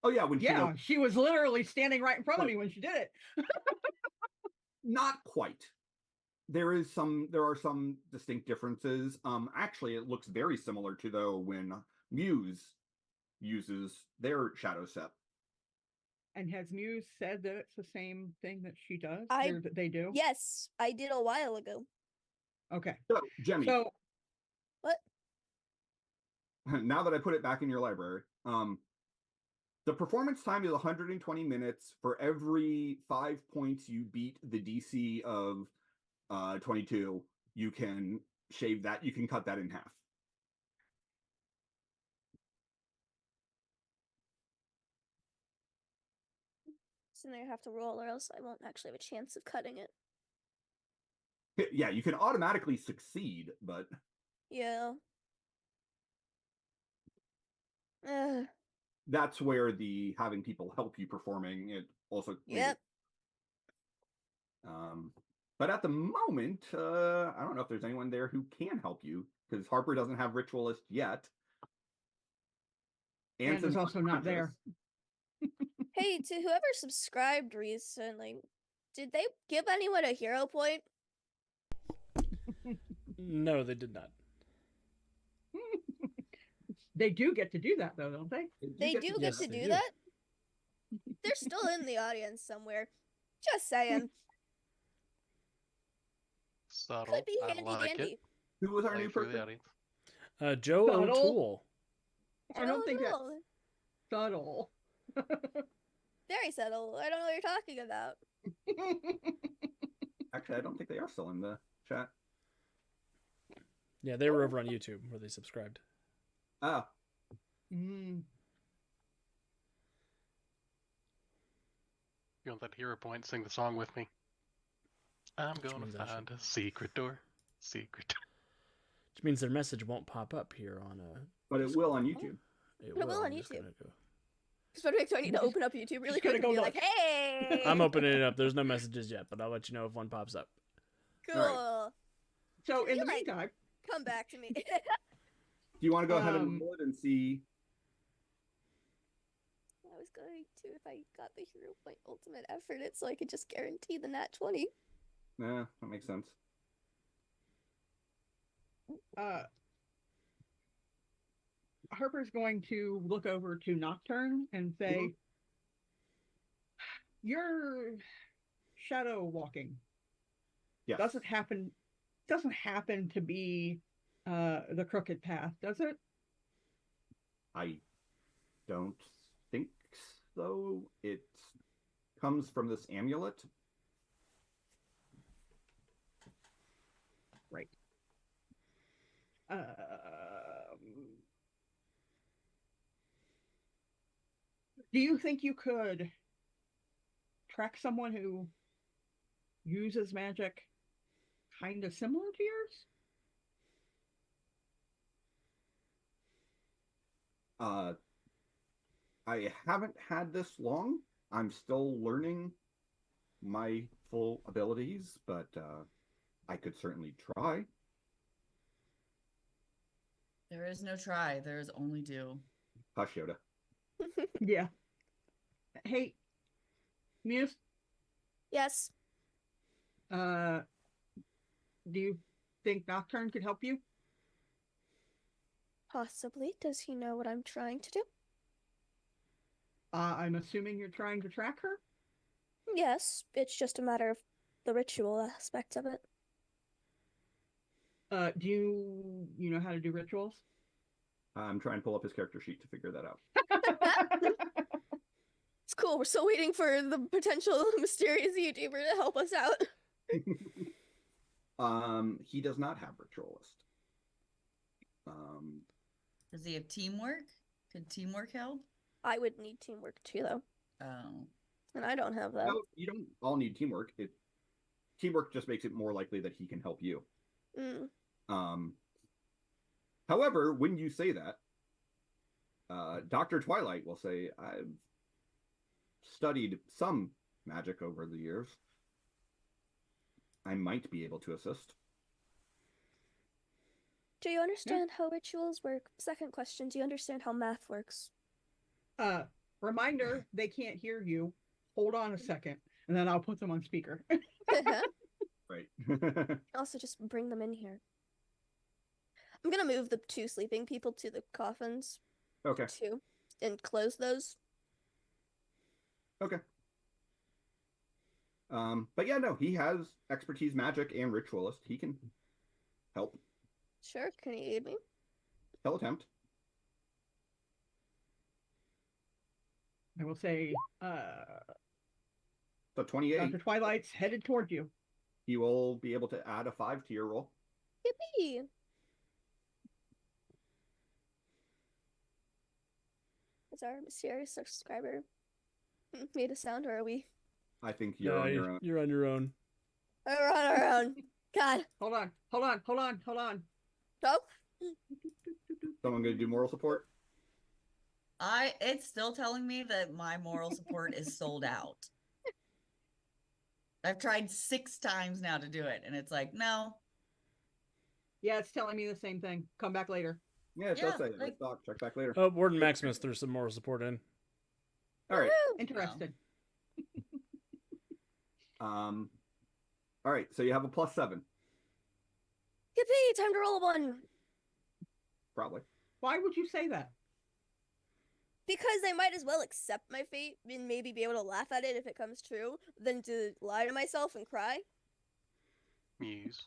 Oh yeah, when she Yeah, like, she was literally standing right in front of Right. me when she did it. not quite. there are some distinct differences. Actually, it looks very similar to though when Muse uses their shadow step. And has Muse said that it's the same thing that she does? I- Or that they do? Yes, I did a while ago. Okay. So, Jemmy, So What? now that I put it back in your library, the performance time is 120 minutes. For every 5 points you beat the DC of 22, you can shave that. You can cut that in half. So now I have to roll, or else I won't actually have a chance of cutting it. Yeah, you can automatically succeed, but Yeah. Ugh. that's where the having people help you performing it also. Yep. But at the moment, I don't know if there's anyone there who can help you because Harper doesn't have Ritualist yet. And is Anson's also not there. Hey, to whoever subscribed recently, did they give anyone a hero point? No, they did not. they do get to do that though, don't they? They do get Yes, to they do do. that? They're still in the audience somewhere. Just saying. Subtle. Could be I handy like dandy. it. Who was our Play new for the person? audience. Joe Subtle. O'Toole. I don't think that's Joe. subtle. Very subtle. I don't know what you're talking about. Actually, I don't think they are still in the chat. Yeah, they were over on YouTube where they subscribed. Ah, Mm. If you want that hero point, sing the song with me. I'm gonna means I should- find a secret door. Secret door. Which means their message won't pop up here on but it will on YouTube. It will on I'm just YouTube. gonna go. So I need to open up YouTube really Just gonna quick and go be like, look. hey! I'm opening it up. There's no messages yet, but I'll let you know if one pops up. Cool. Alright. So Can in you, the like- meantime, Come back to me. Do you want to go ahead and Um, roll it and see? I was going to, if I got the hero point ultimate effort, it so I could just guarantee the nat 20. Nah, that makes sense. Harper's going to look over to Nocturne and say, "You're shadow walking. Yes. Doesn't happen to be the crooked path, does it?" I don't think so. It comes from this amulet. Right. Do you think you could track someone who uses magic kind of similar to yours? I haven't had this long. I'm still learning my full abilities, but I could certainly try. There is no try. There is only do. Hush, Yoda. Yeah. Hey, Muse, Yes. do you think Nocturne could help you? Possibly. Does he know what I'm trying to do? I'm assuming you're trying to track her? Yes. It's just a matter of the ritual aspect of it. Do you know how to do rituals? I'm trying to pull up his character sheet to figure that out. It's cool. We're still waiting for the potential mysterious YouTuber to help us out. He does not have ritualist. Does he have teamwork? Could teamwork help? I would need teamwork too, though. Oh. And I don't have that. No, you don't all need teamwork. Teamwork just makes it more likely that he can help you. Mm. However, when you say that, Dr. Twilight will say, I've studied some magic over the years. I might be able to assist. Do you understand how rituals work? Second question, do you understand how math works? Reminder, they can't hear you. Hold on a second, and then I'll put them on speaker. Right. Also, just bring them in here. I'm gonna move the 2 sleeping people to the coffins Okay. too, and close those. Okay. But yeah, no, he has expertise magic and ritualist. He can help. Sure, can you aid me? He'll attempt. I will say, So 28. Dr. Twilight's headed toward you. He will be able to add a 5 to your roll. Yippee! Is our mysterious subscriber made a sound, or are we? I think you're on your own. You're on your own. We're on our own. God. Hold on. Oh, Someone going to do moral support? It's still telling me that my moral support is sold out. I've tried 6 times now to do it, and it's like, no. Yeah, it's telling me the same thing. Come back later. Yeah, it does Yeah, say like- it. Doc, check back later. Oh, Warden Maximus threw some moral support in. All right. woohoo! Interested. All right. So you have a +7, Yippee! Time to roll a 1. probably. Why would you say that? Because I might as well accept my fate and maybe be able to laugh at it if it comes true, than to lie to myself and cry. Muse.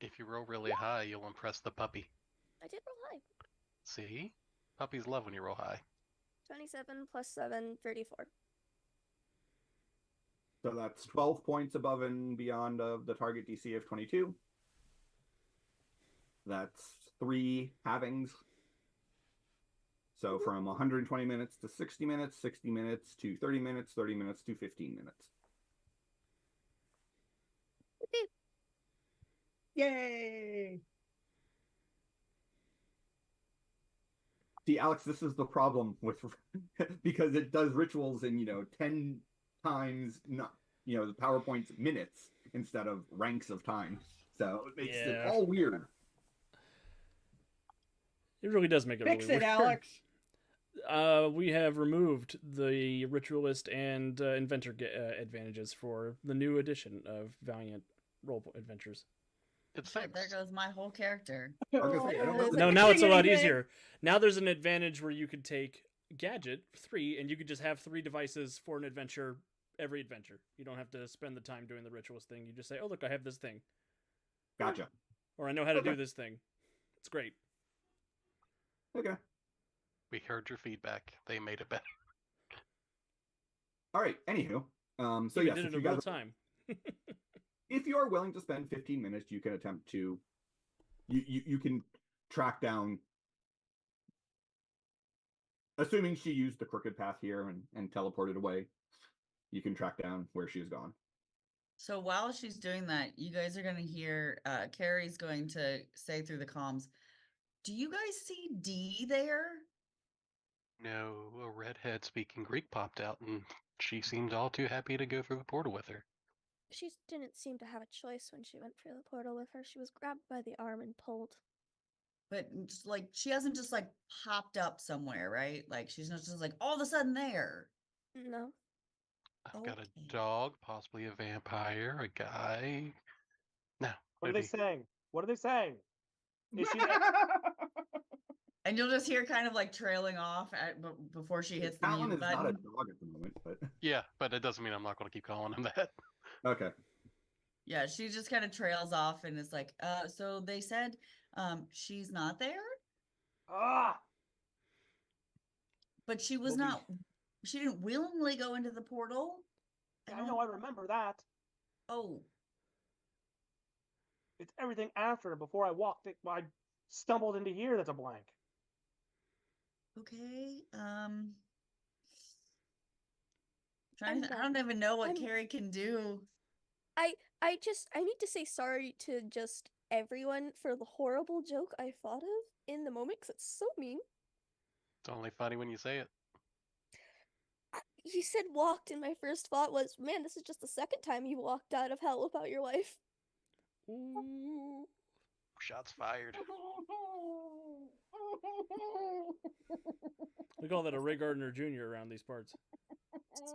If you roll really high, you'll impress the puppy. I did roll high. See? Puppies love when you roll high. 27 plus 7, 34. So that's 12 points above and beyond of the target DC of 22. That's 3 halvings. So from 120 minutes to 60 minutes, 60 minutes to 30 minutes, 30 minutes to 15 minutes. Yay! See, Alex, this is the problem with because it does rituals in 10 times not the PowerPoint's minutes instead of ranks of time. So it makes it all weird. It really does make it Fix really it, weird. Alex. We have removed the ritualist and inventor advantages for the new edition of Valiant Role Adventures. It's Shit, there fixed. goes my whole character. I was gonna say, I don't know if No, it's now it's a lot anything. easier. Now there's an advantage where you could take Gadget 3 and you could just have 3 devices for an adventure every adventure. You don't have to spend the time doing the ritualist thing. You just say, "Oh, look, I have this thing," Gotcha. or "I know how to do Okay. this thing." It's great. Okay. We heard your feedback. They made it better. All right. Anywho, so We yes, did if it in you real guys, time. if you are willing to spend 15 minutes, you can attempt to, you can track down, assuming she used the crooked path here and teleported away, you can track down where she has gone. So while she's doing that, you guys are going to hear Carrie's going to say through the comms, do you guys see D there? No, a redhead speaking Greek popped out, and she seemed all too happy to go through the portal with her. She didn't seem to have a choice when she went through the portal with her. She was grabbed by the arm and pulled. But just like she hasn't just like popped up somewhere, right? Like she's not just like all of a sudden there. No. I've got Okay. a dog, possibly a vampire, a guy. No. What no are they D. saying? What are they saying? Is she And you'll just hear kind of like trailing off before she hits the Talon mute is not a button. dog at the moment, but Yeah, but it doesn't mean I'm not going to keep calling him that. okay. Yeah, she just kind of trails off and is like, so they said she's not there, ah? but she was Well, not, she didn't willingly go into the portal. I know, I remember that. Oh, It's everything after, before I walked it. I stumbled into here. That's a blank. okay. I'm I don't even know what I'm- Carrie can do. I need to say sorry to just everyone for the horrible joke I thought of in the moment, because it's so mean. It's only funny when you say it. He said walked, and my first thought was, man, this is just the second time you walked out of hell without your wife. Ooh. Shots fired. We call that a Ray Gardner Jr. around these parts.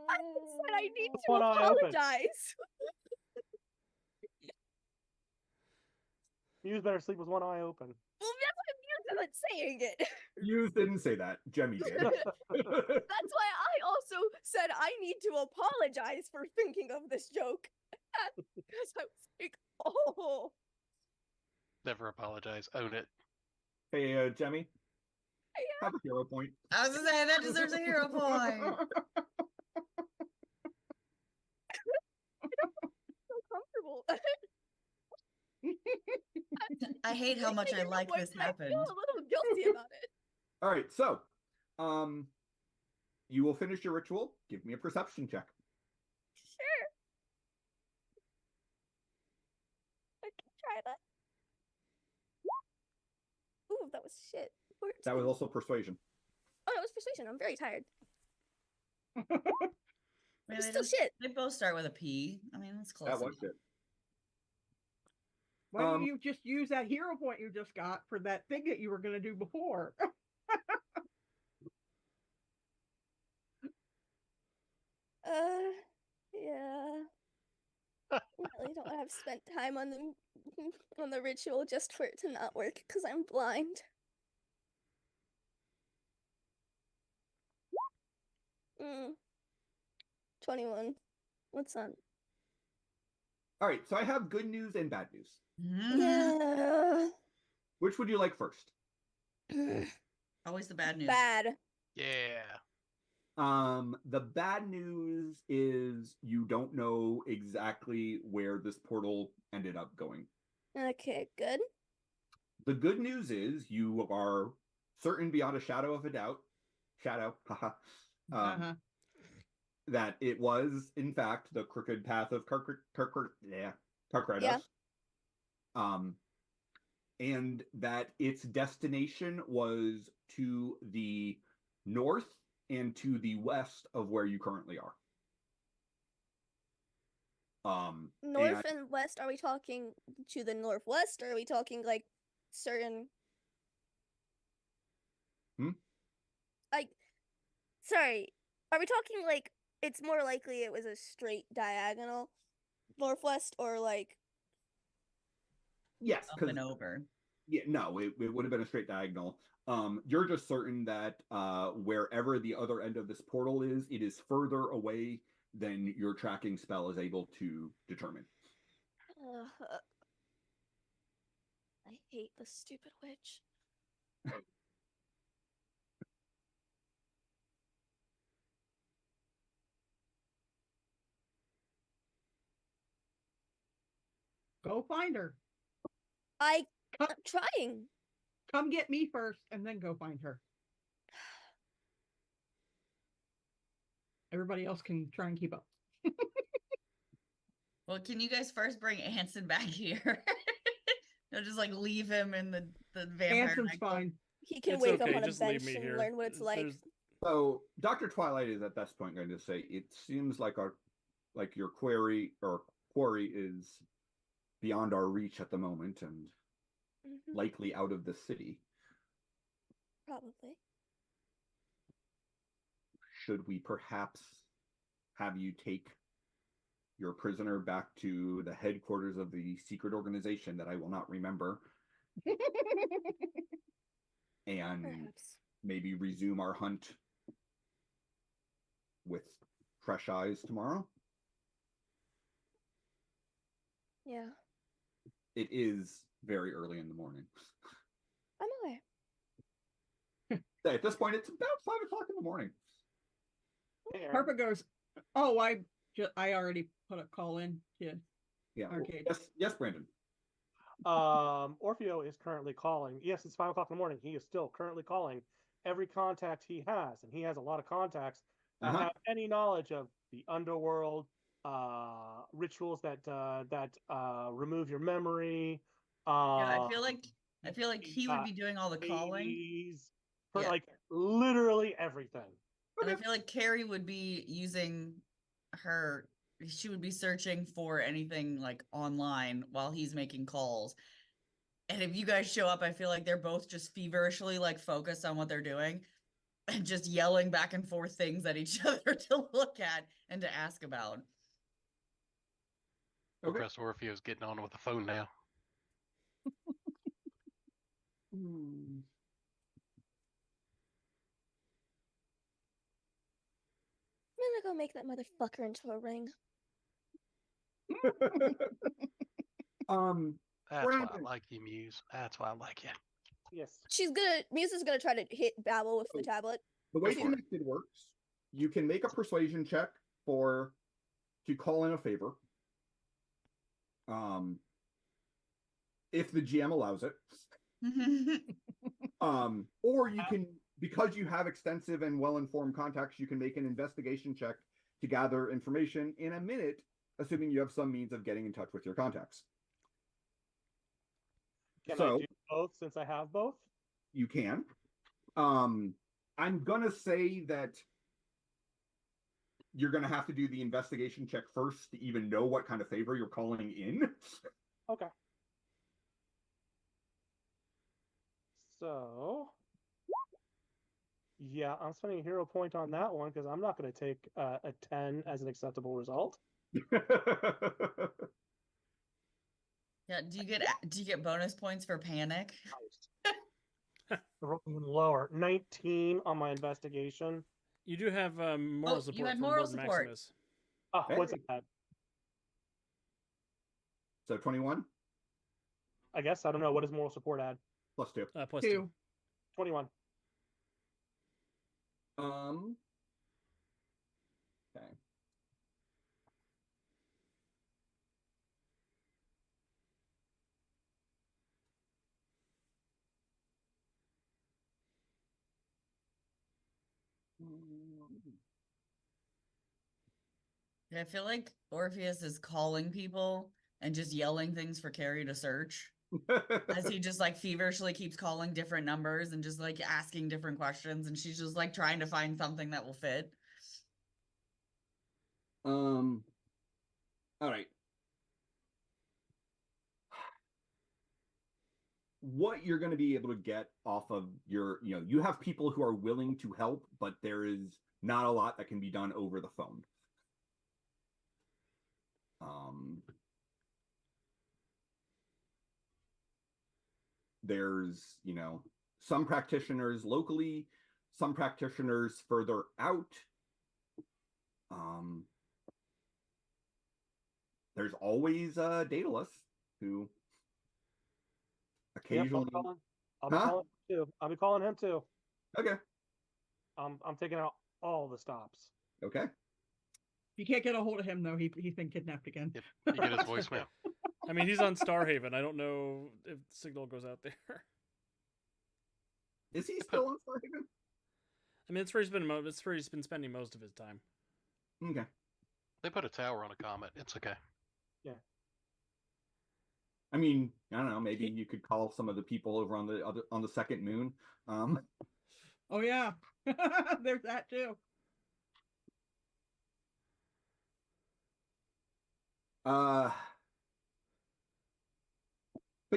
I said I need to One eye open. apologize. Fuse better sleep with one eye open. Well, that's what I'm not saying it. You didn't say that. Jemmy did. That's why I also said I need to apologize for thinking of this joke. Because I was like, oh. Never apologize. Own it. Hey, Jemmy, have a hero point. I was gonna say that deserves a hero point. So comfortable. I hate how much I Taking a like point, this but I happened. feel a little guilty about it. All right, so, you will finish your ritual. Give me a perception check. Sure. I can try that. Ooh, that was shit. That was 14. also persuasion. Oh, that was persuasion. I'm very tired. I mean, It's they still just- shit. They both start with a P. I mean, that's close. That was enough. it. Why don't you just use that hero point you just got for that thing that you were going to do before? Yeah. I really don't have spent time on the ritual just for it to not work because I'm blind. Mm. 21. What's on? All right, so I have good news and bad news. Mhm. Yeah. Which would you like first? Always the bad news. Bad. Yeah. The bad news is you don't know exactly where this portal ended up going. Okay, good. The good news is you are certain beyond a shadow of a doubt, haha, Uh-huh. that it was in fact the crooked path of Carcredos. Yeah. And that its destination was to the north and to the west of where you currently are. North and west, are we talking to the northwest or are we talking like certain like sorry, are we talking like it's more likely it was a straight diagonal northwest or like yes, Up because and over. yeah, no, it would have been a straight diagonal. You're just certain that wherever the other end of this portal is, it is further away than your tracking spell is able to determine. I hate this stupid witch. Go find her. I'm trying. Come get me first and then go find her. Everybody else can try and keep up. Well, can you guys first bring Anson back here? No, just like leave him in the vampire. Anson's nightclub. fine. He can It's wake okay, up on a just leave bench me and here. learn what it's like. There's- So Dr. Twilight is at this point going to say it seems like your quarry is beyond our reach at the moment and Mhm, likely out of the city. probably. Should we perhaps have you take your prisoner back to the headquarters of the secret organization that I will not remember and Perhaps. maybe resume our hunt with fresh eyes tomorrow? Yeah, It is very early in the morning. I'm aware. At this point, it's about 5 o'clock in the morning. Hey, Aaron. Harper goes, oh, I already put a call in. Yeah. Yeah. Arcade. Yes, Brandon. Orfeo is currently calling. Yes, it's 5 o'clock in the morning. He is still currently calling every contact he has, and he has a lot of contacts that Uh-huh. have any knowledge of the underworld, rituals that remove your memory. Yeah, I feel like he would be doing all the calling, Hades, for Yeah. like literally everything. and I feel like Carrie would be using her. She would be searching for anything like online while he's making calls. And if you guys show up, I feel like they're both just feverishly like focused on what they're doing and just yelling back and forth things at each other to look at and to ask about. Okay. Professor Orpheo's getting on with the phone now. Hmm. I'm gonna go make that motherfucker into a ring. That's why I Brandon, like you, Muse. That's why I like you. Yes. Muse is gonna try to hit Babel with the tablet. the way Go for it. Connected works, you can make a persuasion check to call in a favor. If the GM allows it. Or you can, because you have extensive and well-informed contacts, you can make an investigation check to gather information in a minute, assuming you have some means of getting in touch with your contacts. Can So- I do both since I have both? You can. I'm gonna say that you're gonna have to do the investigation check first to even know what kind of favor you're calling in. Okay. So, yeah, I'm spending a hero point on that one because I'm not going to take a 10 as an acceptable result. Yeah, do you get bonus points for panic? Roll even lower. 19 on my investigation. You do have moral Oh, support you had from moral Lord support. Maximus. Oh, what's Hey. that? So 21 I guess I don't know. What does moral support add? plus 2. Plus 2. 2. 21. Okay. I feel like Orpheus is calling people and just yelling things for Carrie to search. As he just like feverishly keeps calling different numbers and just like asking different questions, and she's just like trying to find something that will fit. All right. What you're going to be able to get off of you have people who are willing to help, but there is not a lot that can be done over the phone. There's, some practitioners locally, some practitioners further out. There's always Daedalus, who Yep, occasionally. I'll be calling him too. I'll be calling him too. Okay. I'm taking out all the stops. Okay. You can't get a hold of him though. He's been kidnapped again. Yep. You get his voicemail. I mean, he's on Starhaven. I don't know if signal goes out there. Is he still on Starhaven? I mean, it's where he's been spending most of his time. Okay. They put a tower on a comet. It's okay. I mean, I don't know. Maybe you could call some of the people over on the second moon. Oh yeah, there's that too. But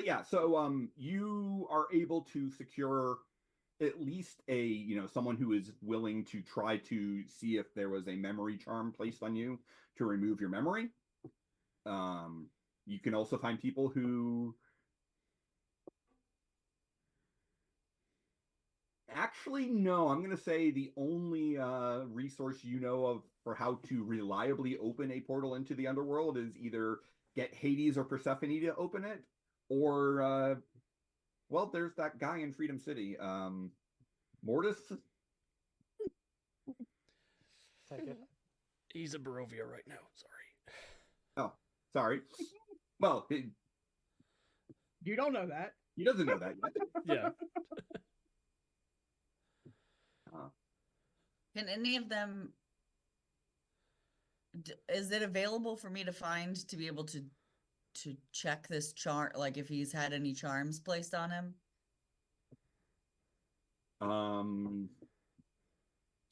yeah, so you are able to secure at least someone who is willing to try to see if there was a memory charm placed on you to remove your memory. You can also find people who actually, no, I'm going to say the only resource you know of for how to reliably open a portal into the underworld is either get Hades or Persephone to open it, or, well, there's that guy in Freedom City, Mortis. Take it. He's in Barovia right now. Sorry. Oh, sorry. Well, You don't know that. he doesn't know that yet. Yeah. Can any of them? Is it available for me to find to be able to check this charm, like if he's had any charms placed on him?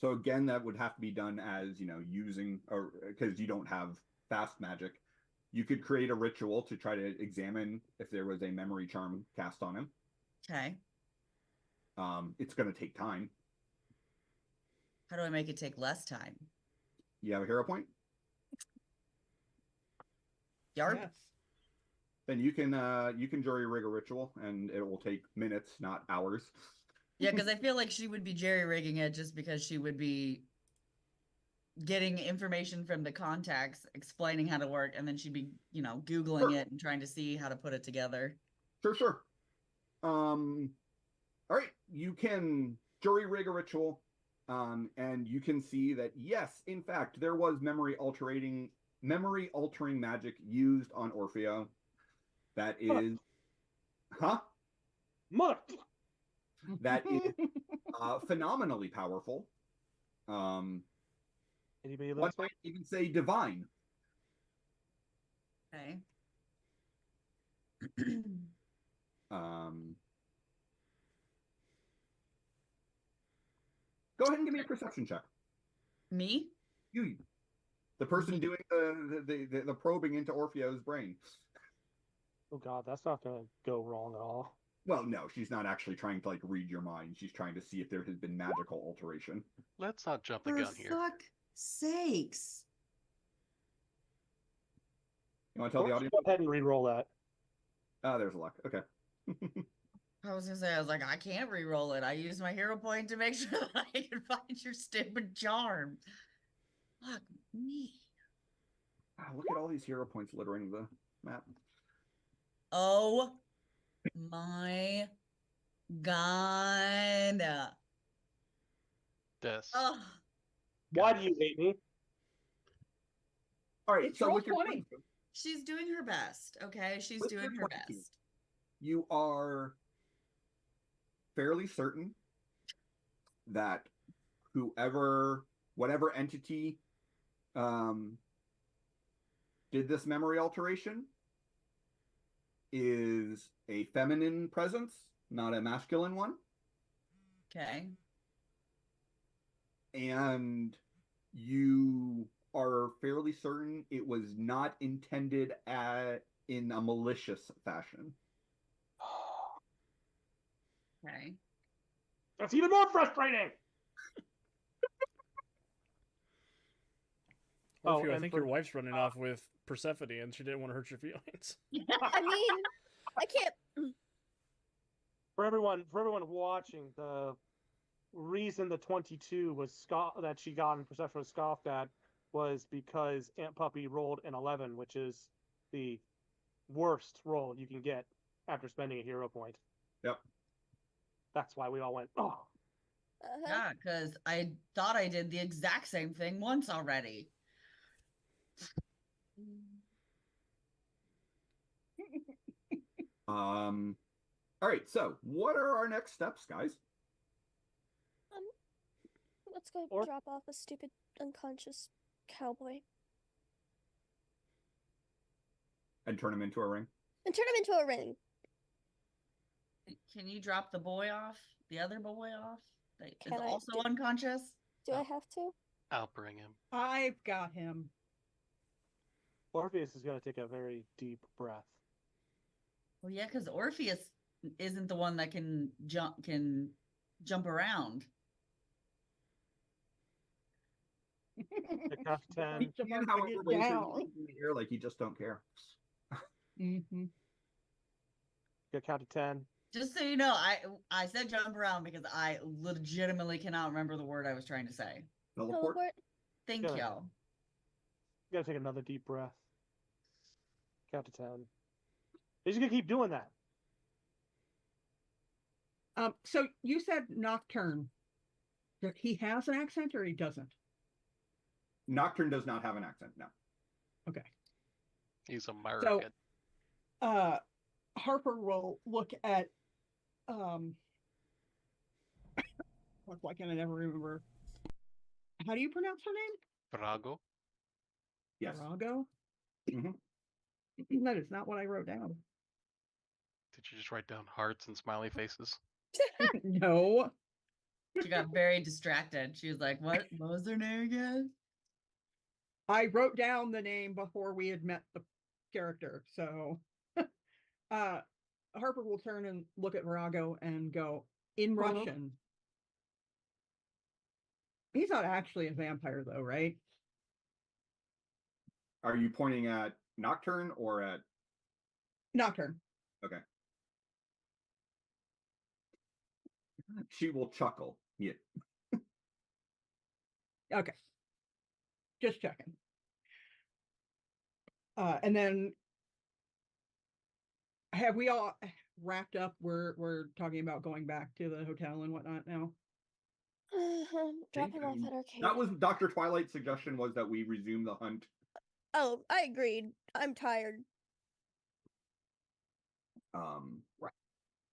So again, that would have to be done as, using, or because you don't have fast magic. You could create a ritual to try to examine if there was a memory charm cast on him. Okay. It's going to take time. How do I make it take less time? You have a hero point? Yarp. Yes. Then you can jury rig a ritual, and it will take minutes, not hours. Yeah, because I feel like she would be jerry rigging it just because she would be getting information from the contacts, explaining how to work, and then she'd be, Googling Sure. it and trying to see how to put it together. Sure. All right, you can jury rig a ritual, and you can see that yes, in fact, there was memory altering magic used on Orpheo. That is, Mother. that is phenomenally powerful. Anybody One listening? might even say divine. Okay. Go ahead and give me a perception check. Me? You, the person doing the probing into Orpheo's brain. Oh God, that's not gonna go wrong at all. Well, no, she's not actually trying to read your mind. She's trying to see if there has been magical alteration. Let's not jump the For gun here. fuck sakes. You want to tell the audience? Go ahead and re-roll that. There's a luck. Okay. I was gonna say, I was like, I can't re-roll it. I used my hero point to make sure that I can find your stupid charm. Fuck me. Wow, look at all these hero points littering the map. Oh my god. Des. Oh, Why do you hate me? All right, It's so roll with your 20. she's doing her best. Okay, she's With doing your her 22. best. You are fairly certain that whatever entity did this memory alteration is a feminine presence, not a masculine one. Okay. And you are fairly certain it was not intended in a malicious fashion. Okay. That's even more frustrating. Orpheus, I and think for- your wife's running off with Persephone, and she didn't want to hurt your feelings. I mean, I can't. For everyone watching, the reason the 22 was that she got and Persephone was scoffed at was because Aunt Puppy rolled an 11, which is the worst roll you can get after spending a hero point. Yep. That's why we all went, oh. Yeah, because I thought I did the exact same thing once already. All right, so what are our next steps, guys? Let's go Or- drop off a stupid unconscious cowboy And turn him into a ring? and turn him into a ring. Can you drop the boy off? The other boy off? That is Can I also do- unconscious? Do Oh. I have to? I'll bring him. I've got him. Orpheus is going to take a very deep breath. Well, yeah, because Orpheus isn't the one that can jump around. The count to 10. Reach him And up to however get raises down. in the air like you just don't care. Mm-hmm. Get count to 10. Just so you know, I said jump around because I legitimately cannot remember the word I was trying to say. Teleport? Thank Good. you. You got to take another deep breath. Count to 10. You're just going to keep doing that. So you said Nocturne. That he has an accent or he doesn't? Nocturne does not have an accent, no. Okay. He's American. Harper will look at why can't I never remember? How do you pronounce her name? Brago. Yes. Virago? Mhm. That is not what I wrote down. Did you just write down hearts and smiley faces? No. She got very distracted. She was like, what was her name again? I wrote down the name before we had met the character. So Harper will turn and look at Virago and go, in Russian. He's not actually a vampire though, right? Are you pointing at Nocturne or at... Nocturne. Okay. She will chuckle. Yeah. Okay. Just checking. And then have we all wrapped up? We're talking about going back to the hotel and whatnot now. Drop him off at arcade. That was Dr. Twilight's suggestion, was that we resume the hunt. Oh, I agreed. I'm tired.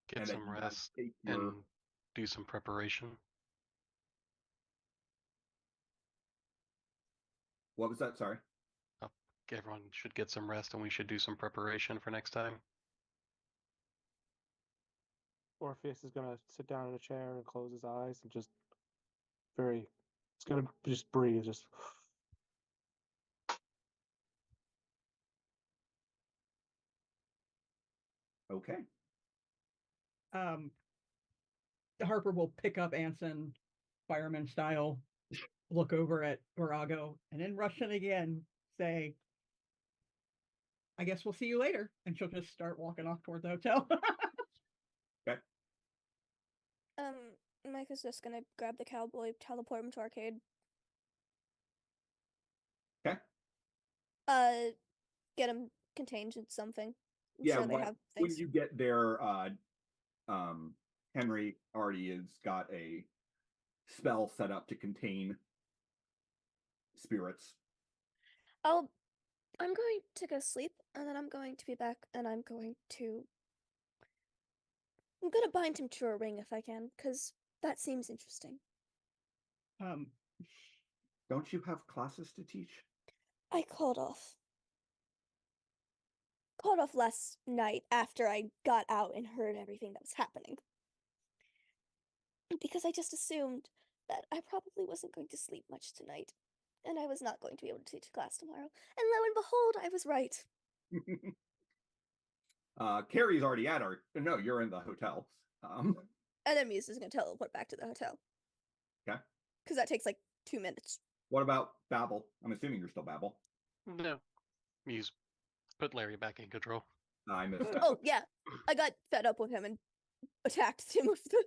Get and some then you guys rest take and your- do some preparation. What was that? Sorry. Everyone should get some rest, and we should do some preparation for next time. Orpheus is gonna sit down in a chair and close his eyes and just it's gonna just breathe, just Okay. Harper will pick up Anson, fireman style, look over at Virago, and then rush in again, say, I guess we'll see you later. And she'll just start walking off toward the hotel. Micah's just gonna grab the cowboy, teleport him to arcade. Okay. Get him contained in something. I'm Yeah, sure they when, have when things. you get there, Henry already has got a spell set up to contain spirits. I'm going to go sleep, and then I'm going to be back, and I'm gonna bind him to a ring if I can, because that seems interesting. Don't you have classes to teach? I called off. Called off last night after I got out and heard everything that was happening. Because I just assumed that I probably wasn't going to sleep much tonight, and I was not going to be able to teach class tomorrow. And lo and behold, I was right. Carrie's already at our. No, you're in the hotel. And then Muse is going to teleport back to the hotel. Okay. Because that takes like 2 minutes. What about Babel? I'm assuming you're still Babel. No. Muse, put Larry back in control. I missed that. Oh, yeah. I got fed up with him and attacked him with the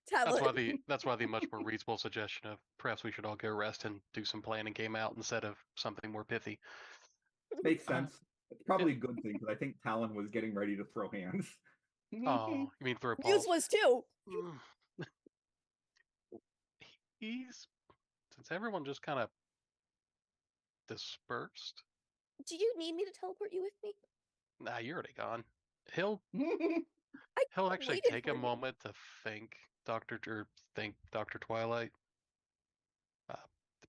tablet. That's why the much more reasonable suggestion of perhaps we should all go rest and do some planning came out instead of something more pithy. Makes sense. It's probably a good thing, because I think Talon was getting ready to throw hands. Oh, you mean throw Muse balls? was too. Since everyone just kind of dispersed. Do you need me to teleport you with me? Nah, you're already gone. He'll I actually waited take for a you. moment to thank Dr. Twilight.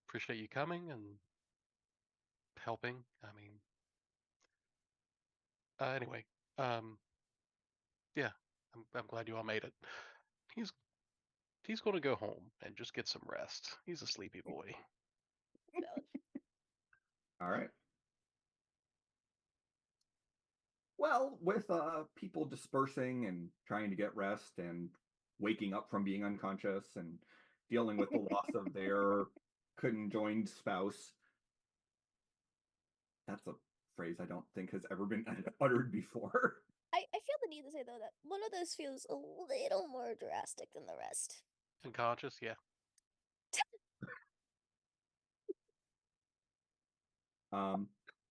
Appreciate you coming and helping. I mean, anyway, yeah, I'm glad you all made it. He's going to go home and just get some rest. He's a sleepy boy. All right. Well, with people dispersing and trying to get rest and waking up from being unconscious and dealing with the loss of their conjoined spouse. That's a phrase I don't think has ever been uttered before. I feel the need to say, though, that one of those feels a little more drastic than the rest. Unconscious, yeah.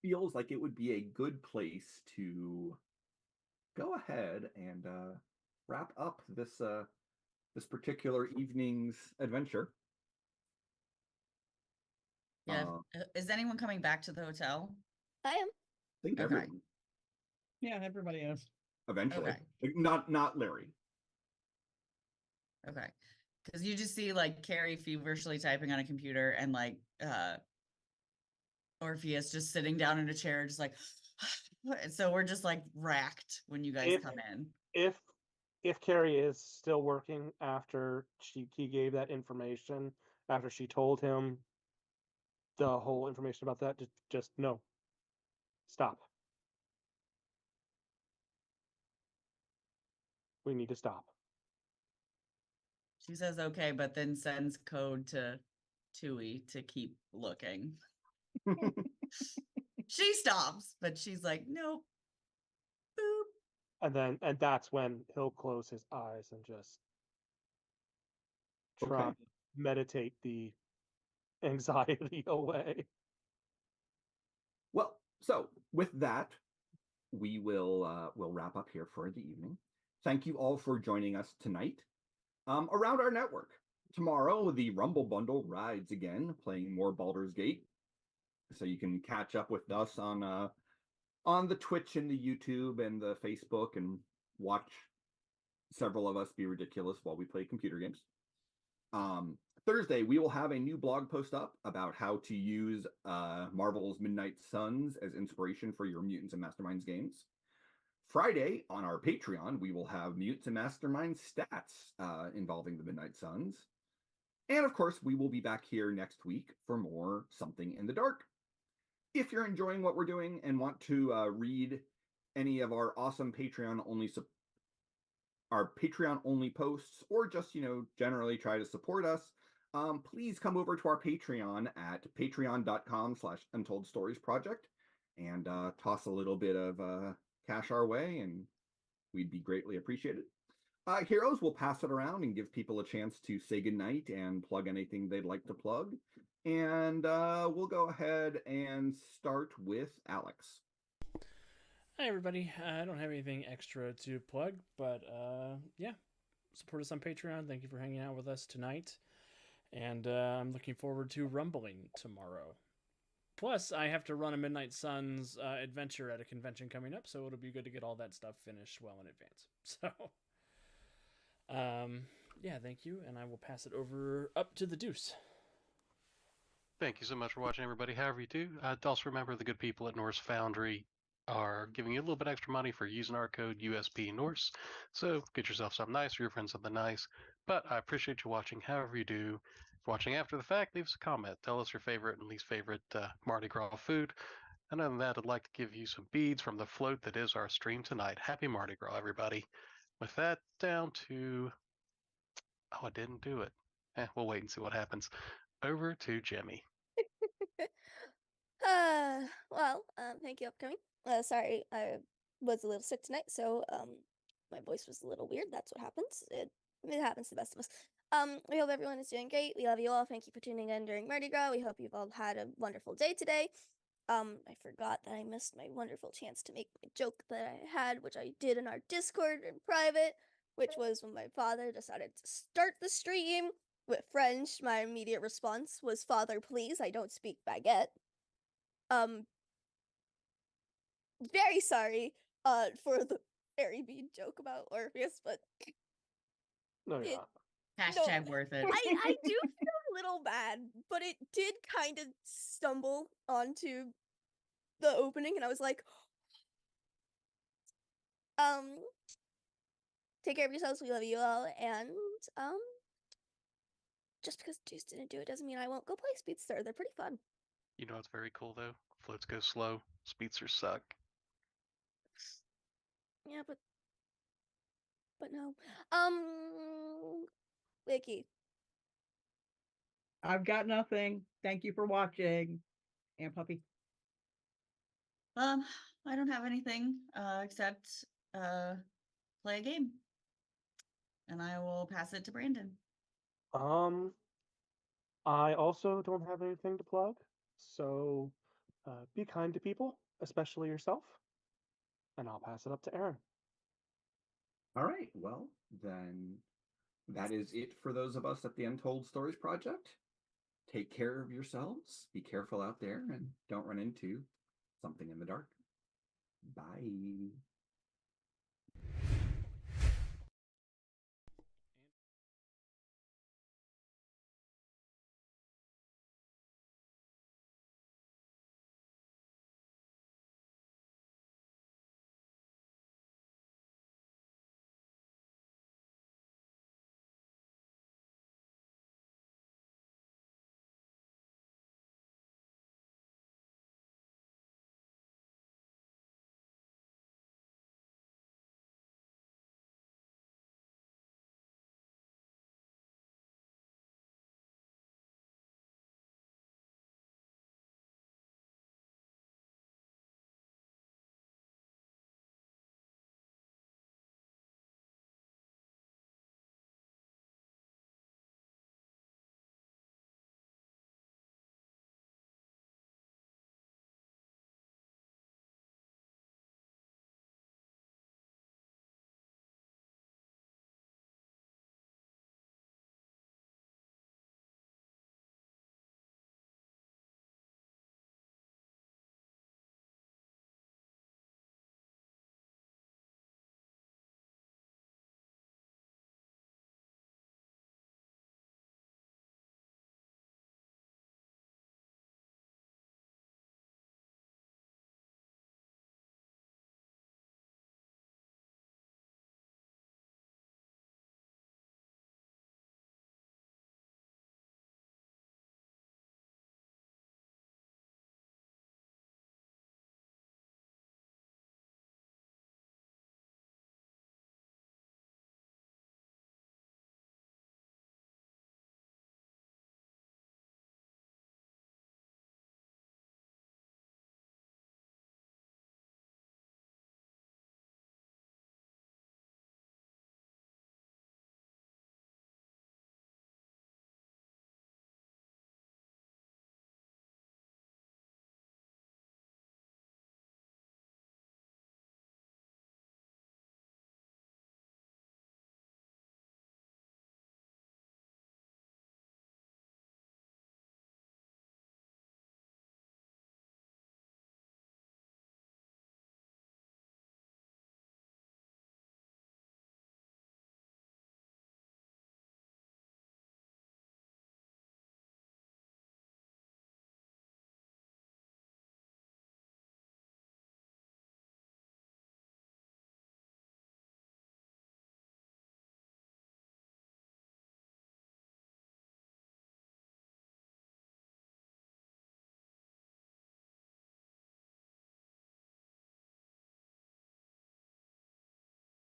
Feels like it would be a good place to go ahead and wrap up this this particular evening's adventure. Yeah. Uh, Is anyone coming back to the hotel? I am. I think Okay. everyone Yeah, everybody is. eventually. Okay. Like, not Larry. Okay. Because you just see like Carrie feverishly typing on a computer and like Orpheus just sitting down in a chair, just like so we're just like racked when you guys If- come in. If Carrie is still working after he gave that information, after she told him the whole information about that, just no. Stop. We need to stop. She says okay, but then sends code to Tui to keep looking. She stops, but she's like, nope. Boop. and that's when he'll close his eyes and just try Okay. to meditate the anxiety away. Well, so with that, we'll wrap up here for the evening. Thank you all for joining us tonight. Around our network, tomorrow the Rumble Bundle rides again, playing more Baldur's Gate. So you can catch up with us on the Twitch and the YouTube and the Facebook and watch several of us be ridiculous while we play computer games. Thursday, we will have a new blog post up about how to use Marvel's Midnight Suns as inspiration for your Mutants and Masterminds games. Friday, on our Patreon, we will have Mutants and Masterminds stats involving the Midnight Suns. And of course, we will be back here next week for more Something in the Dark. If you're enjoying what we're doing and want to read any of our awesome Patreon only posts, or just generally try to support us, please come over to our Patreon at patreon.com/Untold Stories Project and toss a little bit of cash our way, and we'd be greatly appreciated. Heroes will pass it around and give people a chance to say goodnight and plug anything they'd like to plug. And we'll go ahead and start with Alex. Hi, everybody. I don't have anything extra to plug, but yeah, support us on Patreon. Thank you for hanging out with us tonight. And I'm looking forward to Rumbling tomorrow. Plus, I have to run a Midnight Suns adventure at a convention coming up, so it'll be good to get all that stuff finished well in advance. So, yeah, thank you, and I will pass it over up to the Deuce. Thank you so much for watching, everybody. However you do, also remember the good people at Norse Foundry are giving you a little bit extra money for using our code USP Norse. So get yourself something nice or your friends something nice. But I appreciate you watching. However you do, if you're watching after the fact, leave us a comment. Tell us your favorite and least favorite Mardi Gras food. And other than that, I'd like to give you some beads from the float that is our stream tonight. Happy Mardi Gras, everybody. With that down to... Oh, I didn't do it. We'll wait and see what happens. Over to Jemmy. Thank you for coming. Sorry, I was a little sick tonight, so my voice was a little weird. That's what happens. It happens to the best of us. We hope everyone is doing great. We love you all. Thank you for tuning in during Mardi Gras. We hope you've all had a wonderful day today. I forgot that I missed my wonderful chance to make my joke that I had, which I did in our Discord in private, which was when my father decided to start the stream with French. My immediate response was, "Father, please, I don't speak baguette." Very sorry, for the fairy bead joke about Orpheus, but No, yeah. Hashtag worth it. I do feel a little bad, but it did kind of stumble onto the opening, and I was like, take care of yourselves. We love you all, and just because Juice didn't do it doesn't mean I won't go play Speedster. They're pretty fun. You know what's very cool, though? Floats go slow. Speedsters suck. Yeah, but no. Vicky. I've got nothing. Thank you for watching. And Puppy. I don't have anything except play a game. And I will pass it to Brandon. I also don't have anything to plug, so be kind to people, especially yourself, and I'll pass it up to Aaron. All right, well, then that is it for those of us at the Untold Stories Project. Take care of yourselves, be careful out there, and don't run into something in the dark. Bye.